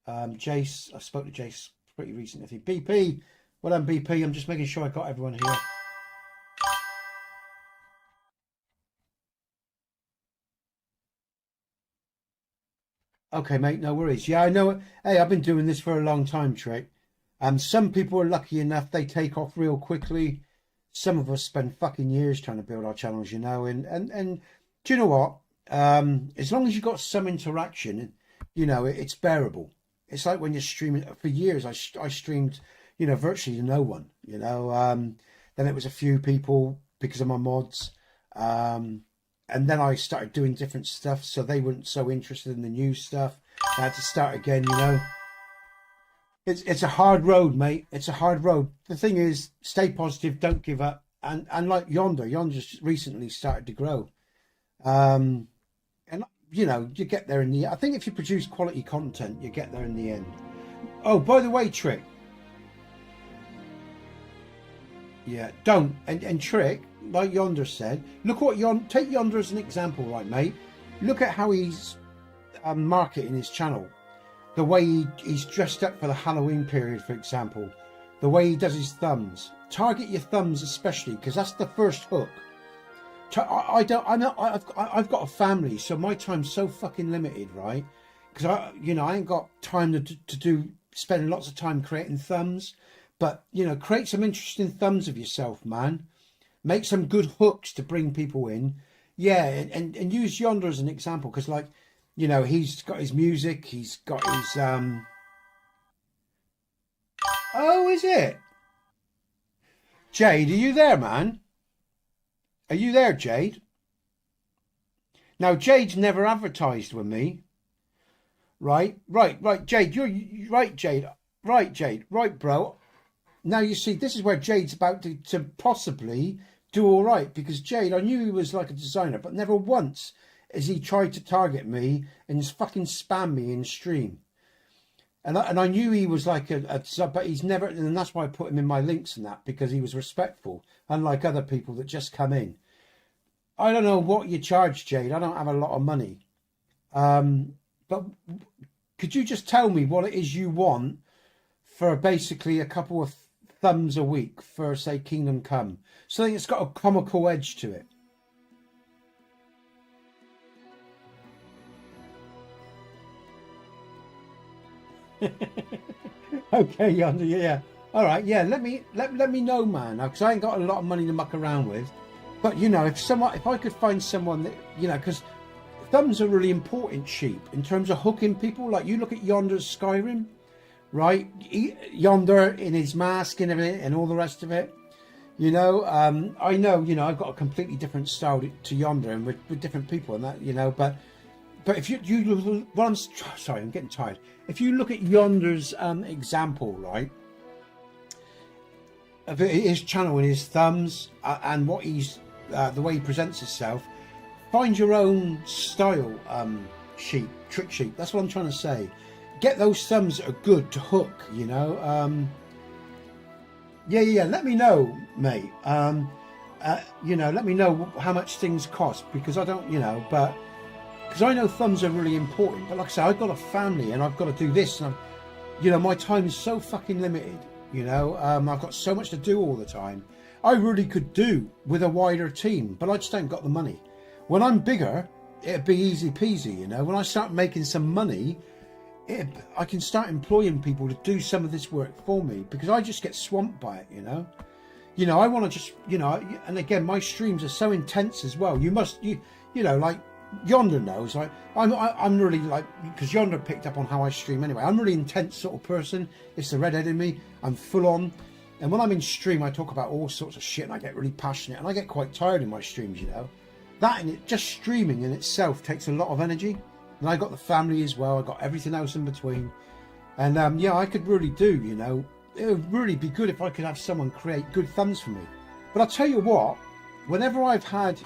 Jace, I spoke to Jace pretty recently. BP, well done, BP. I'm just making sure I got everyone here. Okay, mate, no worries. Yeah, I know. Hey, I've been doing this for a long time, Trick. Some people are lucky enough, they take off real quickly. Some of us spend fucking years trying to build our channels, you know, and do you know what? As long as you've got some interaction, you know, it's bearable. It's like when you're streaming. For years, I streamed, you know, virtually to no one, you know. Then it was a few people because of my mods. And then I started doing different stuff, so they weren't so interested in the new stuff. I had to start again, you know. It's a hard road, mate. It's a hard road. The thing is, stay positive, don't give up. And like Yonder's recently started to grow. And, you know, you get there in the... I think if you produce quality content, you get there in the end. Oh, by the way, Trick. Yeah, don't. And Trick, like Yonder said, look what take Yonder as an example, right, mate? Look at how he's marketing his channel. The way he's dressed up for the Halloween period, for example. The way he does his thumbs. Target your thumbs especially, because that's the first hook. I've got a family, so my time's so fucking limited, right? Because I ain't got time to spend lots of time creating thumbs. But, you know, create some interesting thumbs of yourself, man. Make some good hooks to bring people in. Yeah, and use Yonder as an example, because, like, you know, he's got his music, he's got his... Oh, is it? Jade, are you there, man? Are you there, Jade? Now, Jade's never advertised with me. Right, Jade, you're right, Jade. Right, Jade. Right, bro. Now, you see, this is where Jade's about to possibly do all right, because Jade, I knew he was like a designer, but never once has he tried to target me and just fucking spam me in stream. And I knew he was like but he's never, and that's why I put him in my links and that, because he was respectful, unlike other people that just come in. I don't know what you charge, Jade. I don't have a lot of money. But could you just tell me what it is you want for basically a couple of thumbs a week for, say, Kingdom Come? Something that's got a comical edge to it. Okay, Yonder, yeah. All right, yeah. Let me know, man, because I ain't got a lot of money to muck around with. But you know, if I could find someone that, you know, because thumbs are really important, sheep, in terms of hooking people. Like you look at Yonder's Skyrim, right? Yonder in his mask and everything, and all the rest of it. You know, I know, you know, I've got a completely different style to Yonder, and with different people and that, you know, but if you well, I'm sorry, I'm getting tired. If you look at Yonder's example, right, of his channel and his thumbs and what he's the way he presents himself, find your own style, trick sheep. That's what I'm trying to say. Get those thumbs that are good to hook, you know. Yeah. Let me know, mate. You know, let me know how much things cost, because I don't, you know, but. Because I know thumbs are really important, but like I say, I've got a family and I've got to do this, and you know, my time is so fucking limited. You know, I've got so much to do all the time. I really could do with a wider team, but I just ain't got the money. When I'm bigger, it'd be easy peasy. You know, when I start making some money, I can start employing people to do some of this work for me, because I just get swamped by it. You know, I want to just, you know, and again, my streams are so intense as well. You know, like. Yonder knows, like I'm really like, because Yonder picked up on how I stream anyway. I'm a really intense sort of person. It's the redhead in me. I'm full on, and when I'm in stream, I talk about all sorts of shit, and I get really passionate, and I get quite tired in my streams. You know, that and just streaming in itself takes a lot of energy. And I got the family as well. I got everything else in between. And yeah, I could really do, you know. It would really be good if I could have someone create good thumbs for me. But I'll tell you what, whenever I've had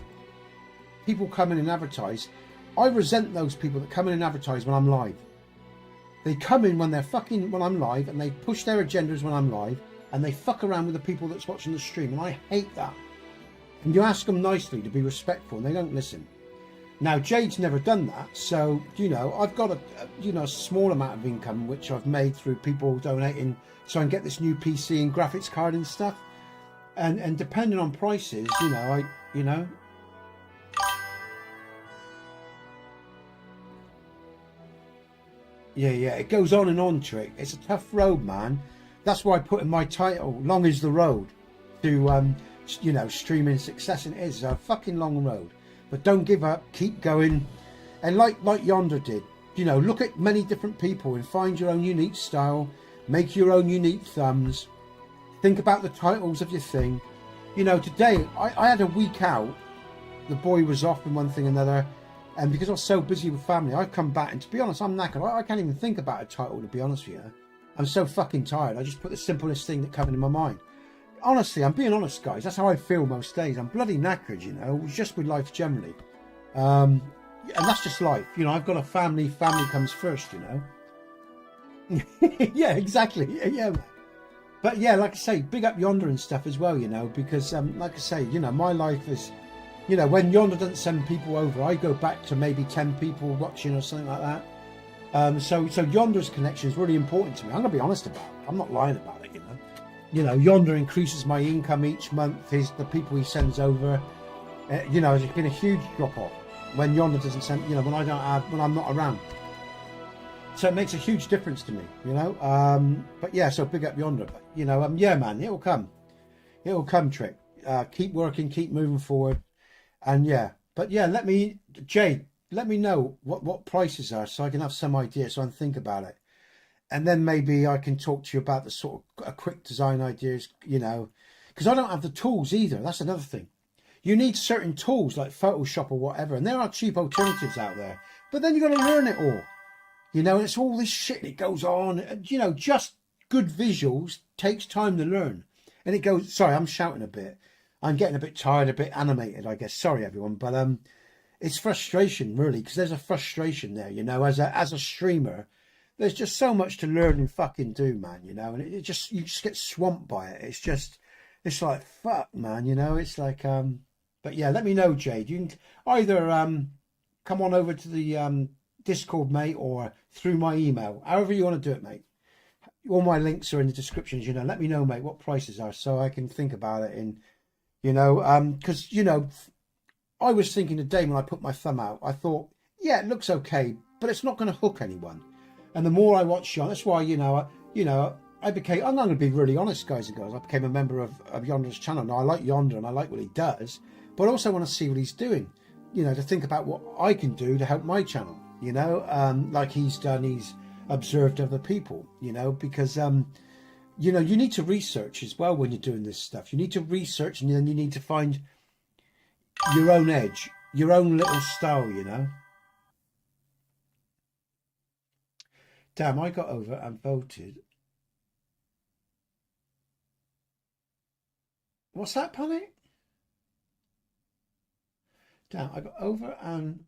people come in and advertise, I resent those people that come in and advertise when I'm live. They come in when I'm live, and they push their agendas when I'm live, and they fuck around with the people that's watching the stream, and I hate that. And you ask them nicely to be respectful, and they don't listen. Now, Jade's never done that, so, you know, I've got a small amount of income which I've made through people donating so I can get this new PC and graphics card and stuff. And depending on prices, you know, Yeah, it goes on and on, Trick. It's a tough road, man. That's why I put in my title, Long is the Road, to, you know, streaming success. And it is a fucking long road. But don't give up, keep going. And like Yonder did, you know, look at many different people and find your own unique style. Make your own unique thumbs. Think about the titles of your thing. You know, today, I had a week out. The boy was off in one thing or another. And because I was so busy with family, I've come back, and to be honest, I'm knackered. I can't even think about a title, to be honest with you. I'm so fucking tired. I just put the simplest thing that comes in my mind. Honestly, I'm being honest, guys. That's how I feel most days. I'm bloody knackered, you know, just with life generally. And that's just life. You know, I've got a family. Family comes first, you know. Yeah, exactly. Yeah. But yeah, like I say, big up Yonder and stuff as well, you know, because like I say, you know, my life is... You know, when Yonder doesn't send people over, I go back to maybe 10 people watching or something like that. So Yonder's connection is really important to me. I'm going to be honest about it. I'm not lying about it, you know. You know, Yonder increases my income each month. The people he sends over, you know, there's been a huge drop-off when Yonder doesn't send, you know, when I'm not around. So it makes a huge difference to me, you know. But yeah, so big up Yonder. But, you know, yeah, man, it'll come. It'll come, Trick. Keep working, keep moving forward. And yeah, but yeah, Jade, let me know what prices are so I can have some idea, so I can think about it. And then maybe I can talk to you about the sort of quick design ideas, you know, because I don't have the tools either. That's another thing. You need certain tools like Photoshop or whatever, and there are cheap alternatives out there. But then you've got to learn it all, you know, and it's all this shit that goes on. And, you know, just good visuals takes time to learn. And it goes, sorry, I'm shouting a bit. I'm getting a bit tired, a bit animated, I guess. Sorry, everyone. But it's frustration, really, because there's a frustration there, you know. As a streamer, there's just so much to learn and fucking do, man, you know. And you just get swamped by it. It's like, fuck, man, you know. It's like, but yeah, let me know, Jade. You can either come on over to the Discord, mate, or through my email. However you want to do it, mate. All my links are in the descriptions, you know. Let me know, mate, what prices are so I can think about it in... You know, because, you know, I was thinking today when I put my thumb out, I thought, yeah, it looks okay, but it's not going to hook anyone. And the more I watch Yonder, that's why, I'm going to be really honest, guys and girls. I became a member of Yonder's channel. Now, I like Yonder and I like what he does, but I also want to see what he's doing, you know, to think about what I can do to help my channel, you know, like he's done, he's observed other people, you know, because, you know, you need to research as well when you're doing this stuff. You need to research, and then you need to find your own edge, your own little style, you know. Damn, I got over and voted. What's that, Panic? Damn, I got over and...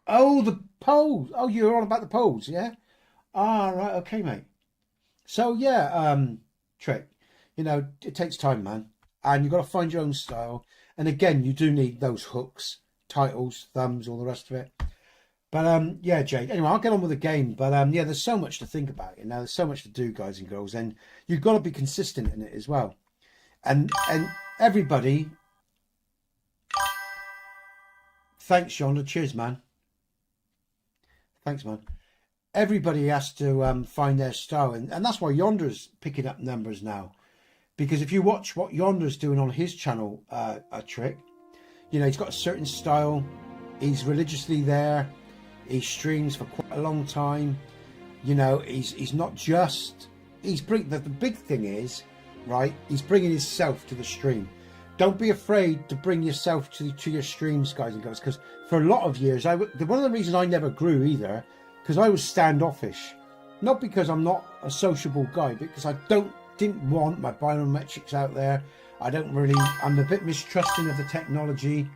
Oh, the polls. Oh, you're on about the polls, yeah? Ah, right, okay, mate. So, yeah, Trick, you know, it takes time, man. And you've got to find your own style. And again, you do need those hooks, titles, thumbs, all the rest of it. But, yeah, Jade, anyway, I'll get on with the game. But, yeah, there's so much to think about, you know. There's so much to do, guys and girls. And you've got to be consistent in it as well. And everybody... Thanks, Yonder. Cheers, man. Thanks, man. Everybody has to find their style, and that's why Yonder's picking up numbers now, because if you watch what Yonder's doing on his channel, a Trick, you know, he's got a certain style, he's religiously there, he streams for quite a long time, you know, he's not just, the big thing is, right, he's bringing himself to the stream, don't be afraid to bring yourself to your streams, guys and girls, because for a lot of years, one of the reasons I never grew either, because I was standoffish. Not because I'm not a sociable guy, but because I didn't want my biometrics out there. I'm a bit mistrusting of the technology.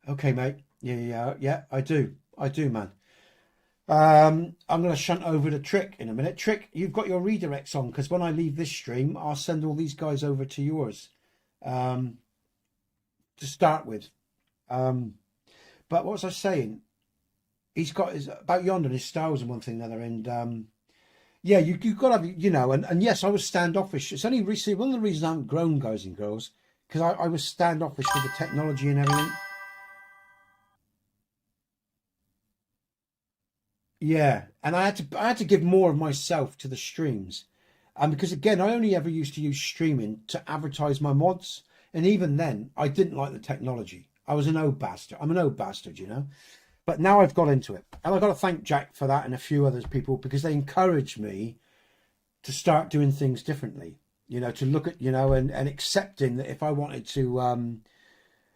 Okay, mate. Yeah, I do, man. I'm going to shunt over to Trick in a minute. Trick, you've got your redirects on, because when I leave this stream, I'll send all these guys over to yours to start with. But what was I saying? He's got about yonder, his styles and one thing or another. And yeah, you've got to have, you know, and yes, I was standoffish. It's only recently, one of the reasons I haven't grown, guys and girls, because I was standoffish with the technology and everything. Yeah, and I had to give more of myself to the streams, because again, I only ever used to use streaming to advertise my mods, and even then, I didn't like the technology. I was an old bastard. I'm an old bastard, you know. But now I've got into it, and I've got to thank Jack for that and a few other people, because they encouraged me to start doing things differently. You know, to look at, you know, and accepting that if I wanted to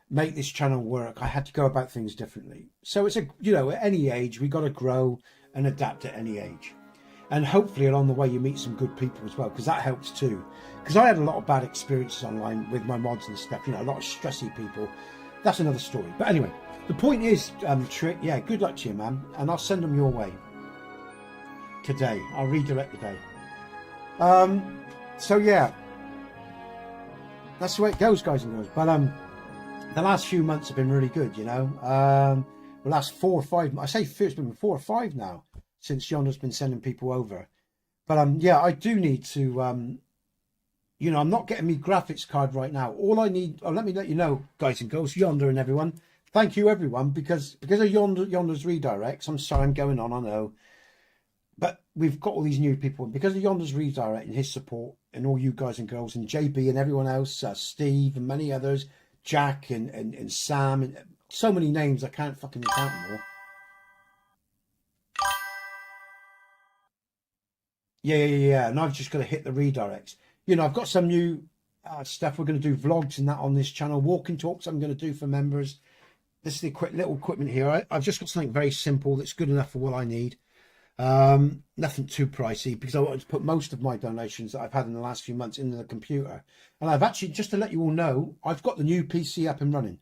make this channel work, I had to go about things differently. So it's you know, at any age, we got to grow and adapt at any age. And hopefully along the way you meet some good people as well, because that helps too. Because I had a lot of bad experiences online with my mods and stuff, you know, a lot of stressy people. That's another story. But anyway, the point is, Trick, yeah, good luck to you, man. And I'll send them your way today. I'll redirect the day. So yeah, that's the way it goes, guys and girls. But the last few months have been really good, you know. The last 4 or 5, I say it's been 4 or 5 now since Yonder's been sending people over. But yeah, I do need to, you know, I'm not getting me graphics card right now. All I need, let me let you know, guys and girls, Yonder and everyone. Thank you, everyone, because of Yonder's redirects. I'm sorry, I'm going on, I know. But we've got all these new people. Because of Yonder's redirect and his support, and all you guys and girls, and JB and everyone else, Steve and many others, Jack and Sam, and so many names I can't fucking count them all. Yeah. And I've just got to hit the redirects. You know, I've got some new stuff. We're going to do vlogs and that on this channel. Walking talks I'm going to do for members. This is the little equipment here. I've just got something very simple that's good enough for what I need. Nothing too pricey, because I wanted to put most of my donations that I've had in the last few months into the computer. And I've actually, just to let you all know, I've got the new PC up and running.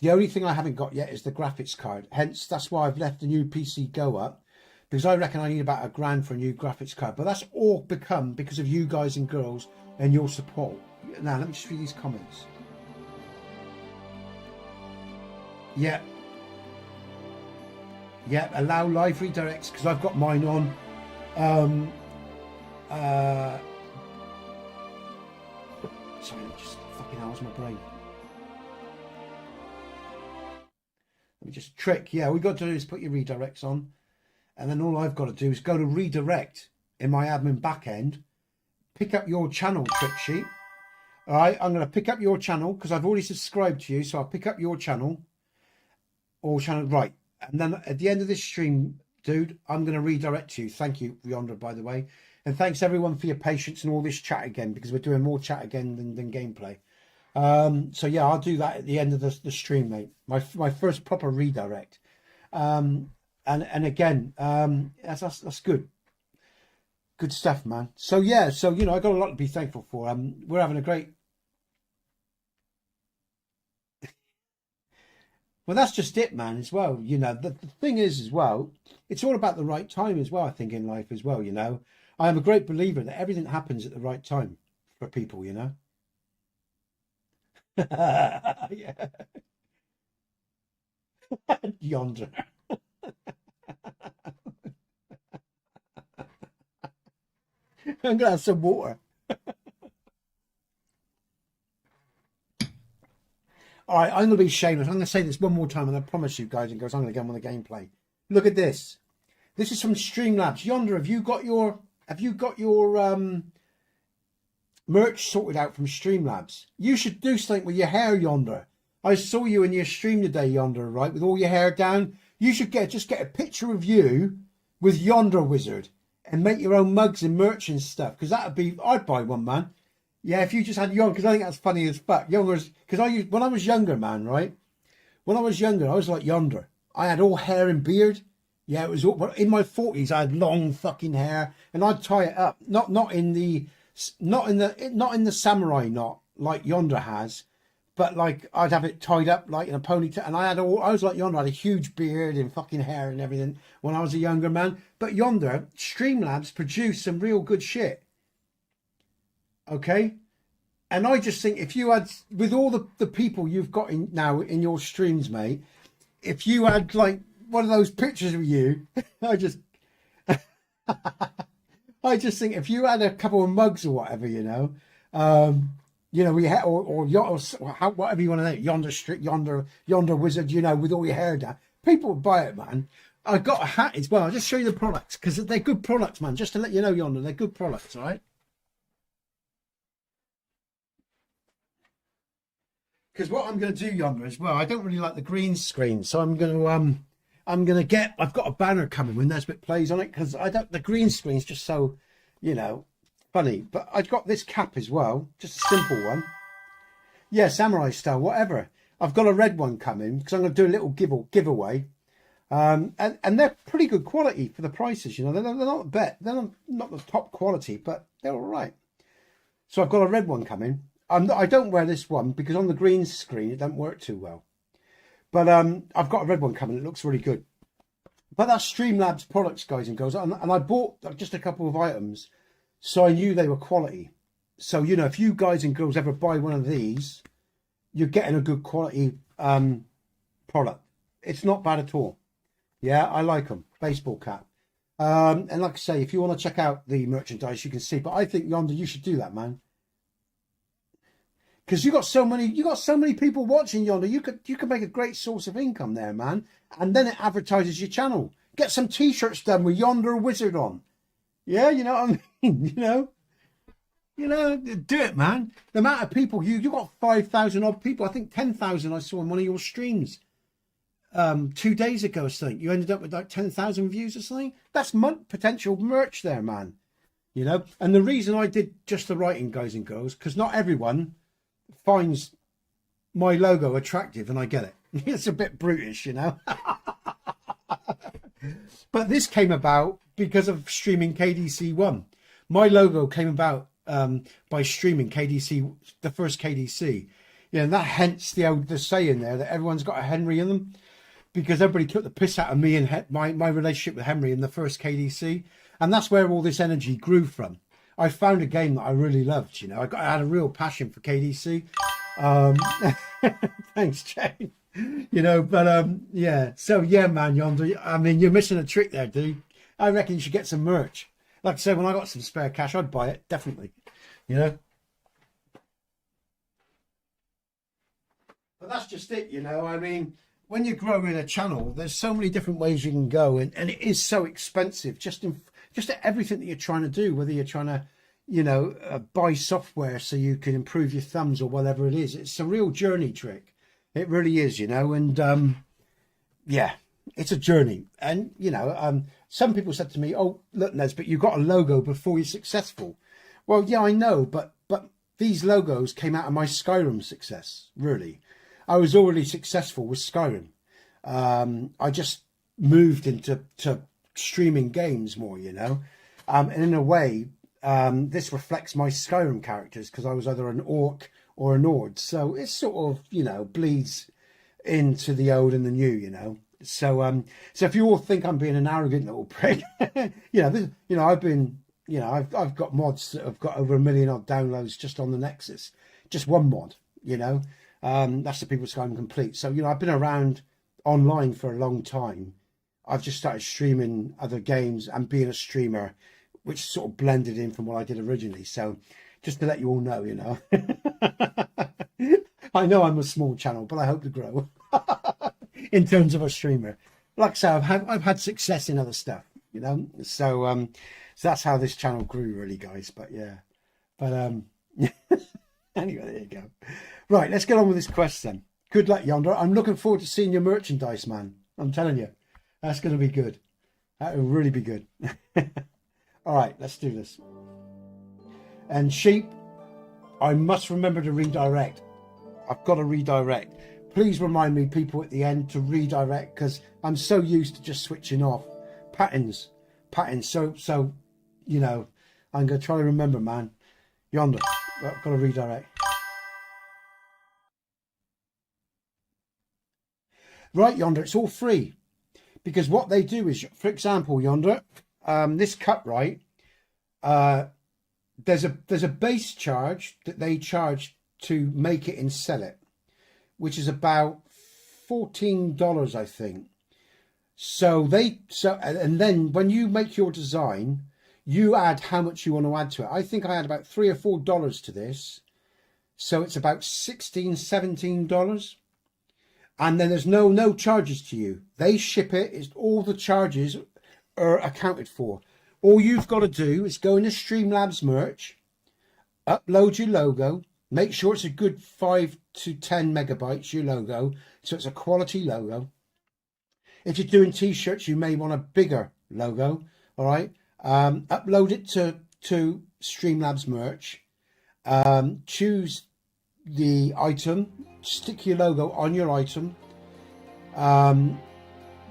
The only thing I haven't got yet is the graphics card. Hence, that's why I've left the new PC go up, because I reckon I need about £1,000 for a new graphics card. But that's all become because of you guys and girls and your support. Now, let me just read these comments. Yeah, allow live redirects, because I've got mine on. Sorry, just fucking how's my brain. Let me just Trick. Yeah, all we've got to do is put your redirects on, and then all I've got to do is go to redirect in my admin back end, pick up your channel, Trick sheet. All right, I'm going to pick up your channel because I've already subscribed to you, so I'll pick up your channel. Or channel, right. And then at the end of this stream, dude, I'm going to redirect you. Thank you, Yonder, by the way. And thanks, everyone, for your patience and all this chat again, because we're doing more chat again than gameplay. So, yeah, I'll do that at the end of the stream, mate. My first proper redirect. And again, that's good. Good stuff, man. So, yeah, you know, I got a lot to be thankful for. We're having a great... Well, that's just it, man, as well. You know, the thing is, as well, it's all about the right time as well, I think, in life as well, you know. I am a great believer that everything happens at the right time for people, you know. Yeah. Yonder. I'm going to have some water. All right, I'm going to be shameless. I'm going to say this one more time, and I promise you guys and girls, I'm going to get on with the gameplay. Look at this. This is from StreamLabs. Yonder, have you got your merch sorted out from StreamLabs? You should do something with your hair, Yonder. I saw you in your stream today, Yonder, right, with all your hair down. You should just get a picture of you with Yonder Wizard and make your own mugs and merch and stuff, because that'd be, I'd buy one, man. Yeah, if you just had Yonder, because I think that's funny as fuck. Yonder's, because when I was younger, man, right? When I was younger, I was like Yonder. I had all hair and beard. Yeah, it was all, in my 40s. I had long fucking hair, and I'd tie it up, not in the samurai knot like Yonder has, but like I'd have it tied up like in a ponytail, and I was like Yonder. I had a huge beard and fucking hair and everything when I was a younger man. But Yonder, StreamLabs produced some real good shit. Okay, and I just think if you had, with all the people you've got in now in your streams, mate, if you had like one of those pictures of you, I just think if you had a couple of mugs or whatever, you know, we had, or whatever you want to name, Yonder wizard, you know, with all your hair down, people would buy it, man. I got a hat as well. I'll just show you the products because they're good products, man. Just to let you know, Yonder, they're good products, all right? Because what I'm going to do, Yonder, as well, I don't really like the green screen, so I've got a banner coming when Nesbit plays on it, because the green screen's just so, you know, funny. But I've got this cap as well, just a simple one. Yeah, samurai style, whatever. I've got a red one coming because I'm going to do a little giveaway. And they're pretty good quality for the prices, you know. They're not the top quality, but they're all right. So I've got a red one coming. I don't wear this one because on the green screen it doesn't work too well. But I've got a red one coming. It looks really good. But that's StreamLabs products, guys and girls. And I bought just a couple of items, so I knew they were quality. So, you know, if you guys and girls ever buy one of these, you're getting a good quality product. It's not bad at all. Yeah, I like them. Baseball cap. And like I say, if you want to check out the merchandise, you can see. But I think, Yonder, you should do that, man. Because you got so many people watching, Yonder. You could make a great source of income there, man. And then it advertises your channel. Get some t-shirts done with Yonder Wizard on. Yeah, you know what I mean? You know, do it, man. The amount of people you got 5,000 odd people. I think 10,000 I saw in one of your streams 2 days ago or something. You ended up with like 10,000 views or something. That's potential merch there, man. You know, and the reason I did just the writing, guys and girls, because not everyone finds my logo attractive, and I get it. It's a bit brutish, you know. But this came about because of streaming KDC 1. My logo came about by streaming KDC, the first KDC. Yeah, and that hence the saying there that everyone's got a Henry in them, because everybody took the piss out of me and my relationship with Henry in the first KDC, and that's where all this energy grew from. I found a game that I really loved, you know. I had a real passion for KDC. Thanks, Jane. You know, but yeah. So yeah, man, Yonder. I mean, you're missing a trick there, dude. I reckon you should get some merch. Like I said, when I got some spare cash, I'd buy it, definitely. You know. But that's just it, you know. I mean, when you're growing a channel, there's so many different ways you can go, and it is so expensive. Just at everything that you're trying to do, whether you're trying to, you know, buy software so you can improve your thumbs or whatever it is. It's a real journey trick. It really is, you know. And yeah, it's a journey. And, you know, some people said to me, oh, look, Nesbit, you got a logo before you're successful. Well, yeah, I know. But these logos came out of my Skyrim success, really. I was already successful with Skyrim. I just moved into streaming games more, you know. And in a way, this reflects my Skyrim characters, because I was either an orc or a Nord. So it sort of, you know, bleeds into the old and the new, you know. So so if you all think I'm being an arrogant little prick, I've got mods that have got over 1 million odd downloads just on the Nexus, just one mod, you know. That's the People Skyrim Complete. So, you know, I've been around online for a long time. I've just started streaming other games and being a streamer, which sort of blended in from what I did originally. So just to let you all know, you know, I know I'm a small channel, but I hope to grow in terms of a streamer. Like I say, I've had success in other stuff, you know. So that's how this channel grew, really, guys. But yeah, but anyway, there you go. Right, let's get on with this quest then. Good luck, Yonder. I'm looking forward to seeing your merchandise, man. I'm telling you, that's going to be good. That will really be good. All right, let's do this. And sheep, I must remember to redirect. I've got to redirect. Please remind me, people, at the end to redirect, because I'm so used to just switching off. Patterns. So, you know, I'm going to try to remember, man. Yonder. I've got to redirect. Right, Yonder, it's all free. Because what they do is, for example, Yonder, this cup, right, there's a base charge that they charge to make it and sell it, which is about $14, I think. And then when you make your design, you add how much you want to add to it. I think I had about $3 or $4 to this, so it's about $16, $17. And then there's no charges to you. They ship it. It's all the charges are accounted for. All you've got to do is go into StreamLabs merch, upload your logo, make sure it's a good 5 to 10 megabytes, your logo, so it's a quality logo. If you're doing t-shirts, you may want a bigger logo, all right? Upload it to StreamLabs merch, choose the item, stick your logo on your item,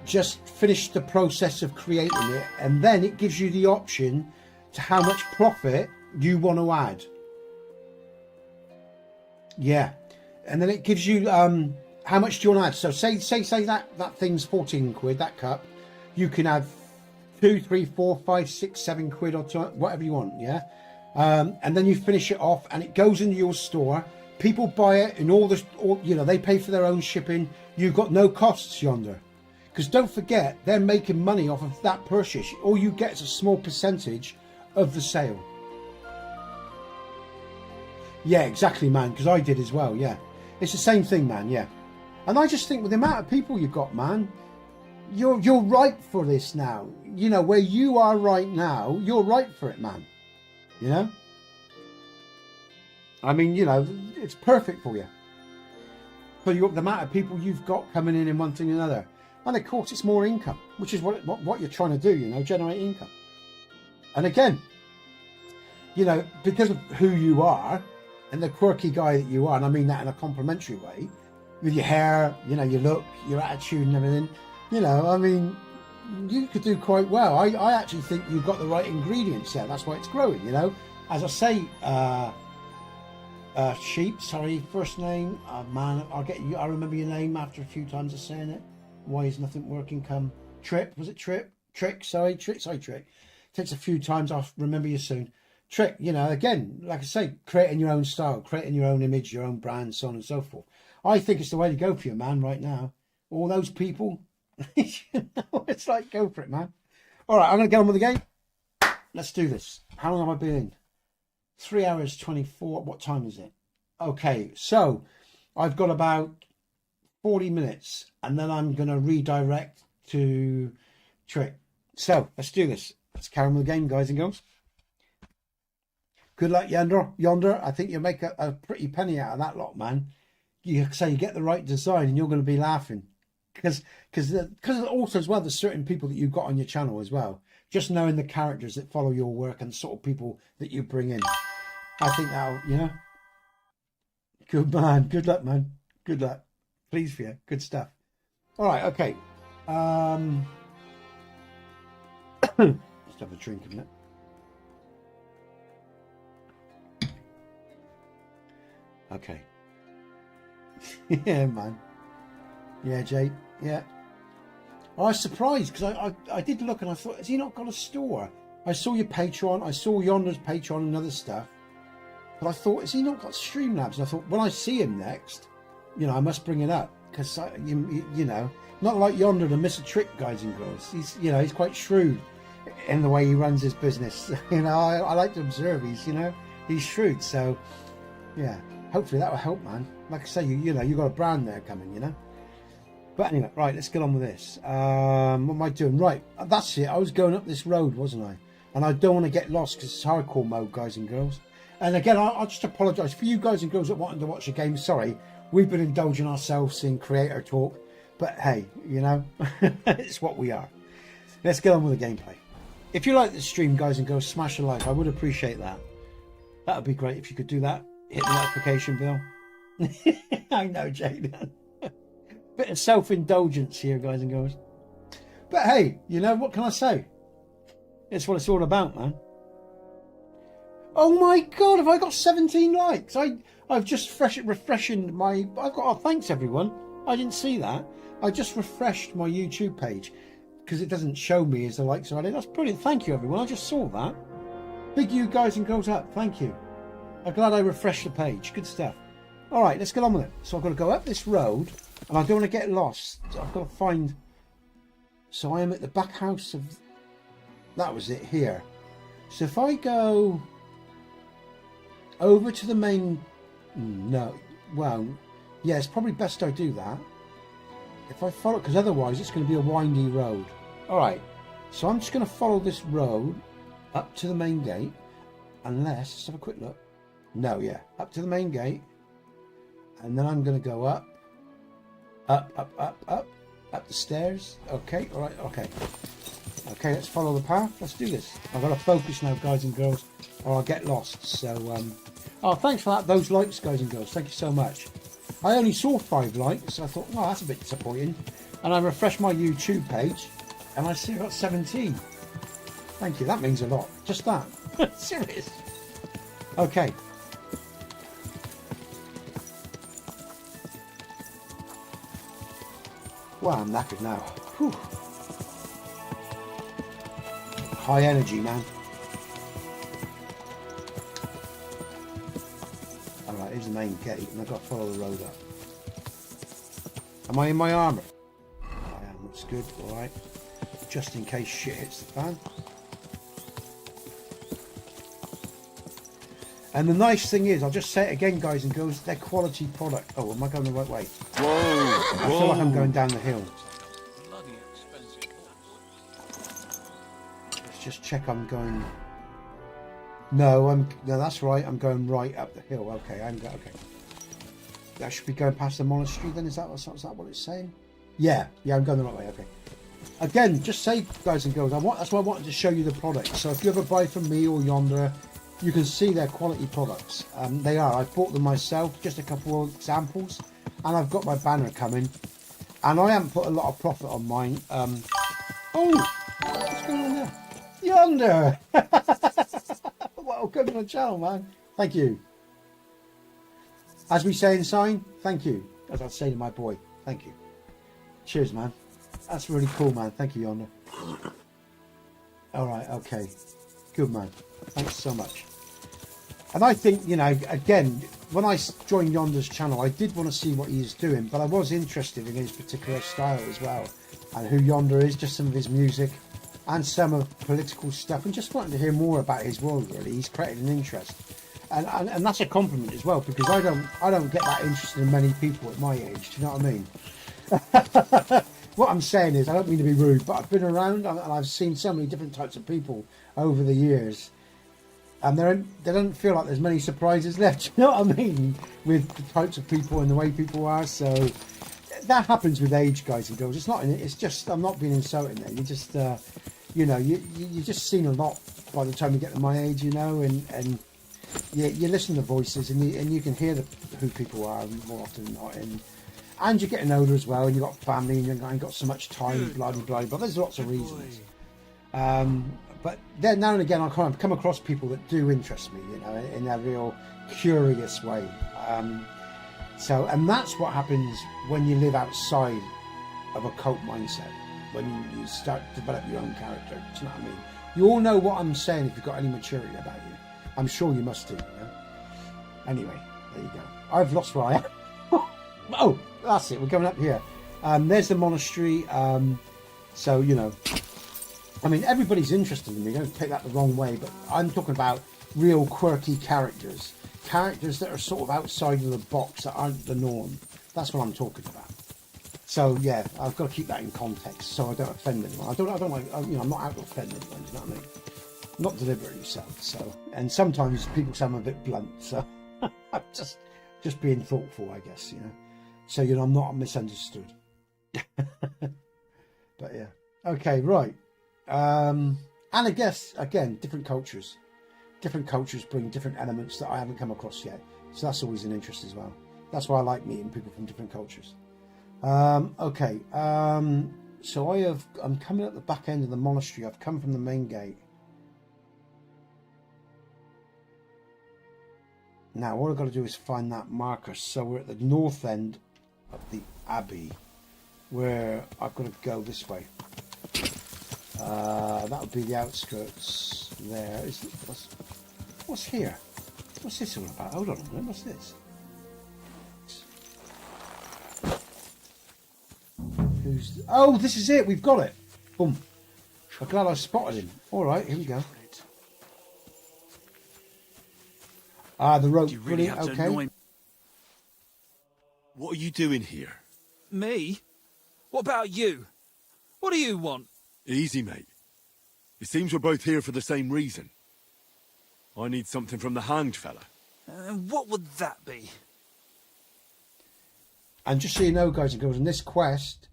just finish the process of creating it, and then it gives you the option to how much profit you want to add. Yeah, and then it gives you how much do you want to add. So say that thing's 14 quid, that cup, you can add 2, 3, 4, 5, 6, 7 quid or whatever you want. Yeah, and then you finish it off and it goes into your store. People buy it, and you know, they pay for their own shipping. You've got no costs, Yonder, because don't forget, they're making money off of that purchase. All you get is a small percentage of the sale. Yeah, exactly, man, because I did as well. Yeah, it's the same thing, man. Yeah, and I just think with the amount of people you've got, man, you're right for this now. You know, where you are right now, you're right for it, man. You know, I mean, you know, it's perfect for you. For the amount of people you've got coming in and one thing and another. And of course, it's more income, which is what you're trying to do, you know, generate income. And again, you know, because of who you are and the quirky guy that you are, and I mean that in a complimentary way, with your hair, you know, your look, your attitude and everything, you know, I mean, you could do quite well. I actually think you've got the right ingredients there. That's why it's growing, you know. As I say, Sheep, sorry, first name, man, I'll remember your name after a few times of saying it. Why is nothing working? Come Trip, was it Trip? Trick, sorry, Trick. Takes a few times, I'll remember you soon. Trick, you know, again, like I say, creating your own style, creating your own image, your own brand, so on and so forth. I think it's the way to go for you, man, right now. All those people, you know, it's like, go for it, man. All right, I'm going to get on with the game. Let's do this. How long have I been in? 3 hours 24. What time is it? Okay, so I've got about 40 minutes, and then I'm going to redirect to Trick. So let's do this. Let's carry on with the game, guys and girls. Good luck, Yonder. I think you'll make a pretty penny out of that lot, man. You say you get the right design, and you're going to be laughing because also as well, there's certain people that you've got on your channel as well. Just knowing the characters that follow your work and the sort of people that you bring in. I think that'll, you know. Good man. Good luck, man. Good luck. Pleased for you. Good stuff. All right. Okay. Just have a drink a minute. Okay. Yeah, man. Yeah, Jay. Yeah. I was surprised because I did look and I thought, has he not got a store? I saw your Patreon. I saw Yonder's Patreon and other stuff. But I thought, has he not got StreamLabs? And I thought, when I see him next, you know, I must bring it up. Because, you know, not like Yonder to miss a trick, guys and girls. He's, you know, he's quite shrewd in the way he runs his business. You know, I like to observe. He's shrewd. So, yeah, hopefully that will help, man. Like I say, you know, you've got a brand there coming, you know. But anyway, right, let's get on with this. What am I doing? Right, that's it. I was going up this road, wasn't I? And I don't want to get lost because it's hardcore mode, guys and girls. And again, I'll just apologise for you guys and girls that wanted to watch the game. Sorry, we've been indulging ourselves in creator talk. But hey, you know, it's what we are. Let's get on with the gameplay. If you like the stream, guys and girls, smash a like. I would appreciate that. That would be great if you could do that. hit the notification bell. I know, Jada. Bit of self-indulgence here, guys and girls. But hey, you know, what can I say? It's what it's all about, man. Oh my God, have I got 17 likes? I've just refreshing my... oh, thanks everyone. I didn't see that. I just refreshed my YouTube page because it doesn't show me as the likes are added. That's brilliant. Thank you, everyone. I just saw that. Big you guys and girls up. Thank you. I'm glad I refreshed the page. Good stuff. All right, let's get on with it. So I've got to go up this road and I don't want to get lost. I've got to find... So I am at the back house of... That was it here. So if I go over to the main... No. Well, yeah, it's probably best I do that. If I follow... Because otherwise it's going to be a windy road. All right. So I'm just going to follow this road up to the main gate. Unless... Let's have a quick look. No, yeah. Up to the main gate. And then I'm going to go up. Up the stairs. Okay, all right, okay. Okay, let's follow the path. Let's do this. I've got to focus now, guys and girls, or I'll get lost. So, oh, thanks for that. Those likes, guys and girls. Thank you so much. I only saw 5 likes, so I thought, oh, that's a bit disappointing. And I refreshed my YouTube page, and I see I got 17. Thank you. That means a lot. Just that. Serious. Okay. Wow, I'm knackered now. Whew. High energy, man. Alright, here's the main gate, and I've got to follow the road up. Am I in my armour? I am, that's good, alright. Just in case shit hits the fan. And the nice thing is, I'll just say it again, guys and girls, they're quality product. Oh, am I going the right way? Whoa! I feel like I'm going down the hill. Let's just check I'm going... No, that's right, I'm going right up the hill. Okay, okay. That should be going past the monastery then, is that what it's saying? Yeah, I'm going the right way, okay. Again, just say, guys and girls, that's why I wanted to show you the product. So if you ever buy from me or Yonder, you can see they're quality products. They are. I bought them myself, just a couple of examples, and I've got my banner coming. And I haven't put a lot of profit on mine. Oh, what's going on there? Yonder! Welcome to the channel, man. Thank you. As we say in sign, thank you. As I say to my boy, thank you. Cheers, man. That's really cool, man. Thank you, Yonder. All right, okay. Good, man. Thanks so much. And I think, you know, again, when I joined Yonder's channel, I did want to see what he's doing, but I was interested in his particular style as well, and who Yonder is, just some of his music, and some of political stuff, and just wanting to hear more about his world. Really, he's created an interest, and that's a compliment as well, because I don't get that interested in many people at my age. Do you know what I mean? What I'm saying is, I don't mean to be rude, but I've been around and I've seen so many different types of people over the years. And they don't feel like there's many surprises left, you know what I mean? With the types of people and the way people are. So that happens with age, guys and girls. It's just, I'm not being insulting there. You just, you know, you just seen a lot by the time you get to my age, you know, and you listen to voices and you can hear who people are more often than not. And you're getting older as well, and you've got family, and you ain't got so much time, blah, blah, blah. But there's lots of reasons. But then now and again, I kind of come across people that do interest me, you know, in a real curious way. And that's what happens when you live outside of a cult mindset, when you start to develop your own character. Do you know what I mean? You all know what I'm saying if you've got any maturity about you. I'm sure you must do, you know? Anyway, there you go. I've lost where I am. Oh, that's it. We're going up here. There's the monastery. So, you know, I mean, everybody's interested in me. Don't take that the wrong way, but I'm talking about real quirky characters. Characters that are sort of outside of the box, that aren't the norm. That's what I'm talking about. So, yeah, I've got to keep that in context so I don't offend anyone. I don't like, you know, I'm not out to offend anyone, do you know what I mean? Not deliberately so. And sometimes people sound a bit blunt, so I'm just being thoughtful, I guess, you know. So, you know, I'm not misunderstood. But yeah. Okay, right. And I guess, again, different cultures. Different cultures bring different elements that I haven't come across yet. So that's always an interest as well. That's why I like meeting people from different cultures. Okay. So I'm coming at the back end of the monastery. I've come from the main gate. Now, all I've got to do is find that marker. So we're at the north end of the abbey, where I've got to go this way. That would be the outskirts there. What's here? What's this all about? Hold on a minute. What's this? Oh, this is it. We've got it. Boom. I'm glad I spotted him. All right, here we go. The rope. Do you really Brilliant. have to Okay. annoy me? What are you doing here? Me? What about you? What do you want? Easy, mate. It seems we're both here for the same reason. I need something from the hanged fella. And what would that be? And just so you know, guys and girls, in this quest,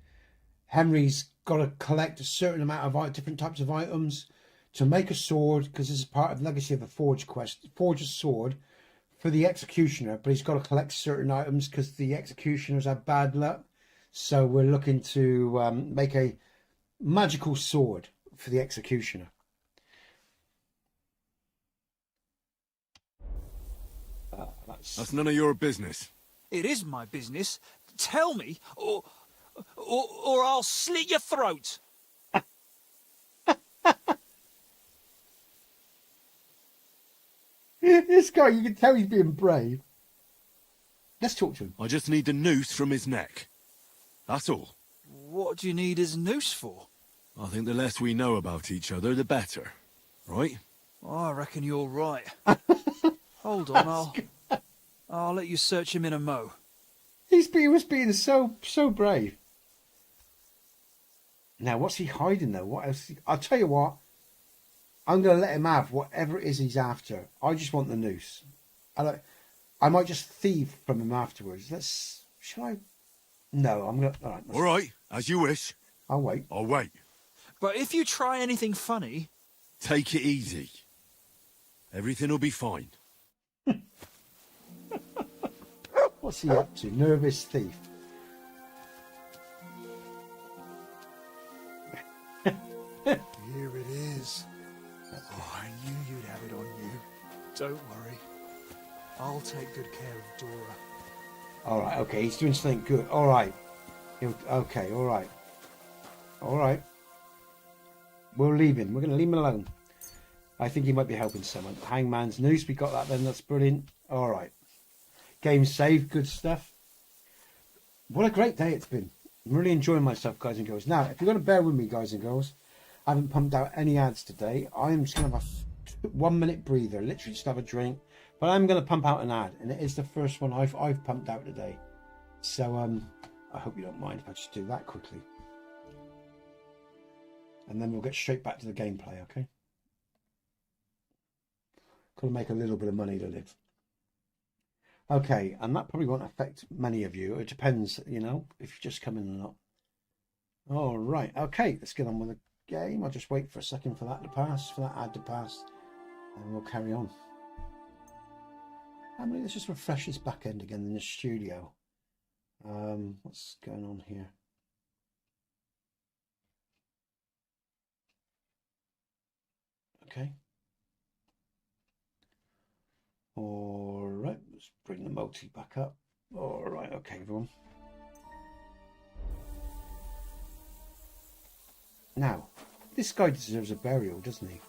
Henry's got to collect a certain amount of different types of items to make a sword, because this is part of the Legacy of the Forge quest. Forge a sword for the executioner, but he's got to collect certain items because the executioners have bad luck. So we're looking to make a magical sword for the executioner. That's none of your business. It is my business. Tell me, or I'll slit your throat. This guy, you can tell he's being brave. Let's talk to him. I just need the noose from his neck. That's all. What do you need his noose for? I think the less we know about each other, the better. Right? I reckon you're right. Hold on, I'll let you search him in a mo. He was being so brave. Now, what's he hiding though? What else? I'll tell you what. I'm going to let him have whatever it is he's after. I just want the noose. I might just thieve from him afterwards. Shall I? No, I'm going to. All right, as you wish. I'll wait. I'll wait. But if you try anything funny... Take it easy. Everything will be fine. What's he up to? Nervous thief. Here it is. Oh, I knew you'd have it on you. Don't worry. I'll take good care of Dora. All right, okay, he's doing something good. All right. Okay, all right. All right. We'll leave him. We're going to leave him alone. I think he might be helping someone. Hangman's noose, we got that then. That's brilliant. All right. Game saved. Good stuff. What a great day it's been. I'm really enjoying myself, guys and girls. Now, if you're going to bear with me, guys and girls, I haven't pumped out any ads today. I'm just going to have a 1 minute breather, literally just have a drink. But I'm going to pump out an ad, and it is the first one I've pumped out today. So I hope you don't mind if I just do that quickly. And then we'll get straight back to the gameplay, okay? Got to make a little bit of money to live. Okay, and that probably won't affect many of you. It depends, you know, if you just come in or not. All right, okay, let's get on with the game. I'll just wait for a second for that to pass, for that ad to pass, and we'll carry on. Let's just refresh this back end again in the studio. What's going on here? Okay. All right, let's bring the multi back up. All right, okay, everyone. Now, this guy deserves a burial, doesn't he?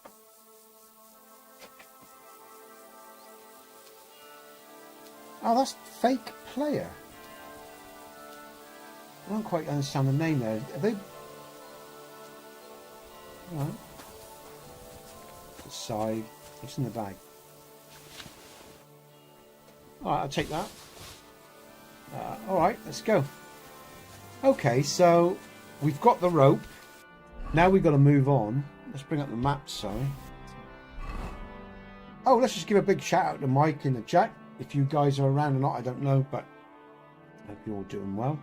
Oh, that's fake player. I don't quite understand the name there. Are they? All right. The side. What's in the bag? All right, I'll take that. All right, let's go. Okay, so we've got the rope. Now we've got to move on. Let's bring up the map, sorry. Oh, let's just give a big shout out to Mike in the chat. If you guys are around or not, I don't know, but I hope you're all doing well.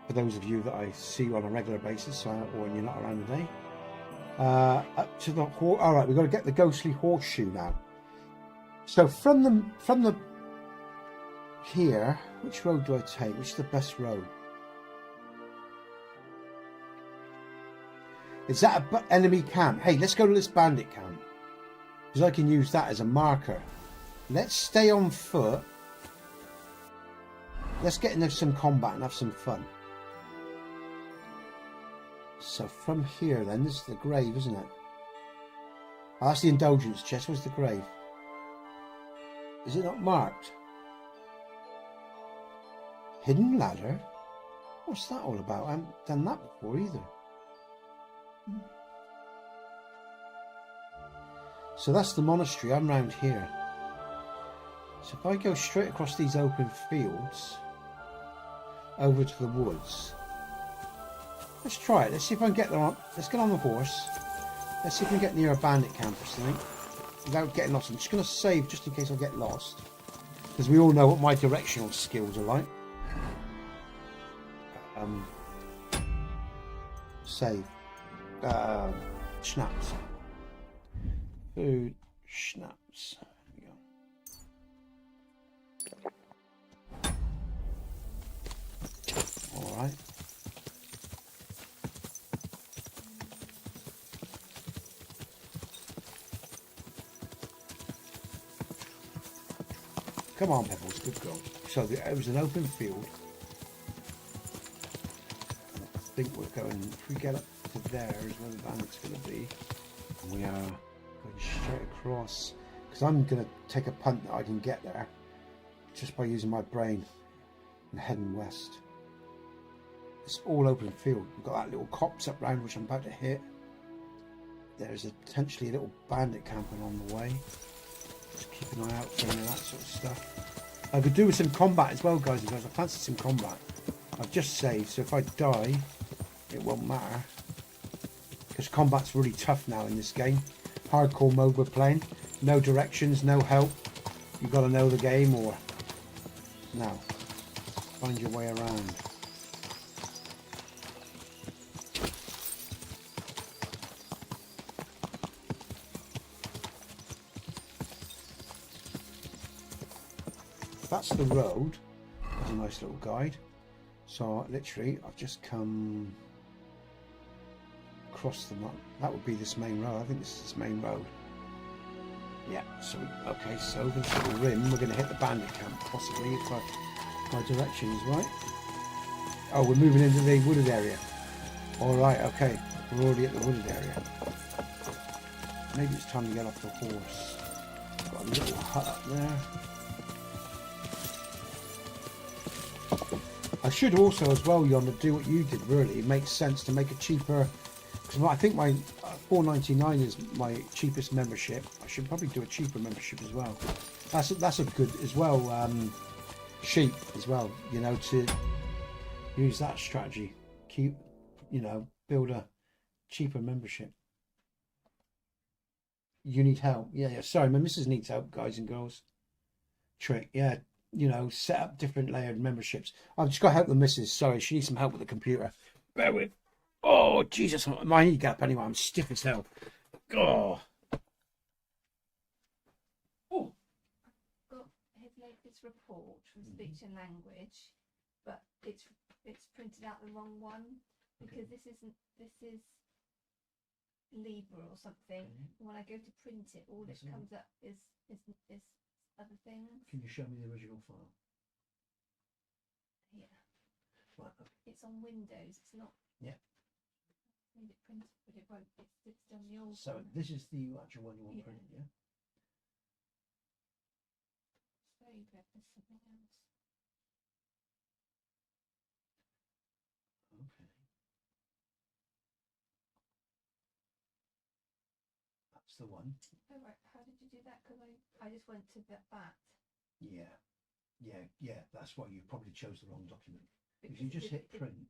For those of you that I see on a regular basis, or when you're not around today. Up to the all right, we've got to get the ghostly horseshoe now. So from the here. Which road do I take? Which is the best road? Is that an enemy camp? Hey, let's go to this bandit camp. Because I can use that as a marker. Let's stay on foot. Let's get into some combat and have some fun. So from here then, this is the grave, isn't it? Oh, that's the indulgence chest. Where's the grave? Is it not marked? Hidden ladder? What's that all about? I haven't done that before either. So that's the monastery. I'm round here. So if I go straight across these open fields over to the woods, let's try it. Let's see if I can get there on. Let's get on the horse. Let's see if we can get near a bandit camp or something without getting lost. I'm just going to save just in case I get lost, because we all know what my directional skills are like. Save. Schnapps. Food. Schnapps. There we go. Alright. Come on, Pebbles, good girl. So it was an open field. I think we're going, if we get up to there is where the bandit's going to be. And we are going straight across. Because I'm going to take a punt that I can get there just by using my brain and heading west. It's all open field. We've got that little copse up round which I'm about to hit. There's potentially a little bandit camp along the way. Just keep an eye out for any of that sort of stuff. I could do with some combat as well, guys and girls. I fancy some combat. I've just saved, so if I die, it won't matter. Because combat's really tough now in this game. Hardcore mode we're playing. No directions, no help. You've got to know the game or... No. Find your way around. That's the road. That's a nice little guide. So literally I've just come across the map. That would be this main road. I think this is this main road. Yeah, so okay, so over this little rim we're going to hit the bandit camp possibly if my direction is right. Oh, we're moving into the wooded area. Alright, okay. We're already at the wooded area. Maybe it's time to get off the horse. Got a little hut up there. I should also as well, Yonder, do what you did really. It makes sense to make a cheaper, because I think my $4.99 is my cheapest membership. I should probably do a cheaper membership as well. That's a good as well, sheep as well, you know, to use that strategy. Keep, you know, build a cheaper membership. You need help. Yeah, sorry, my missus needs help, guys and girls. Trick, yeah. You know, set up different layered memberships. I've just got to help the missus. Sorry, she needs some help with the computer. Bear with. Oh, Jesus. My knee gap anyway. I'm stiff as hell. Oh. Oh. Got his latest report from speech and language, but it's printed out the wrong one because this is Libra or something. When I go to print it, all that comes up is other things. Can you show me the original file? Yeah. Right. Okay. It's on Windows. It's not. Yeah. I need it printed, but it won't. It's done the old. So one. this is the actual one you want printed, yeah? Very good. There's something else. Okay. That's the one. Oh, right. How did you do that? Because I just went to that. Yeah. That's why you probably chose the wrong document. If you just hit print,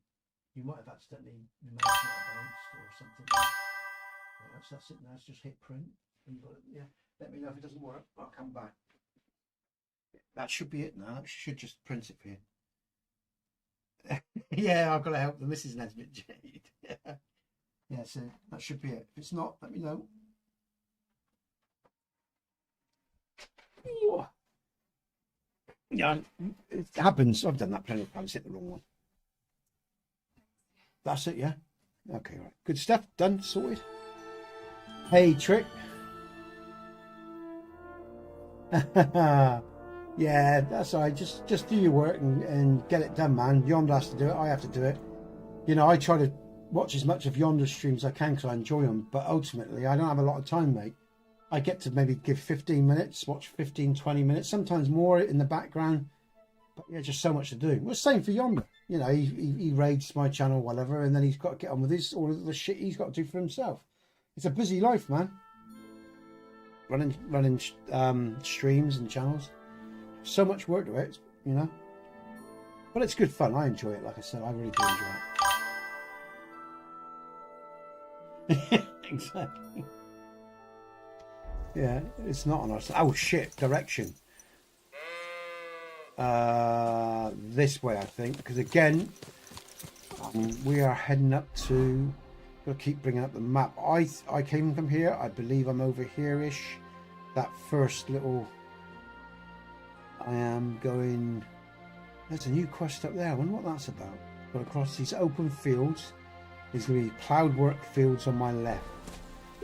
you might have accidentally the mouse might have bounced or something. Right, so that's it now. It's just hit print. And you've got it. Yeah. Let me know if it doesn't work. I'll come back. That should be it now. That should just print it for you. Yeah, I've got to help the Mrs. Nesbit Jade. Yeah, so that should be it. If it's not, let me know. Yeah, it happens. I've done that plenty of times. Hit the wrong one. That's it, yeah? Okay, right. Good stuff. Done. Sorted. Hey, Trick. Yeah, that's all right. Just do your work and get it done, man. Yonder has to do it. I have to do it. You know, I try to watch as much of Yonder's streams as I can because I enjoy them. But ultimately, I don't have a lot of time, mate. I get to maybe give 15 minutes, watch 15, 20 minutes, sometimes more in the background. But yeah, just so much to do. Well, same for Yonder. You know, he raids my channel, whatever, and then he's got to get on with all of the shit he's got to do for himself. It's a busy life, man. Running streams and channels. So much work to it, you know. But it's good fun. I enjoy it. Like I said, I really do enjoy it. Exactly. Yeah, it's not on us. Oh shit! Direction. This way, I think, because again, we are heading up to. Gotta keep bringing up the map. I came from here. I believe I'm over here-ish. That first little. I am going. There's a new quest up there. I wonder what that's about. Got across these open fields. There's going to be ploughed work fields on my left.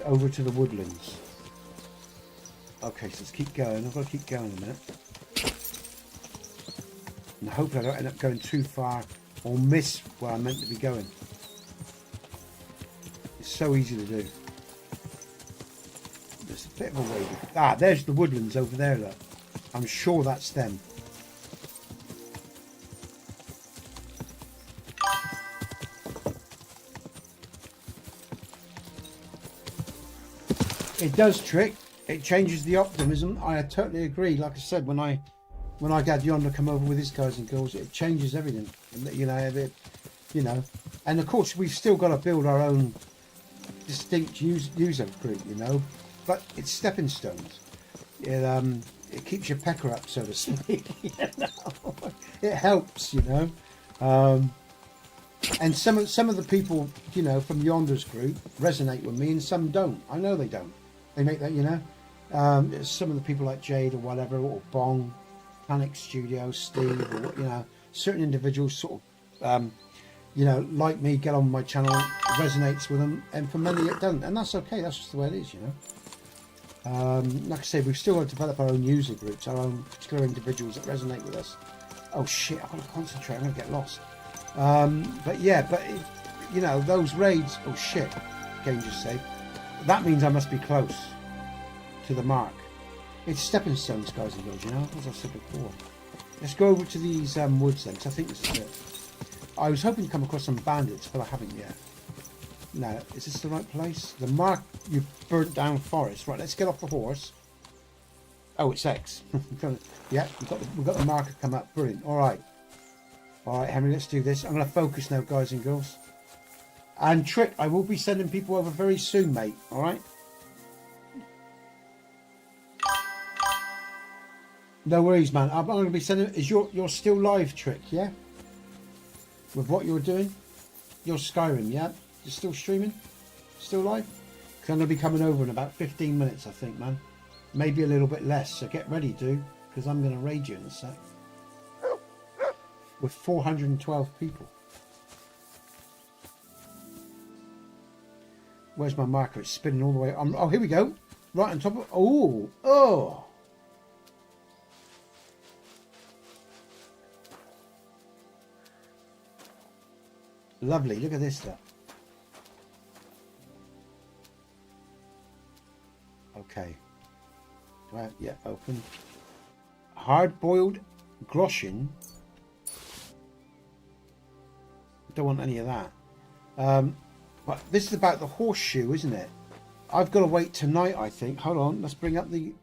Over to the woodlands. Okay, so let's keep going. I've got to keep going a minute. And hopefully I don't end up going too far or miss where I'm meant to be going. It's so easy to do. There's a bit of a way. Ah, there's the woodlands over there, look. I'm sure that's them. It does trick. It changes the optimism. I totally agree. Like I said, when I had Yonder come over with his guys and girls, it changes everything. You know, and of course we've still got to build our own distinct user group. You know, but it's stepping stones. It keeps your pecker up, so to speak. You know? It helps, you know. And some of the people, you know, from Yonder's group resonate with me, and some don't. I know they don't. They make that, you know. Some of the people like Jade or whatever, or Bong, Panic Studio, Steve, or you know, certain individuals sort of, you know, like me, get on my channel, it resonates with them, and for many it doesn't, and that's okay. That's just the way it is, you know. Like I say, we've still got to develop our own user groups, our own particular individuals that resonate with us. Oh shit, I've got to concentrate, I'm going to get lost. But yeah, you know, those raids, oh shit, game just saved. That means I must be close to the mark. It's stepping stones, guys and girls, you know, as I said before. Let's go over to these woods then, because I think this is it. I was hoping to come across some bandits, but I haven't yet. Now, is this the right place? The mark, you burnt down forest. Right, let's get off the horse. Oh, it's X. Yeah, we've got the marker come up. Brilliant. All right, Henry, let's do this. I'm going to focus now, guys and girls. And Trick, I will be sending people over very soon, mate. All right. No worries, man. I'm going to be sending. Is you're still live, Trick? Yeah. With what you're doing, you're Skyrim, yeah. You're still streaming? Still live? Because I'm going to be coming over in about 15 minutes, I think, man. Maybe a little bit less, so get ready, dude. Because I'm going to raid you in a sec. With 412 people. Where's my marker? It's spinning all the way. Oh, here we go. Right on top of... Oh! Lovely. Look at this stuff. Okay. Do I have, yeah, open. Hard-boiled groschen. Don't want any of that. But this is about the horseshoe, isn't it? I've got to wait tonight, I think. Hold on. Let's bring up the...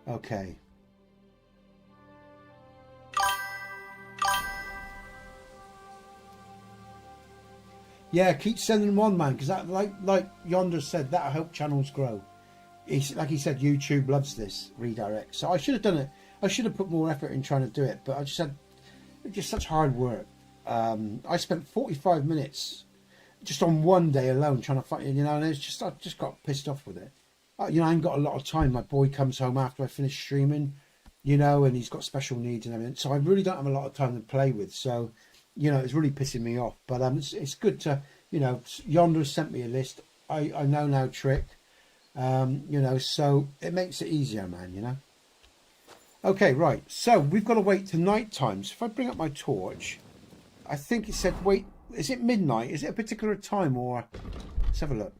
Okay. Yeah, keep sending them on, man, because that, like Yonder said, that'll help channels grow. Like he said, YouTube loves this redirect. So I should have done it. I should have put more effort in trying to do it, but I just had just such hard work. I spent 45 minutes just on one day alone trying to find, you know, and it's just, I just got pissed off with it. You know, I ain't got a lot of time. My boy comes home after I finish streaming, you know, and he's got special needs and everything. So I really don't have a lot of time to play with. So, you know, it's really pissing me off. But it's good to, you know, Yonder sent me a list. I know now Trick, you know, so it makes it easier, man, you know. Okay, right. So we've got to wait till night time. So if I bring up my torch, I think it said, wait, is it midnight? Is it a particular time or... Let's have a look.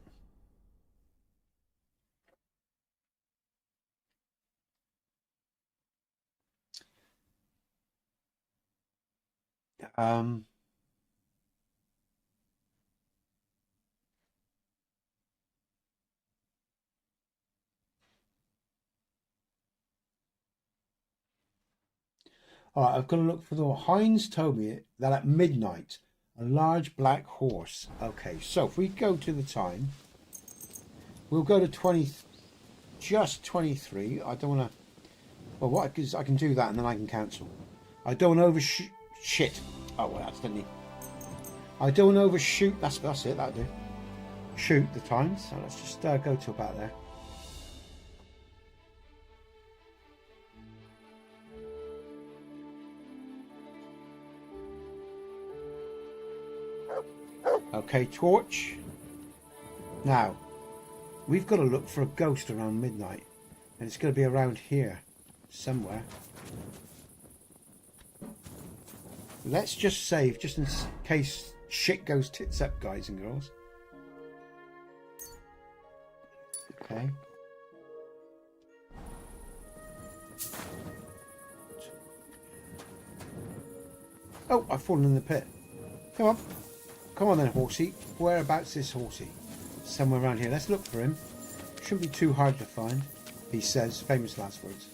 All right, I've got to look for the... Heinz told me that at midnight, a large black horse. Okay, so if we go to the time, we'll go to 20... Just 23. I don't want to... Well, what I can do that and then I can cancel. I don't want to overshoot... Shit. Oh, well, accidentally. I don't want to overshoot... That's it, that'll do. Shoot the times. So let's just go to about there. Okay, torch. Now, we've got to look for a ghost around midnight. And it's going to be around here. Somewhere. Let's just save, just in case shit goes tits up, guys and girls. Okay. Oh, I've fallen in the pit. Come on. Come on then, horsey. Whereabouts is horsey? Somewhere around here. Let's look for him. Shouldn't be too hard to find. He says, famous last words.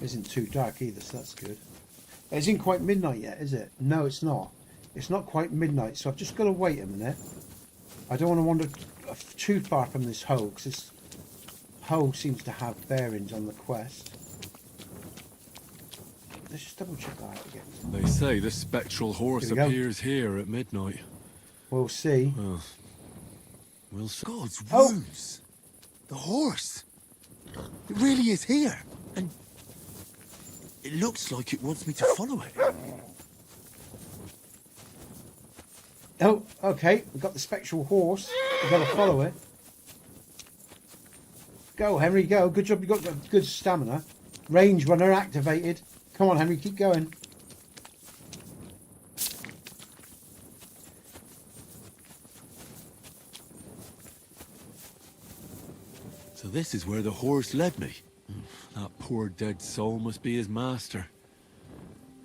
Isn't too dark either, so that's good. It isn't quite midnight yet, is it? No, it's not. It's not quite midnight, so I've just got to wait a minute. I don't want to wander too far from this hole, because this hole seems to have bearings on the quest. Let's just double check that out again. They say the spectral horse appears here at midnight. We'll see. Well, we'll see. God's rose! The horse! It really is here! And it looks like it wants me to follow it. Oh, okay. We've got the spectral horse. We've got to follow it. Go, Henry, go. Good job. You've got good stamina. Range runner activated. Come on, Henry, keep going. So this is where the horse led me. That poor dead soul must be his master.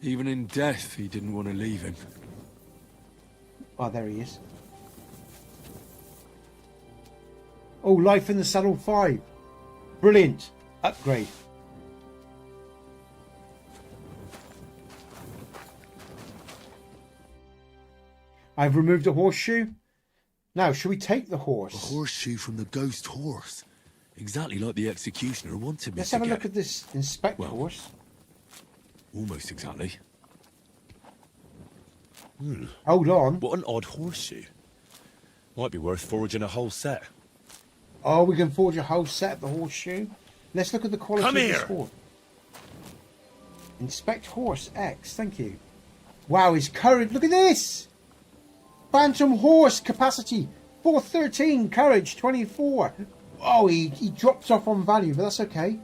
Even in death, he didn't want to leave him. Oh, there he is. Oh, Life in the Saddle 5. Brilliant. Upgrade. I've removed a horseshoe. Now, should we take the horse? A horseshoe from the ghost horse. Exactly like the executioner wanted me Let's to have a get. look at this inspect horse. Almost exactly. Hold on. What an odd horseshoe. Might be worth forging a whole set. Oh, we can forge a whole set of the horseshoe. Let's look at the quality Come of this here. horse. Inspect horse X. Thank you. Wow, his courage. Look at this. Phantom horse capacity 413. Courage 24. Oh, he drops off on value, but that's okay.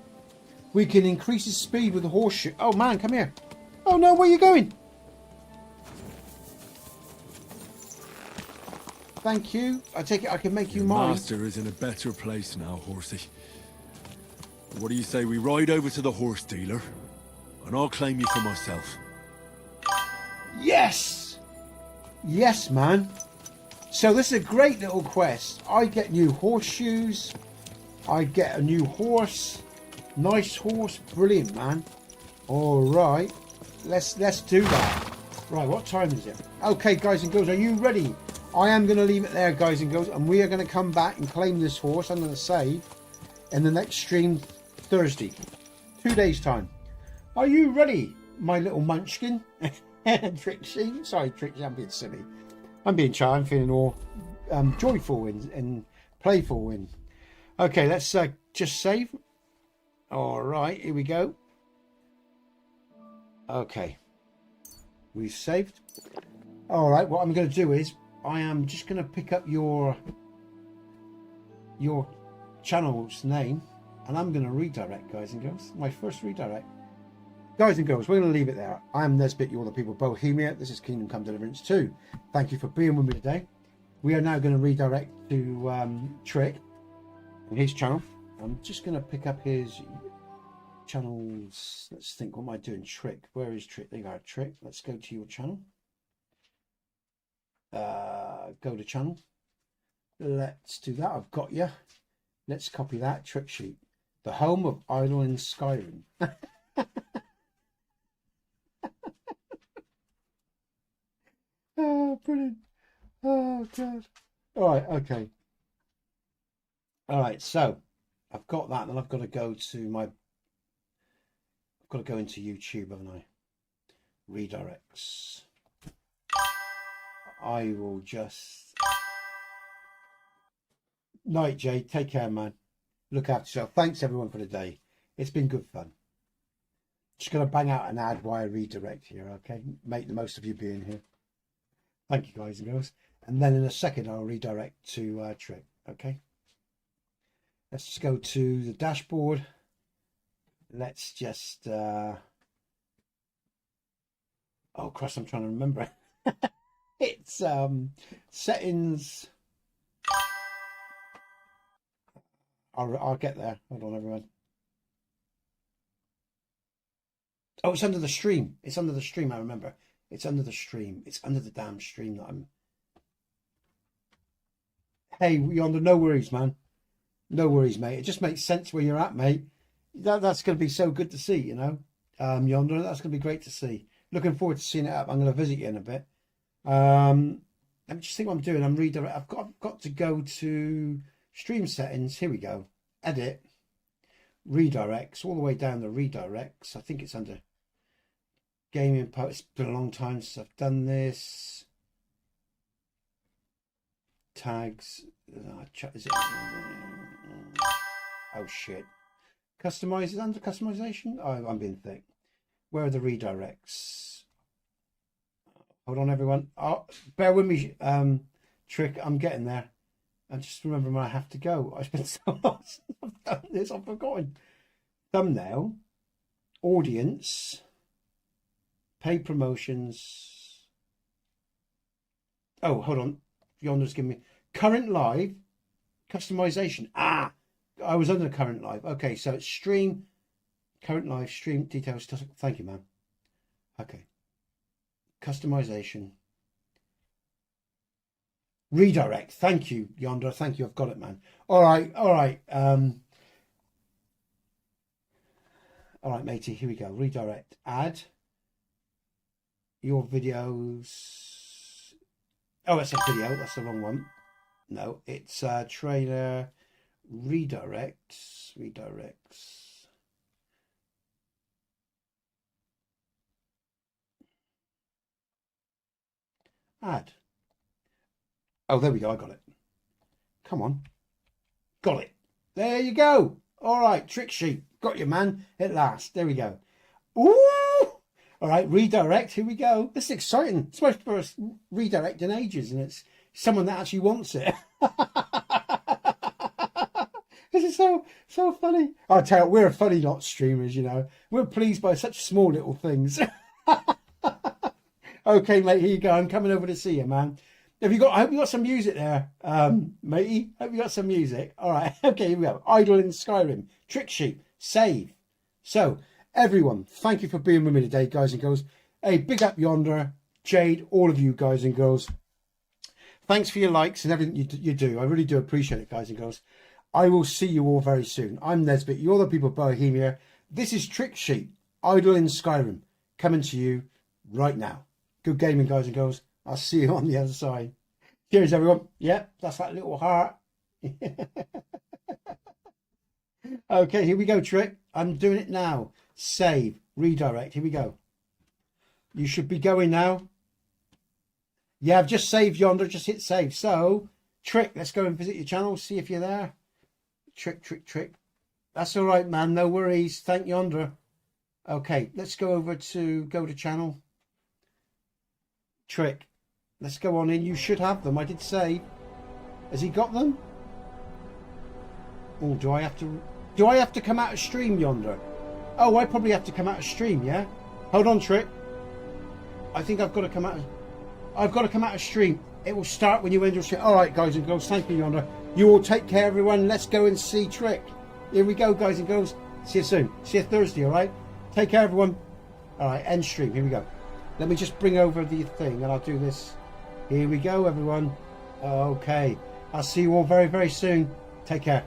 We can increase his speed with the horseshoe. Oh man, come here. Oh no, where are you going? Thank you. I take it I can make you mine. Master is in a better place now, horsey. What do you say we ride over to the horse dealer, and I'll claim you for myself? Yes! Yes, man. So this is a great little quest. I get new horseshoes. I get a new horse. Nice horse. Brilliant, man. All right. Let's do that. Right, what time is it? Okay, guys and girls, are you ready? I am going to leave it there, guys and girls, and we are going to come back and claim this horse. I'm going to save in the next stream Thursday, 2 days time. Are you ready, my little munchkin? Trixie, sorry Trixie, I'm being silly. I'm being shy. I'm feeling all joyful and playful. Okay, let's just save. All right, here we go. Okay, we've saved. All right, what I'm going to do is I am just going to pick up your channel's name, and I'm going to redirect, guys and girls. My first redirect. Guys and girls, we're going to leave it there. I'm Nesbit, you're the people of Bohemia. This is Kingdom Come Deliverance 2. Thank you for being with me today. We are now going to redirect to Trick and his channel. I'm just going to pick up his channels. Let's think, what am I doing? Trick, where is Trick? There you are, Trick. Let's go to your channel. Go to channel. Let's do that. I've got you. Let's copy that. Trick sheet. The home of Idle in Skyrim. Oh, brilliant. Oh, God. All right, okay. All right, so I've got that, and I've got to go to my... I've got to go into YouTube, haven't I? Redirects. I will just... Night, Jay. Take care, man. Look after yourself. Thanks, everyone, for the day. It's been good fun. Just going to bang out an ad while I redirect here, okay? Make the most of you being here. Thank you, guys and girls. And then in a second, I'll redirect to Trick, okay? Let's just go to the dashboard. Let's just... Oh, Christ, I'm trying to remember. It's settings. I'll get there. Hold on, everyone. Oh, it's under the stream. It's under the stream, I remember. It's under the stream. It's under the damn stream that I'm... Hey, Yonder, no worries, man. No worries, mate. It just makes sense where you're at, mate. That's going to be so good to see, you know. Yonder, that's going to be great to see. Looking forward to seeing it up. I'm going to visit you in a bit. Let me just think what I'm doing. I'm redirect. I've got to go to stream settings. Here we go. Edit. Redirects. All the way down the redirects. I think it's under gaming post. It's been a long time since I've done this. Tags. Is it? Oh shit. Customize. Is it under customization? Oh, I'm being thick. Where are the redirects? Hold on, everyone. Oh, bear with me, Trick. I'm getting there. I just remember where I have to go. I've been so lost. I've done this. I've forgotten. Thumbnail. Audience. Pay promotions. Oh, hold on. Yonder's giving me current live. Customization. Ah, I was under current live. Okay, so it's stream. Current live stream details. Thank you, man. Okay. Customization. Redirect. Thank you, Yonder. Thank you. I've got it, man. All right. All right. All right, matey. Here we go. Redirect. Add your videos. Oh, that's a video. That's the wrong one. No, it's trailer. Redirects. Add. Oh, there we go. I got it. Come on. Got it. There you go. All right. Trick sheet. Got you, man. At last. There we go. Ooh. All right. Redirect. Here we go. This is exciting. It's my first redirect in ages, and it's someone that actually wants it. This is so funny. I'll tell you, we're a funny lot streamers, you know. We're pleased by such small little things. Okay, mate, here you go. I'm coming over to see you, man. I hope you got some music there, matey. Hope you got some music. All right. Okay, here we go. Idle in Skyrim. Trick sheet. Save. So, everyone, thank you for being with me today, guys and girls. Hey, big up Yonder, Jade, all of you guys and girls. Thanks for your likes and everything you do. I really do appreciate it, guys and girls. I will see you all very soon. I'm Nesbit. You're the people of Bohemia. This is Trick Sheet. Idle in Skyrim. Coming to you right now. Good gaming, guys and girls. I'll see you on the other side. Cheers, everyone. Yep, that's that little heart. Okay, here we go, Trick. I'm doing it now. Save, redirect. Here we go. You should be going now. Yeah, I've just saved yonder. Just hit save. So, Trick, let's go and visit your channel. See if you're there. Trick. That's all right, man. No worries. Thank yonder. Okay, let's go over to go to channel. Trick. Let's go on in. You should have them. I did save. Has he got them? Oh, do I have to come out of stream yonder? Oh, I probably have to come out of stream, yeah? Hold on, Trick. I think I've got to come out of stream. It will start when you enter stream. All right, guys and girls, thank you yonder. You all take care, everyone. Let's go and see Trick. Here we go, guys and girls. See you soon. See you Thursday, all right? Take care, everyone. All right, end stream. Here we go. Let me just bring over the thing and I'll do this. Here we go, everyone. Okay. I'll see you all very, very soon. Take care.